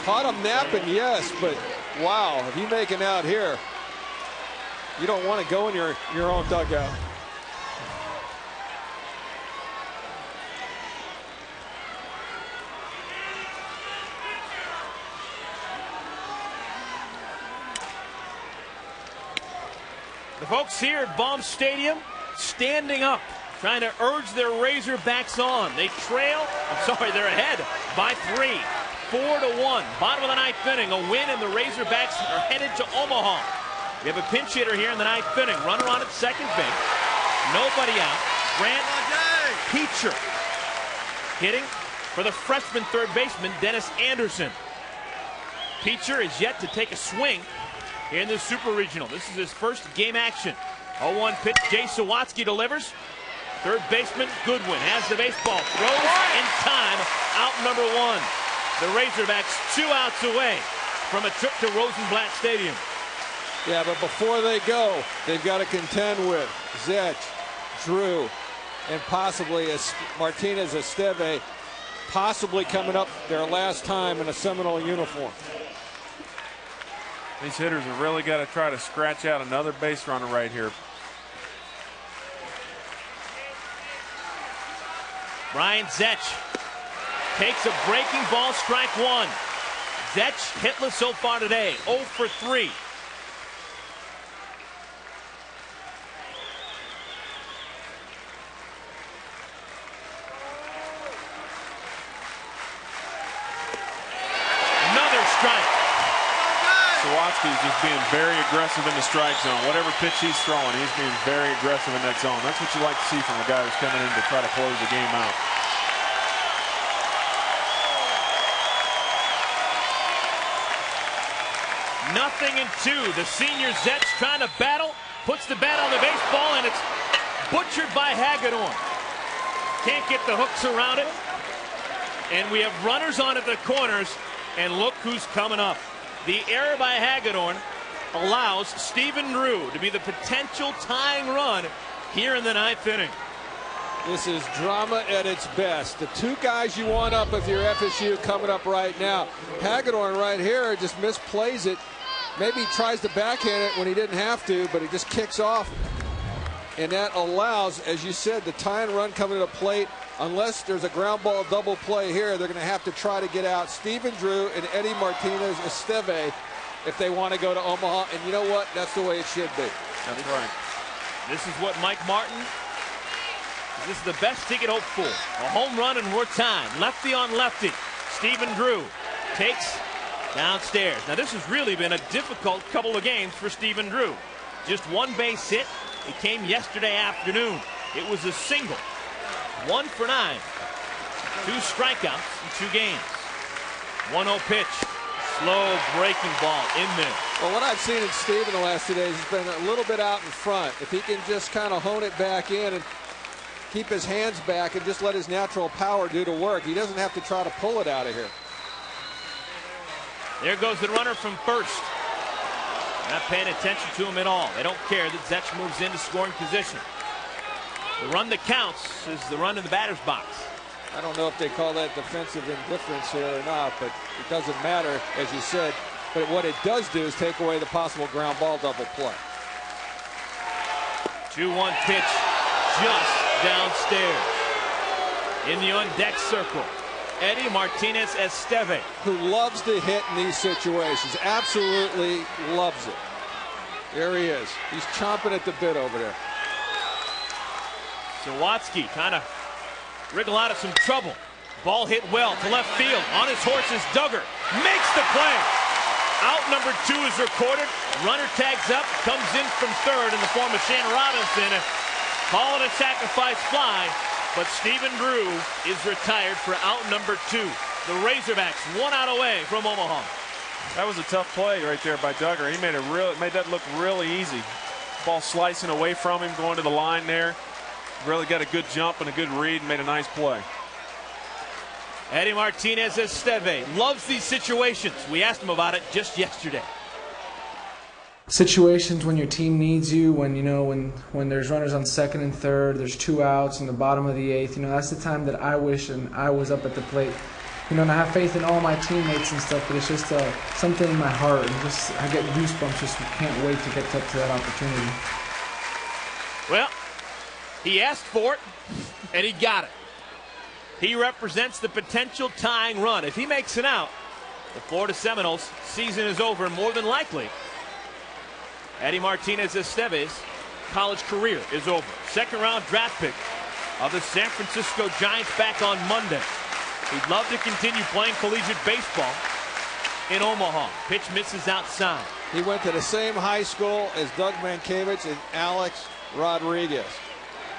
Caught him napping, yes, but wow, if you make it out here, you don't want to go in your own dugout. The folks here at Baum Stadium standing up, trying to urge their Razorbacks on. They trail, they're ahead by 3, 4-1. Bottom of the 9th inning, a win, and the Razorbacks are headed to Omaha. We have a pinch hitter here in the 9th inning. Runner on at second base. Nobody out. Grant Peacher hitting for the freshman third baseman, Dennis Anderson. Peacher is yet to take a swing in the Super Regional. This is his first game action. 0-1 pitch, Jay Sawatsky delivers. Third baseman Goodwin has the baseball, throws in time, out number 1. The Razorbacks 2 outs away from a trip to Rosenblatt Stadium. Yeah, but before they go, they've got to contend with Zech, Drew, and possibly Martinez Esteve, possibly coming up their last time in a Seminole uniform. These hitters have really got to try to scratch out another base runner right here. Brian Zech takes a breaking ball, strike 1. Zech hitless so far today, 0 for 3. Another strike. Sawatsky's just being very aggressive in the strike zone. Whatever pitch he's throwing, he's being very aggressive in that zone. That's what you like to see from a guy who's coming in to try to close the game out. Nothing in 2. The senior Zech trying to battle, puts the bat on the baseball, and it's butchered by Hagedorn. Can't get the hooks around it. And we have runners on at the corners, and look who's coming up. The error by Hagedorn allows Stephen Drew to be the potential tying run here in the 9th inning. This is drama at its best. The 2 guys you want up if you're FSU coming up right now. Hagedorn right here just misplays it. Maybe he tries to backhand it when he didn't have to, but he just kicks off. And that allows, as you said, the tying run coming to the plate. Unless there's a ground ball double play here, they're going to have to try to get out Stephen Drew and Eddie Martinez Esteve if they want to go to Omaha. And you know what? That's the way it should be. That's right. This is what Mike Martin, this is the best he could hope for. A home run in more time. Lefty on lefty. Stephen Drew takes downstairs. Now this has really been a difficult couple of games for Stephen Drew. Just 1 base hit. It came yesterday afternoon. It was a single. 1 for 9. 2 strikeouts in 2 games. 1-0 pitch. Slow breaking ball in there. Well, what I've seen in Steve in the last 2 days has been a little bit out in front. If he can just kind of hone it back in and keep his hands back and just let his natural power do the work, he doesn't have to try to pull it out of here. There goes the runner from first. Not paying attention to him at all. They don't care that Zech moves into scoring position. The run that counts is the run in the batter's box. I don't know if they call that defensive indifference here or not, but it doesn't matter, as you said. But what it does do is take away the possible ground ball double play. 2-1 pitch just downstairs. In the on-deck circle, Eddie Martinez Esteve, who loves to hit in these situations, absolutely loves it. There he is. He's chomping at the bit over there. Sawatsky trying to wriggle out of some trouble. Ball hit well to left field. On his horse is Duggar. Makes the play. Out number 2 is recorded. Runner tags up, comes in from third in the form of Shane Robinson. Call it a sacrifice fly, but Stephen Drew is retired for out number 2. The Razorbacks 1 out away from Omaha. That was a tough play right there by Duggar. He made that look really easy. Ball slicing away from him, going to the line there. Really got a good jump and a good read and made a nice play. Eddie Martinez Esteve loves these situations. We asked him about it just yesterday. situations when your team needs you, when there's runners on second and third, there's 2 outs in the bottom of the 8th, that's the time that I wish and I was up at the plate. And I have faith in all my teammates and stuff, but it's just something in my heart, and I get goosebumps, just can't wait to get up to that opportunity. Well, he asked for it, and he got it. He represents the potential tying run. If he makes it out, the Florida Seminoles' season is over, more than likely. Eddie Martinez-Esteve's college career is over. Second-round draft pick of the San Francisco Giants back on Monday. He'd love to continue playing collegiate baseball in Omaha. Pitch misses outside. He went to the same high school as Doug Mankiewicz and Alex Rodriguez.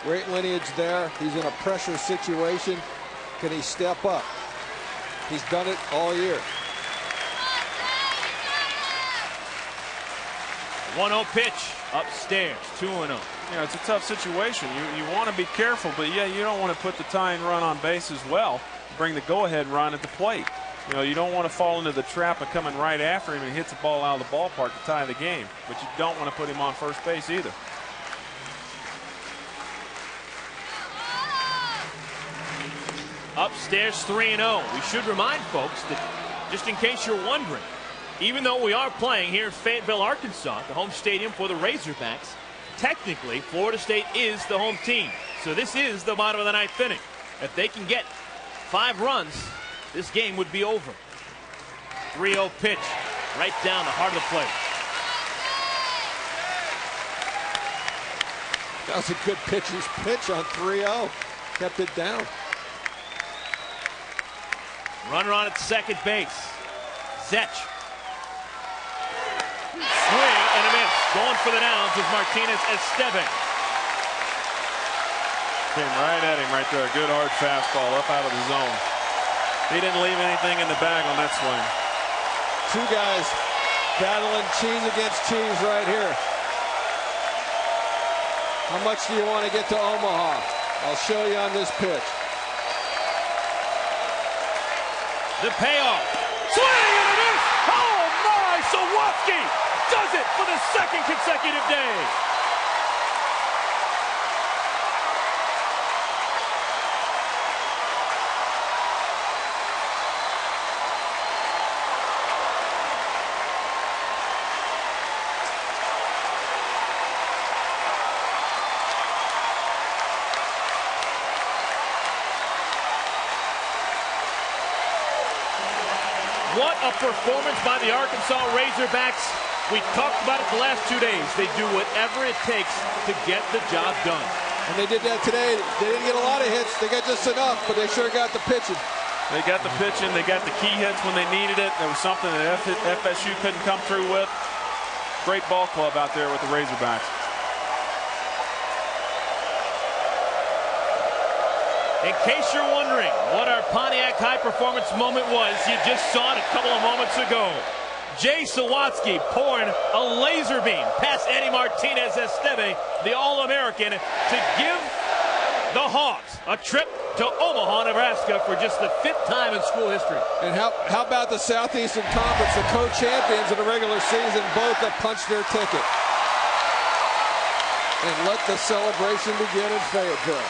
Great lineage there. He's in a pressure situation. Can he step up? He's done it all year. 1-0 pitch upstairs, 2-0. It's a tough situation. You want to be careful, but you don't want to put the tying run on base as well. Bring the go-ahead run at the plate. You don't want to fall into the trap of coming right after him and hits the ball out of the ballpark to tie the game, but you don't want to put him on first base either. Upstairs 3-0. We should remind folks that, just in case you're wondering, even though we are playing here in Fayetteville, Arkansas, the home stadium for the Razorbacks, technically Florida State is the home team. So this is the bottom of the 9th inning. If they can get 5 runs, this game would be over. 3-0 pitch right down the heart of the plate. That was a good pitcher's pitch on 3-0. Kept it down. Runner on at second base. Zech. Swing and a miss. Going for the downs is Martinez-Esteve. Came right at him right there. A good hard fastball up out of the zone. He didn't leave anything in the bag on that swing. 2 guys battling cheese against cheese right here. How much do you want to get to Omaha? I'll show you on this pitch. The payoff. Swing and a miss. Oh my! Sawatsky does it for the 2nd consecutive day. What a performance by the Arkansas Razorbacks. We talked about it the last 2 days. They do whatever it takes to get the job done. And they did that today. They didn't get a lot of hits. They got just enough, but they sure got the pitching. They got the pitching. They got the key hits when they needed it. There was something that FSU couldn't come through with. Great ball club out there with the Razorbacks. In case you're wondering what our Pontiac high-performance moment was, you just saw it a couple of moments ago. Jay Sawatsky pouring a laser beam past Eddie Martinez-Esteve, the All-American, to give the Hawks a trip to Omaha, Nebraska for just the 5th time in school history. And how about the Southeastern Conference, the co-champions of the regular season, both have punched their ticket. And let the celebration begin in Fayetteville.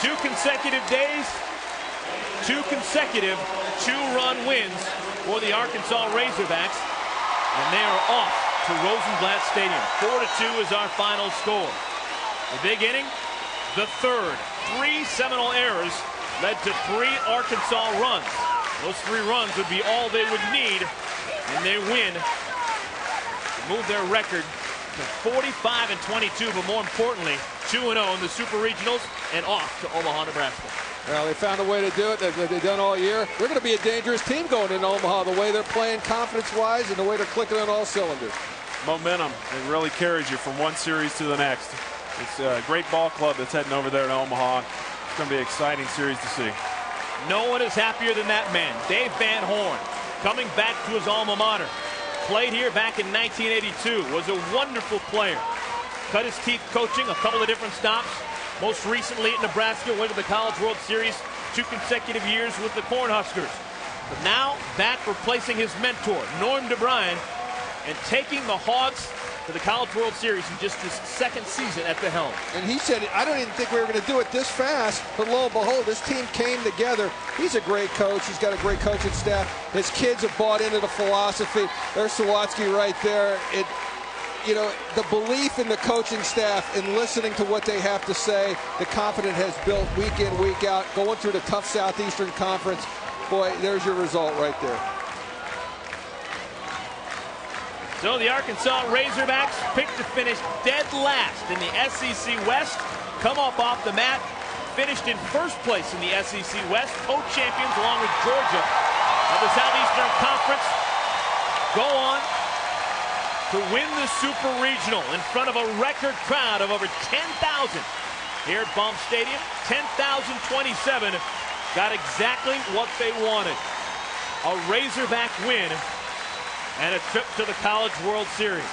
Two consecutive days, 2 consecutive 2-run wins for the Arkansas Razorbacks, and they are off to Rosenblatt Stadium. 4-2 is our final score. The big inning, the 3rd. 3 Seminole errors led to 3 Arkansas runs. Those 3 runs would be all they would need, and they win to move their record to 45-22, but more importantly, 2-0 in the Super Regionals and off to Omaha, Nebraska. Well, they found a way to do it. They've done all year. They're going to be a dangerous team going into Omaha, the way they're playing confidence-wise and the way they're clicking on all cylinders. Momentum. It really carries you from one series to the next. It's a great ball club that's heading over there to Omaha. It's going to be an exciting series to see. No one is happier than that man, Dave Van Horn, coming back to his alma mater. Played here back in 1982, was a wonderful player. Cut his teeth coaching, a couple of different stops. Most recently at Nebraska, went to the College World Series 2 consecutive years with the Cornhuskers. But now back replacing his mentor, Norm DeBryan, and taking the Hogs to the College World Series in just his second season at the helm. And he said, I don't even think we were going to do it this fast, but lo and behold, this team came together. He's a great coach. He's got a great coaching staff. His kids have bought into the philosophy. There's Sawatsky right there. You know, the belief in the coaching staff and listening to what they have to say, the confidence has built week in, week out, going through the tough Southeastern Conference. Boy, there's your result right there. So the Arkansas Razorbacks picked to finish dead last in the SEC West, come up off the mat, finished in first place in the SEC West, co-champions along with Georgia of the Southeastern Conference, go on to win the Super Regional in front of a record crowd of over 10,000 here at Baum Stadium. 10,027 got exactly what they wanted. A Razorback win and a trip to the College World Series.